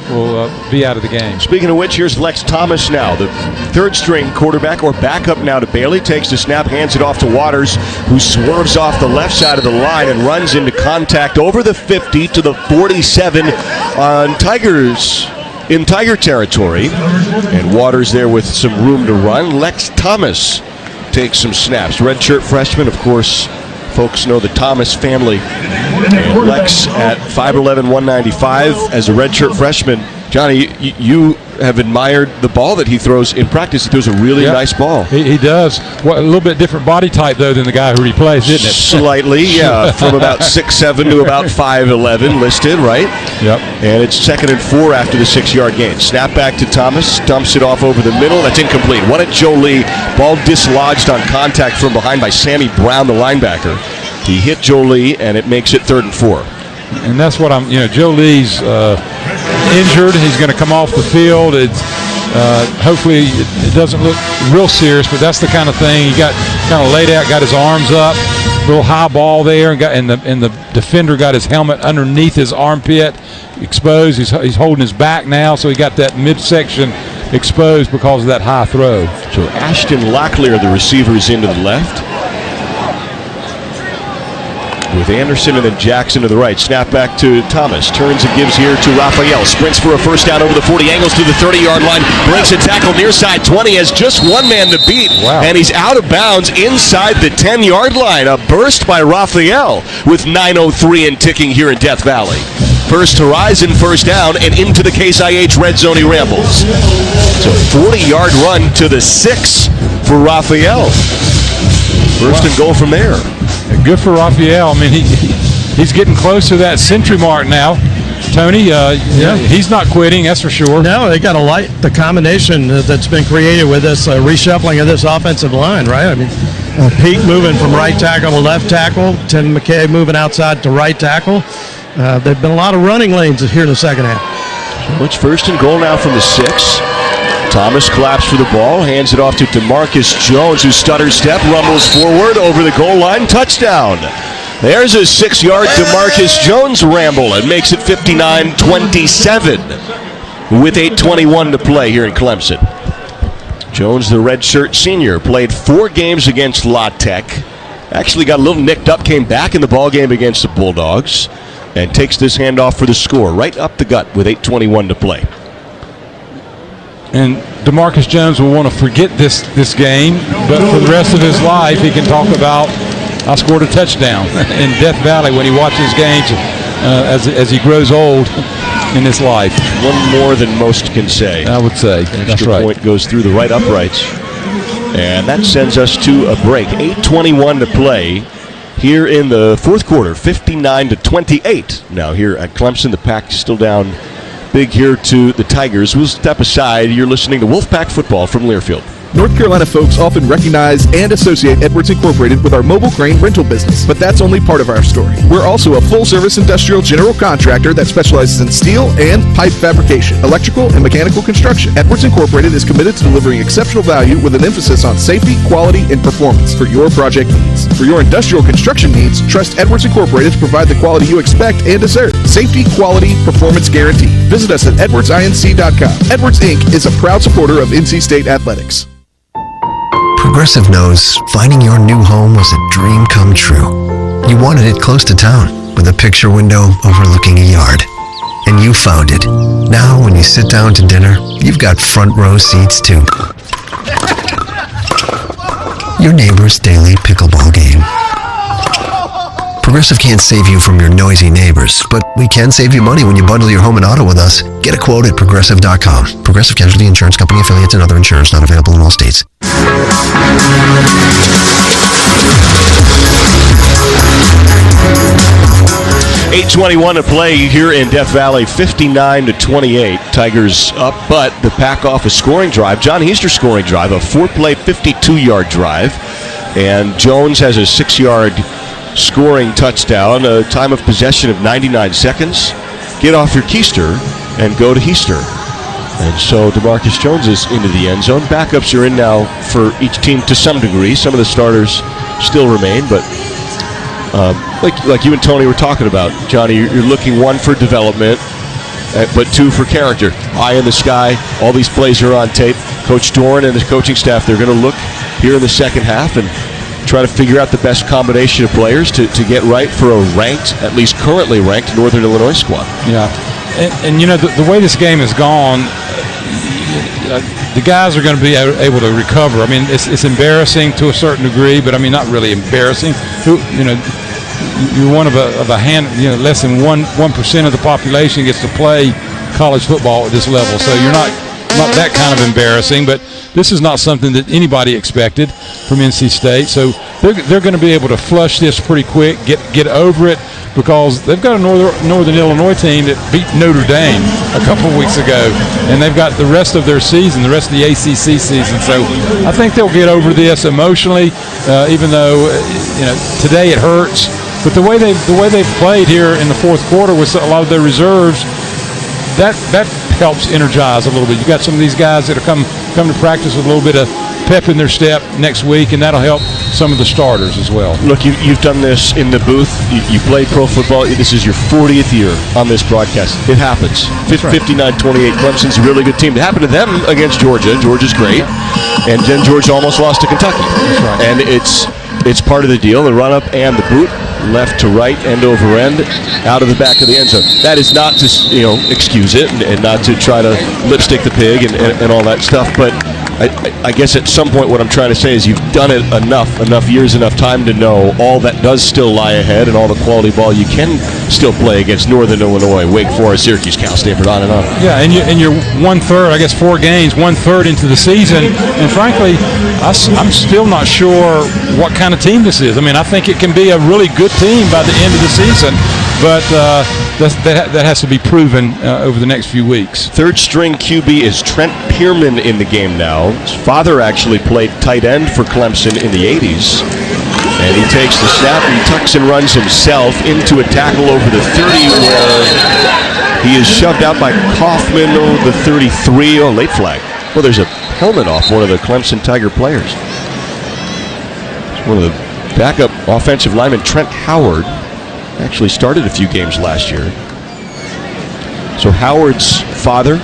will be out of the game. Speaking of which, here's Lex Thomas now, the third-string quarterback, or backup now to Bailey. Takes the snap, hands it off to Waters, who swerves off the left side of the line and runs into contact over the 50 to the 47 on Tigers in Tiger territory. And Waters there with some room to run. Lex Thomas takes some snaps. Redshirt freshman, of course. Folks know the Thomas family. And Lex at 5'11", 195 as a redshirt freshman. Johnny, you have admired the ball that he throws in practice. He throws a really nice ball. He does. A little bit different body type, though, than the guy who replays, isn't it? Slightly, yeah. From about 6'7" to about 5'11" listed, right? Yep. And it's 2nd and 4 after the 6-yard gain. Snap back to Thomas. Dumps it off over the middle. That's incomplete. One at Joe Lee. Ball dislodged on contact from behind by Sammy Brown, the linebacker. He hit Joe Lee, and it makes it 3rd and 4. And that's what Joe Lee's injured. He's going to come off the field. Hopefully it doesn't look real serious, but that's the kind of thing. He got kind of laid out, got his arms up, little high ball there, and the defender got his helmet underneath his armpit exposed. He's holding his back now, so he got that midsection exposed because of that high throw. So Ashton Locklear, the receiver, is into the left, with Anderson and then Jackson to the right. Snap back to Thomas. Turns and gives here to Raphael. Sprints for a first down over the 40. Angles to the 30-yard line. Breaks a tackle near side 20. Has just one man to beat. Wow. And he's out of bounds inside the 10-yard line. A burst by Raphael with 9:03 and ticking here in Death Valley. First Horizon first down and into the Case IH red zone he rambles. It's a 40-yard run to the 6 for Raphael. First and goal from there. Good for Raphael. I mean, he's getting close to that century mark now. Tony, he's not quitting, that's for sure. No, they got to like the combination that's been created with this reshuffling of this offensive line, right? I mean, Peak moving from right tackle to left tackle, Tim McKay moving outside to right tackle. There've been a lot of running lanes here in the second half. So it's 1st and goal now from the 6. Thomas collapsed for the ball, hands it off to DeMarcus Jones, who stutters step, rumbles forward over the goal line, touchdown. There's a 6-yard DeMarcus Jones ramble and makes it 59-27 with 8:21 to play here in Clemson. Jones, the redshirt senior, played 4 games against La Tech. Actually got a little nicked up, came back in the ball game against the Bulldogs, and takes this handoff for the score right up the gut with 8:21 to play. And DeMarcus Jones will want to forget this game, but for the rest of his life, he can talk about, I scored a touchdown in Death Valley when he watches games as he grows old in his life. One more than most can say. I would say. That's Extra right. point goes through the right uprights. And that sends us to a break. 8:21 to play here in the 4th quarter, 59-28. Now here at Clemson, the Pack still down big here to the Tigers. We'll step aside. You're listening to Wolfpack Football from Learfield. North Carolina folks often recognize and associate Edwards Incorporated with our mobile crane rental business, but that's only part of our story. We're also a full-service industrial general contractor that specializes in steel and pipe fabrication, electrical, and mechanical construction. Edwards Incorporated is committed to delivering exceptional value with an emphasis on safety, quality, and performance for your project needs. For your industrial construction needs, trust Edwards Incorporated to provide the quality you expect and deserve. Safety, quality, performance guaranteed. Visit us at edwardsinc.com. Edwards Inc. is a proud supporter of NC State athletics. Progressive knows finding your new home was a dream come true. You wanted it close to town, with a picture window overlooking a yard. And you found it. Now, when you sit down to dinner, you've got front row seats too. Your neighbor's daily pickleball game. Progressive can't save you from your noisy neighbors, but we can save you money when you bundle your home and auto with us. Get a quote at Progressive.com. Progressive Casualty Insurance Company affiliates and other insurance not available in all states. 8:21 to play here in Death Valley, 59-28. Tigers up, but the Pack off a scoring drive. John Heister scoring drive, a 4-play, 52-yard drive. And Jones has a 6-yard scoring touchdown, a time of possession of 99 seconds. Get off your keister and go to Heister. And so DeMarcus Jones is into the end zone. Backups are in now for each team to some degree. Some of the starters still remain, but like you and Tony were talking about, Johnny, you're looking, one, for development, but two, for character. Eye in the sky, all these plays are on tape. Coach Doran and his coaching staff, they're going to look here in the second half and try to figure out the best combination of players to get right for a ranked, at least currently ranked, Northern Illinois squad. Yeah, and you know, the way this game has gone, the guys are going to be able to recover. I mean, it's embarrassing to a certain degree, but I mean, not really embarrassing. You know, you're one of a hand, you know, less than 1% of the population gets to play college football at this level, so you're not that kind of embarrassing, but this is not something that anybody expected from NC State. So they're going to be able to flush this pretty quick, get over it, because they've got a Northern Illinois team that beat Notre Dame a couple of weeks ago, and they've got the rest of their season, the rest of the ACC season. So I think they'll get over this emotionally, even though today it hurts. But the way they've played here in the fourth quarter with a lot of their reserves, that helps energize a little bit. You got some of these guys that come to practice with a little bit of pep in their step next week, and that'll help some of the starters as well. Look, you've done this in the booth. You played pro football. This is your 40th year on this broadcast. It happens. 59-28. Clemson's a really good team. It happened to them against Georgia. Georgia's great. And then Georgia almost lost to Kentucky. That's right. And it's part of the deal, the run-up and the boot, left to right, end over end, out of the back of the end zone. That is not to excuse it and not to try to lipstick the pig and all that stuff, but I guess at some point what I'm trying to say is you've done it enough years, enough time to know all that does still lie ahead and all the quality ball you can still play against Northern Illinois, Wake Forest, Syracuse, Cal State, on and on. Yeah, and you're 1/3, I guess 4 games, 1/3 into the season, and frankly, I'm still not sure what kind of team this is. I mean, I think it can be a really good team by the end of the season, but that has to be proven over the next few weeks. Third string QB is Trent Pierman in the game now. His father actually played tight end for Clemson in the 80s. And he takes the snap, he tucks and runs himself into a tackle over the 30 where he is shoved out by Kaufman, the 33, late flag. Well, there's a helmet off one of the Clemson Tiger players. It's one of the backup offensive linemen, Trent Howard, actually started a few games last year. So Howard's father,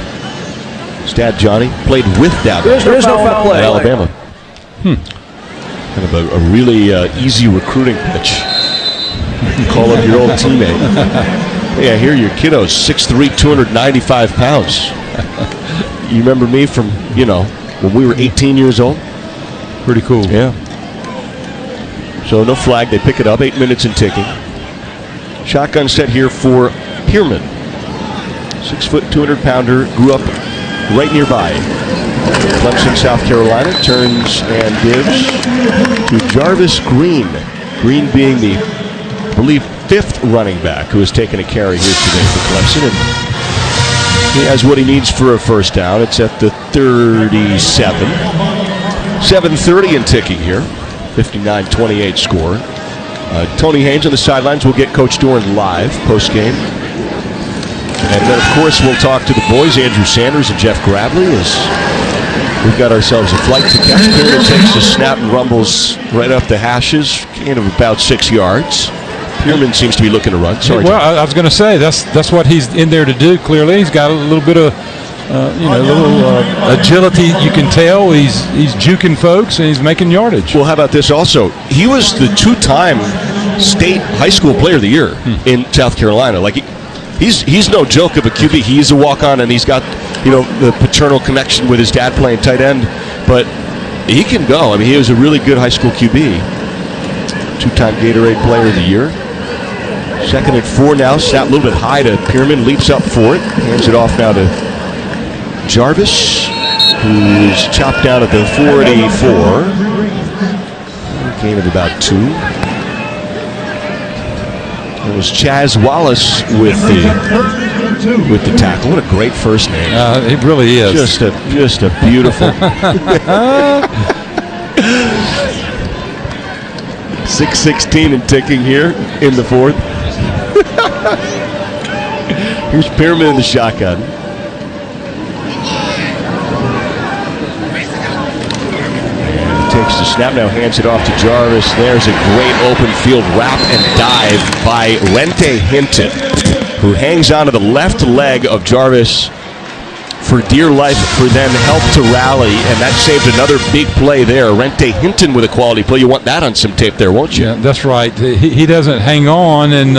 his dad Johnny, played with Dabo. There's no foul play. At Alabama. Kind of a really easy recruiting pitch. Call up your old teammate. Yeah, here your kiddo's 6'3", 295 pounds. You remember me from, when we were 18 years old? Pretty cool. Yeah. So no flag. They pick it up. 8 minutes and ticking. Shotgun set here for Pierman. 6 foot, 200-pounder. Grew up right nearby. Clemson, South Carolina. Turns and gives to Jarvis Green. Green being the, I believe, 5th running back who has taken a carry here today for Clemson. And he has what he needs for a first down. It's at the 37. 7:30 and ticking here. 59-28 score. Tony Haynes on the sidelines. We'll get Coach Doran live post-game. And then, of course, we'll talk to the boys, Andrew Sanders and Jeff Gradley, as we've got ourselves a flight to catch. Pierman takes the snap and rumbles right up the hashes, gain of about 6 yards. Pierman seems to be looking to run. Sorry. Well, I was going to say, that's what he's in there to do, clearly. He's got a little bit of agility. You can tell he's juking folks and he's making yardage. Well, how about this also? He was the 2-time state high school player of the year in South Carolina. Like he's no joke of a QB. He's a walk-on, and he's got the paternal connection with his dad playing tight end. But he can go. I mean, he was a really good high school QB. 2-time Gatorade player of the year. 2nd and 4 now. Snap a little bit high to Pierman. Leaps up for it. Hands it off now to Jarvis, who's chopped down at the 44. Gain of about 2. It was Chaz Wallace with the tackle. What a great first name! It really is. Just a beautiful. 6:16 and ticking here in the 4th. Here's Pierman in the shotgun. takes the snap, now hands it off to Jarvis. There's a great open field wrap and dive by Rente Hinton, who hangs onto the left leg of Jarvis for dear life, for then help to rally, and that saved another big play there. Rente Hinton with a quality play. You want that on some tape there, won't you? Yeah, that's right. He doesn't hang on, and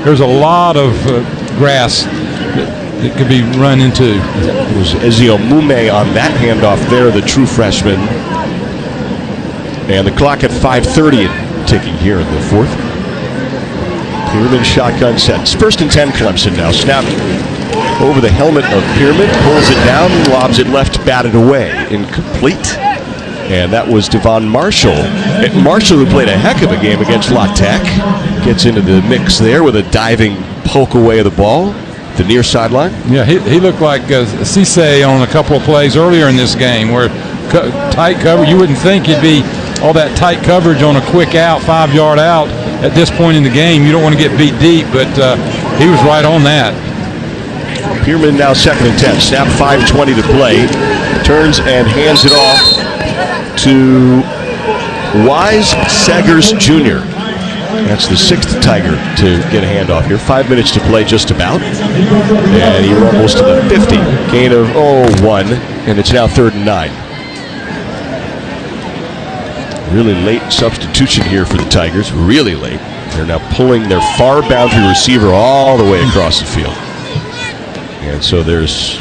there's a lot of grass that could be run into. It was Ezio Mume on that handoff there, the true freshman. And the clock at 5:30 ticking here in the fourth. Pearman shotgun set. It's 1st and 10 Clemson now. Snap over the helmet of Pearman, pulls it down, lobs it left, batted away. Incomplete. And that was Devon Marshall. Marshall, who played a heck of a game against La Tech, gets into the mix there with a diving poke away of the ball. The near sideline. Yeah, he looked like Cisse on a couple of plays earlier in this game where tight cover. You wouldn't think it'd be all that tight coverage on a quick out, 5-yard out at this point in the game. You don't want to get beat deep, but he was right on that. Pearman now 2nd and 10. Snap, 5:20 to play. Turns and hands it off to Wise Seggers Jr. That's the 6th Tiger to get a handoff here. 5 minutes to play just about. And he rumbles to the 50. Gain of 1, and it's now 3rd and 9. Really late substitution here for the Tigers. Really late. They're now pulling their far boundary receiver all the way across the field. And so there's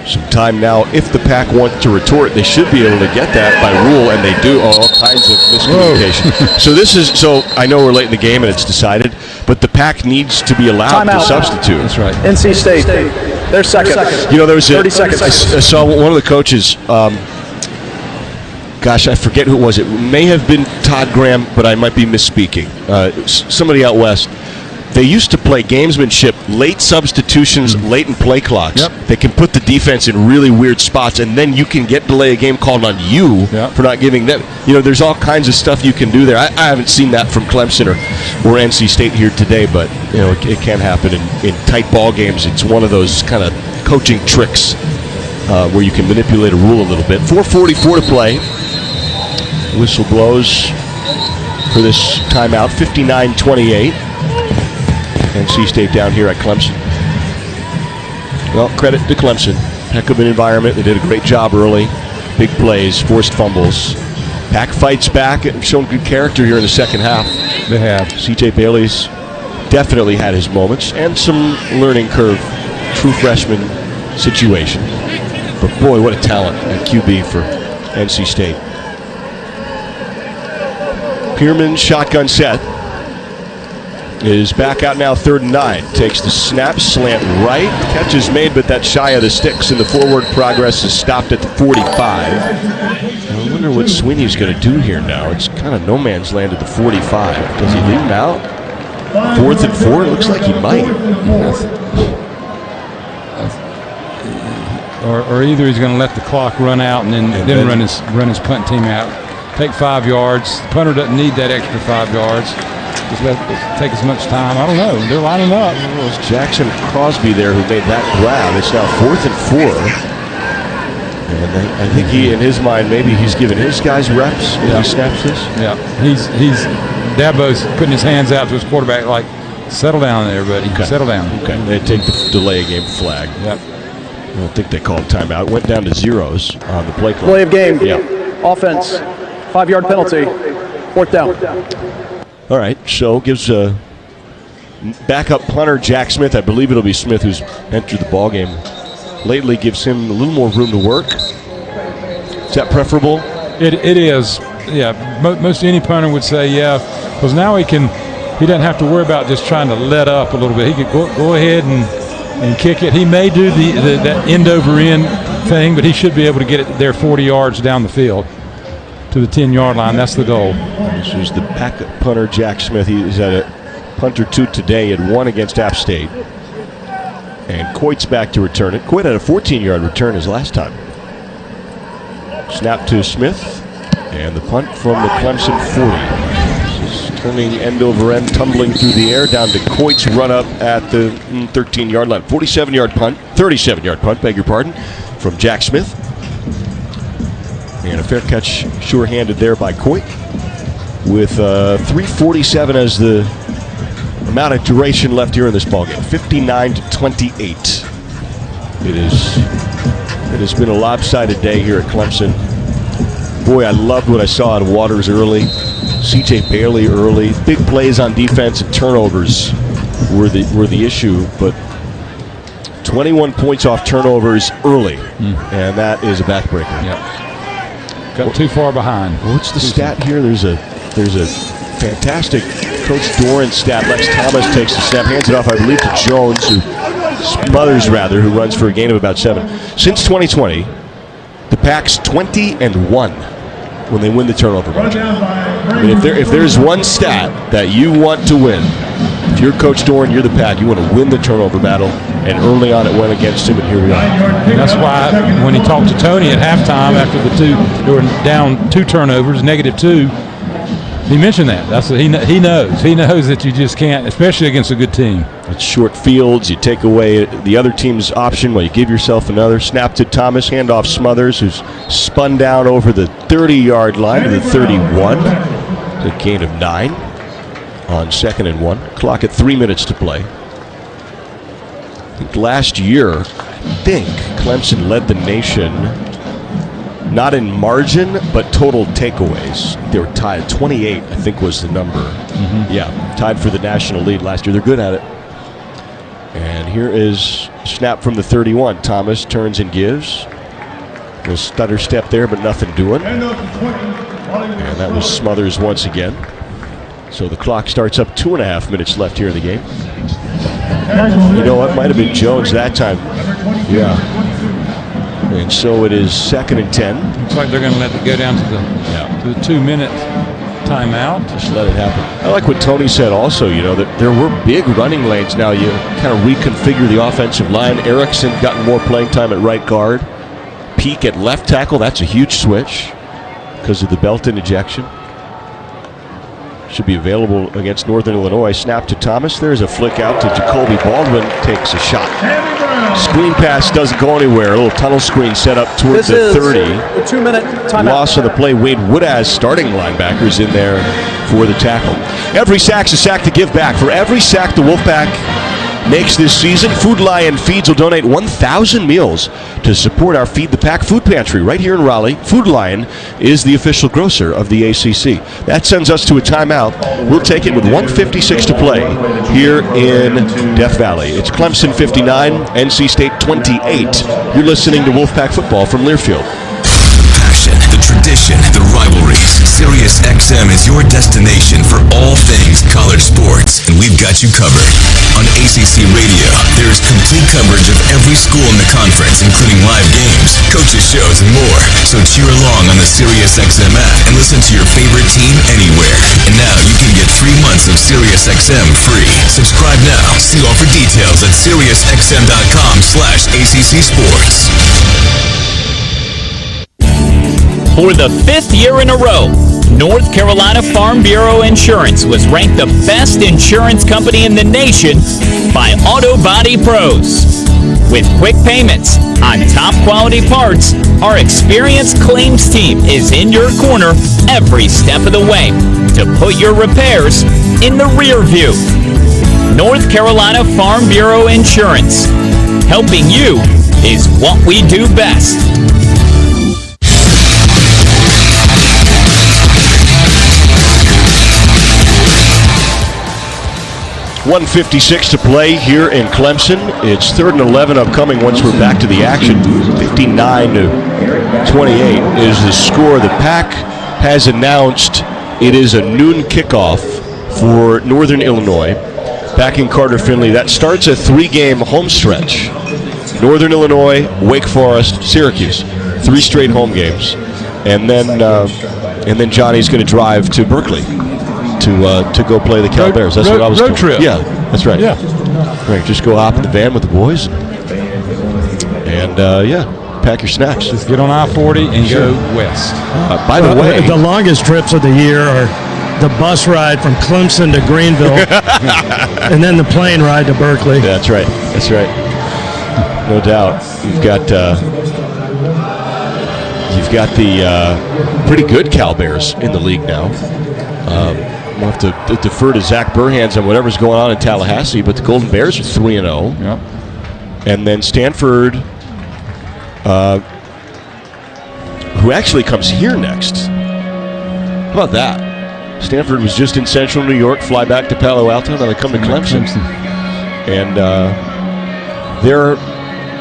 some time now. If the Pack wants to retort, they should be able to get that by rule, and they do. All kinds of miscommunication. So I know we're late in the game and it's decided, but the Pack needs to be allowed to substitute. That's right. NC State, they're second. You know, there was 30 seconds. I saw one of the coaches. Gosh, I forget who it was. It may have been Todd Graham, but I might be misspeaking. Somebody out west. They used to play gamesmanship, late substitutions, late in play clocks. Yep. They can put the defense in really weird spots, and then you can get delay a game called on you for not giving them. You know, there's all kinds of stuff you can do there. I haven't seen that from Clemson or NC State here today, but you know it can happen in tight ball games. It's one of those kind of coaching tricks where you can manipulate a rule a little bit. 4:44 to play. Whistle blows for this timeout. 59-28. NC State down here at Clemson. Well, credit to Clemson. Heck of an environment. They did a great job early. Big plays, forced fumbles. Pack fights back and shown good character here in the second half. They have. C.J. Bailey's definitely had his moments and some learning curve, true freshman situation. But boy, what a talent at QB for NC State. Pearman shotgun set. Is back out now, 3rd and 9. Takes the snap, slant right. Catch is made, but that's shy of the sticks, and the forward progress is stopped at the 45. I wonder what Sweeney's going to do here now. It's kind of no man's land at the 45. Does he leave him out? 4th and 4? It looks like he might. Or either he's going to let the clock run out and then run his punt team out. Take 5 yards. The punter doesn't need that extra 5 yards. Just let it take as much time. I don't know. They're lining up. It was Jackson Crosby there who made that grab. It's now 4th and 4. And I think he, in his mind, maybe he's giving his guys reps if he snaps this. Yeah. Dabo's putting his hands out to his quarterback like, settle down there, buddy. Okay. Settle down. Okay. They take the delay game flag. Yep. I don't think they called timeout. Went down to zeros on the play clock. Play of game. Yeah. Offense. 5-yard penalty. 4th down. All right, so gives a backup punter Jack Smith. I believe it'll be Smith who's entered the ball game lately. Gives him a little more room to work. Is that preferable? It is. Yeah, most any punter would say because now he doesn't have to worry about just trying to let up a little bit. He can go ahead and kick it. He may do that end over end thing, but he should be able to get it there 40 yards down the field to the 10-yard line. That's the goal. This is the backup punter Jack Smith. He's at a punt or two today. He had one against App State. And Coit's back to return it. Coit had a 14-yard return his last time. Snap to Smith. And the punt from the Clemson 40. This is turning end over end, tumbling through the air down to Coit's run up at the 13-yard line. 37-yard punt, beg your pardon, from Jack Smith. And a fair catch, sure-handed there by Coit, with 3:47 as the amount of duration left here in this ballgame. 59-28. It has been a lopsided day here at Clemson. Boy, I loved what I saw out of Waters early. C.J. Bailey early. Big plays on defense and turnovers were the issue, but 21 points off turnovers early, and that is a backbreaker. Yep. Got too far behind. What's the stat here? There's a fantastic Coach Doran stat. Lex Thomas takes the snap, hands it off, I believe, to Jones, who runs for a gain of about 7. Since 2020, the Pack's 20-1 when they win the turnover battle. I mean, if there's one stat that you want to win, if you're Coach Doran, you're the Pack, you want to win the turnover battle, and early on it went against him, and here we are. And that's why when he talked to Tony at halftime after they were down 2 turnovers, -2, he mentioned that. That's what he knows. He knows that you just can't, especially against a good team. It's short fields. You take away the other team's option while you give yourself another. Snap to Thomas, handoff Smothers, who's spun down over the 30-yard line to the 31. It's a gain of 9 on 2nd and 1. Clock at 3 minutes to play. I think last year, Clemson led the nation, not in margin, but total takeaways. They were tied. 28, I think, was the number. Yeah, tied for the national lead last year. They're good at it. And here is snap from the 31. Thomas turns and gives. A stutter step there, but nothing doing. And that was Smothers once again. So the clock starts up 2.5 minutes left here in the game. You know what? Might have been Jones that time. Yeah. And so it is 2nd and 10. Looks like they're going to let it go down to the 2-minute timeout. Just let it happen. I like what Tony said also, that there were big running lanes now. You kind of reconfigure the offensive line. Erickson gotten more playing time at right guard. Peak at left tackle. That's a huge switch because of the Belton ejection. Should be available against Northern Illinois. Snap to Thomas. There's a flick out to Jacoby Baldwin. Takes a shot. Screen pass doesn't go anywhere. A little tunnel screen set up towards the 30. The 2-minute timeout. Loss of the play. Wade Woodaz, starting linebackers, in there for the tackle. Every sack's a sack to give back. For every sack the Wolfpack makes this season, Food Lion Feeds will donate 1,000 meals to support our Feed the Pack food pantry right here in Raleigh. Food Lion is the official grocer of the ACC. That sends us to a timeout. We'll take it with 1:56 to play here in Death Valley. It's Clemson 59, NC State 28. You're listening to Wolfpack Football from Learfield. The tradition, the rivalries. SiriusXM is your destination for all things college sports, and we've got you covered. On ACC Radio, there is complete coverage of every school in the conference, including live games, coaches' shows, and more. So cheer along on the SiriusXM app and listen to your favorite team anywhere. And now you can get 3 months of SiriusXM free. Subscribe now. See offer details at SiriusXM.com/ACC Sports. For the 5th year in a row, North Carolina Farm Bureau Insurance was ranked the best insurance company in the nation by Auto Body Pros. With quick payments on top quality parts, our experienced claims team is in your corner every step of the way to put your repairs in the rear view. North Carolina Farm Bureau Insurance. Helping you is what we do best. 1:56 to play here in Clemson. It's 3rd and 11 upcoming once we're back to the action. 59-28 is the score. The Pack has announced it is a noon kickoff for Northern Illinois. Back in Carter Finley. That starts a 3-game home stretch. Northern Illinois, Wake Forest, Syracuse. 3 straight home games. And then Johnny's going to drive to Berkeley to go play the Cal Bears. That's what I was told. Road trip. Yeah, that's right. Yeah. Right, just go hop in the van with the boys. And pack your snacks. Just get on I-40 and go west. By the way, the longest trips of the year are the bus ride from Clemson to Greenville and then the plane ride to Berkeley. That's right. That's right. No doubt. You've got the pretty good Cal Bears in the league now. We'll have to defer to Zach Burhans on whatever's going on in Tallahassee, but the Golden Bears are 3-0. Yep. And then Stanford, who actually comes here next. How about that? Stanford was just in central New York, fly back to Palo Alto, now they come to Clemson. And their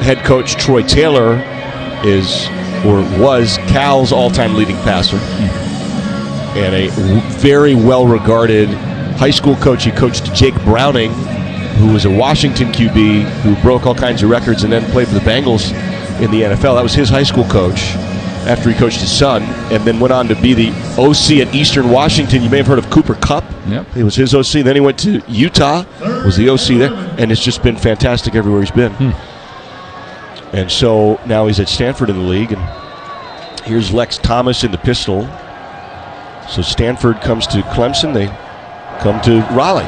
head coach, Troy Taylor, was Cal's all-time leading passer. And a very well-regarded high school coach. He coached Jake Browning, who was a Washington QB, who broke all kinds of records and then played for the Bengals in the NFL. That was his high school coach after he coached his son, and then went on to be the OC at Eastern Washington. You may have heard of Cooper Kupp. Yep. He was his OC. Then he went to Utah, was the OC there, and it's just been fantastic everywhere he's been. And so now he's at Stanford in the league, and here's Lex Thomas in the pistol. So Stanford comes to Clemson. They come to Raleigh,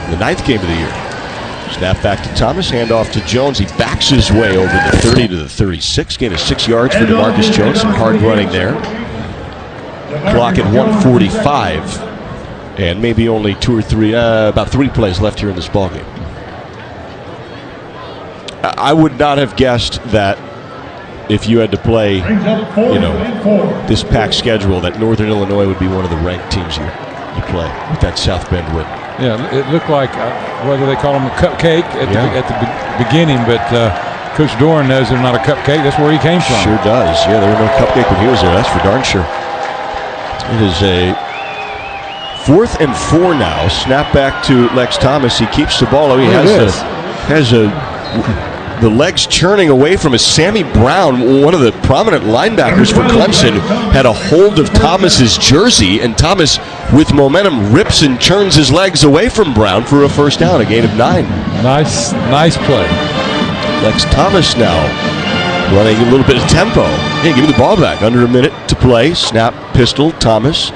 the 9th game of the year. Snap back to Thomas, handoff to Jones. He backs his way over the 30 to the 36. Gain of 6 yards for DeMarcus Jones. Some hard running there. Clock at 1:45. And maybe only about 3 plays left here in this ballgame. I would not have guessed that if you had to play, this packed schedule, that Northern Illinois would be one of the ranked teams you play with that South Bend win. Yeah, it looked like, whether they call them a cupcake at the beginning, but Coach Doran knows they're not a cupcake. That's where he came from. Sure does. Yeah, there was no cupcake when he was there. That's for darn sure. It is a 4th and 4 now. Snap back to Lex Thomas. He keeps the ball. He has the legs churning away from us. Sammy Brown, one of the prominent linebackers for Clemson, had a hold of Thomas's jersey, and Thomas, with momentum, rips and churns his legs away from Brown for a first down, a gain of 9. Nice play. Lex Thomas now running a little bit of tempo. Hey, give me the ball back. Under a minute to play. Snap, pistol, Thomas.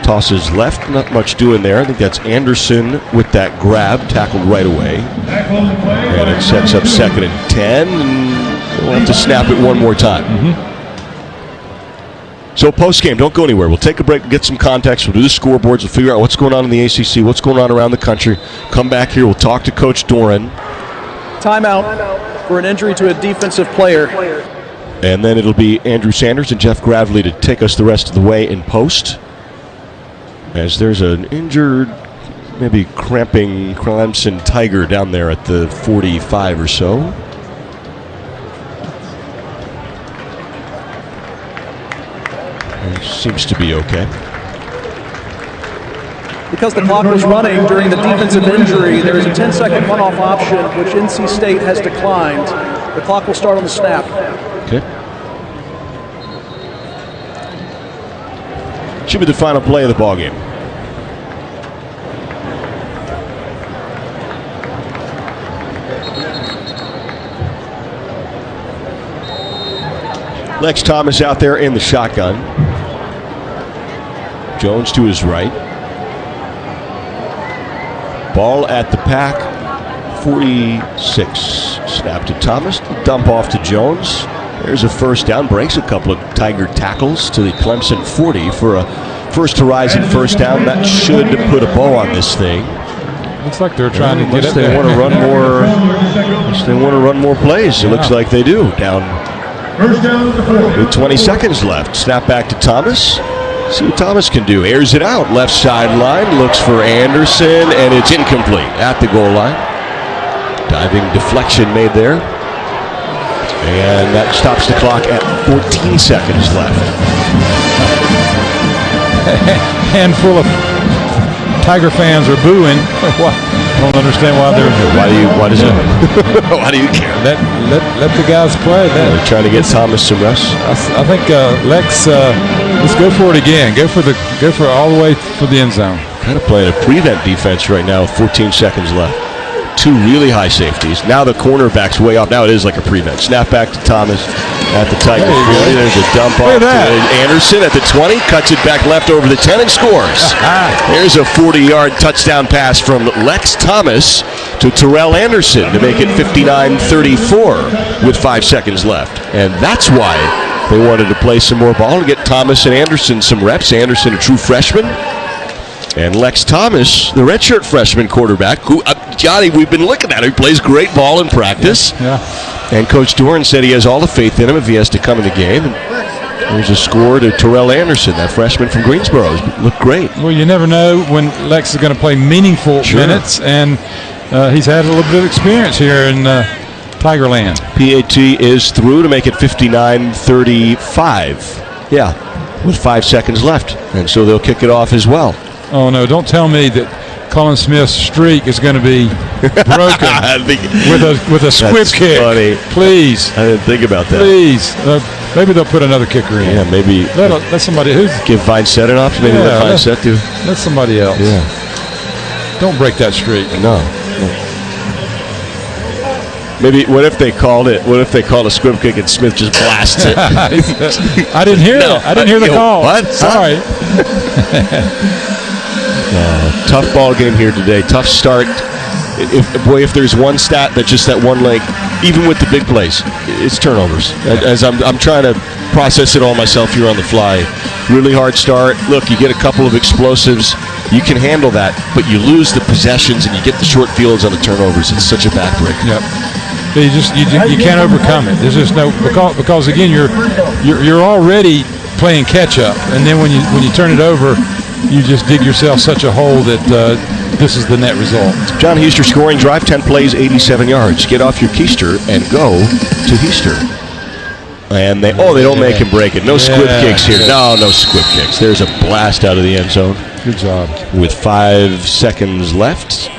Tosses left, not much doing there. I think that's Anderson with that grab, tackled right away. And it sets up 2nd and 10, and we'll have to snap it one more time. So post-game, don't go anywhere. We'll take a break, get some context. We'll do the scoreboards. We'll figure out what's going on in the ACC, what's going on around the country. Come back here. We'll talk to Coach Doran. Timeout for an injury to a defensive player. And then it'll be Andrew Sanders and Jeff Gravely to take us the rest of the way in post. As there's an injured, maybe cramping Clemson Tiger down there at the 45 or so. He seems to be okay. Because the clock was running during the defensive injury, there is a 10-second runoff option, which NC State has declined. The clock will start on the snap. Okay. Should be the final play of the ballgame. Lex Thomas out there in the shotgun. Jones to his right. Ball at the pack. 46. Snap to Thomas. Dump off to Jones. There's a first down. Breaks a couple of Tiger tackles to the Clemson 40 for a first horizon first down. That should put a bow on this thing. Looks like they're trying to get it there. They want to run more. They want to run more plays. It looks like they do. Down with 20 seconds left. Snap back to Thomas. See what Thomas can do. Airs it out. Left sideline. Looks for Anderson, and it's incomplete at the goal line. Diving deflection made there. And that stops the clock at 14 seconds left. Handful of Tiger fans are booing. I don't understand why they're. Why do you care? Let the guys play. They're trying to get Thomas some rest. I think Lex, let's go for it again. Go for all the way for the end zone. Kind of playing a prevent defense right now with 14 seconds left. Two really high safeties. Now the cornerback's way off. Now it is like a prevent. Snap back to Thomas at the Tiger 40. There's a dump off to Anderson at the 20. Cuts it back left over the 10 and scores. There's a 40-yard touchdown pass from Lex Thomas to Terrell Anderson to make it 59-34 with 5 seconds left. And that's why They wanted to play some more ball and get Thomas and Anderson some reps. Anderson, a true freshman. And Lex Thomas, the redshirt freshman quarterback, who, Johnny, we've been looking at him. He plays great ball in practice. Yeah. And Coach Doran said he has all the faith in him if he has to come in the game. And there's a score to Terrell Anderson, that freshman from Greensboro. He's looked great. Well, you never know when Lex is going to play meaningful minutes, and he's had a little bit of experience here in Tigerland. PAT is through to make it 59-35. Yeah, with 5 seconds left. And so they'll kick it off as well. Oh, no, don't tell me that Colin Smith's streak is going to be broken with a squib kick. Funny. Please. I didn't think about that. Please. Maybe they'll put another kicker in. Yeah, maybe. Let somebody give Vincent an option. Maybe let Vincent do. Let somebody else. Yeah. Don't break that streak. No. Maybe. What if they called it? What if they called a squib kick and Smith just blasts it? I didn't hear that. I didn't hear the call. What? Sorry. Tough ball game here today. Tough start. If there's one stat that just that one leg, even with the big plays, it's turnovers. As I'm trying to process it all myself here on the fly. Really hard start. Look, you get a couple of explosives. You can handle that, but you lose the possessions and you get the short fields on the turnovers. It's such a backbreaker. Yep. You can't overcome it. There's just no because again you're already playing catch up, and then when you turn it over, you just dig yourself such a hole that this is the net result. John Heister scoring drive, 10 plays, 87 yards. Get off your keister and go to Heister. And they don't make him break it. No squib kicks here. No squib kicks. There's a blast out of the end zone. Good job. With 5 seconds left.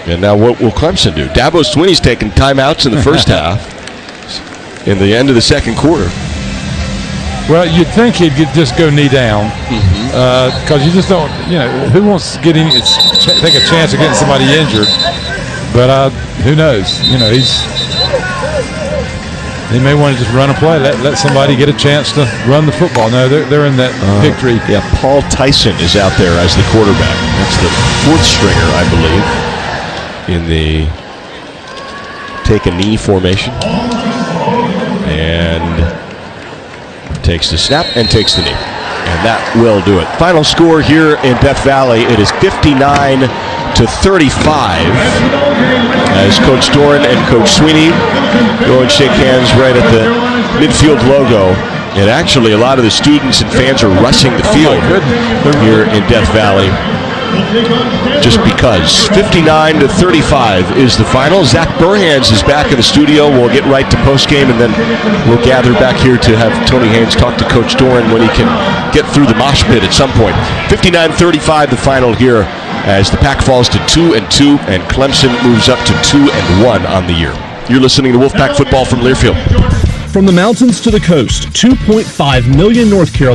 And now what will Clemson do? Dabo Swinney's taking timeouts in the first half. In the end of the second quarter. Well, you'd think he'd just go knee down, because you just don't. Who wants to take a chance of getting somebody injured? But who knows? He may want to just run a play, let somebody get a chance to run the football. No, they're in that victory. Yeah, Paul Tyson is out there as the quarterback. That's the 4th stringer, I believe, in the take a knee formation. And takes the snap and takes the knee. And that will do it. Final score here in Death Valley. It is 59-35 as Coach Doran and Coach Sweeney go and shake hands right at the midfield logo. And actually, a lot of the students and fans are rushing the field here in Death Valley. Just because 59-35 is the final. Zach Burhans is back in the studio. We'll get right to postgame, and then we'll gather back here to have Tony Haynes talk to Coach Doran when he can get through the mosh pit at some point. 59-35 the final here as the Pack falls to 2-2 and Clemson moves up to 2-1 on the year. You're listening to Wolfpack Football from Learfield. From the mountains to the coast, 2.5 million North Carolina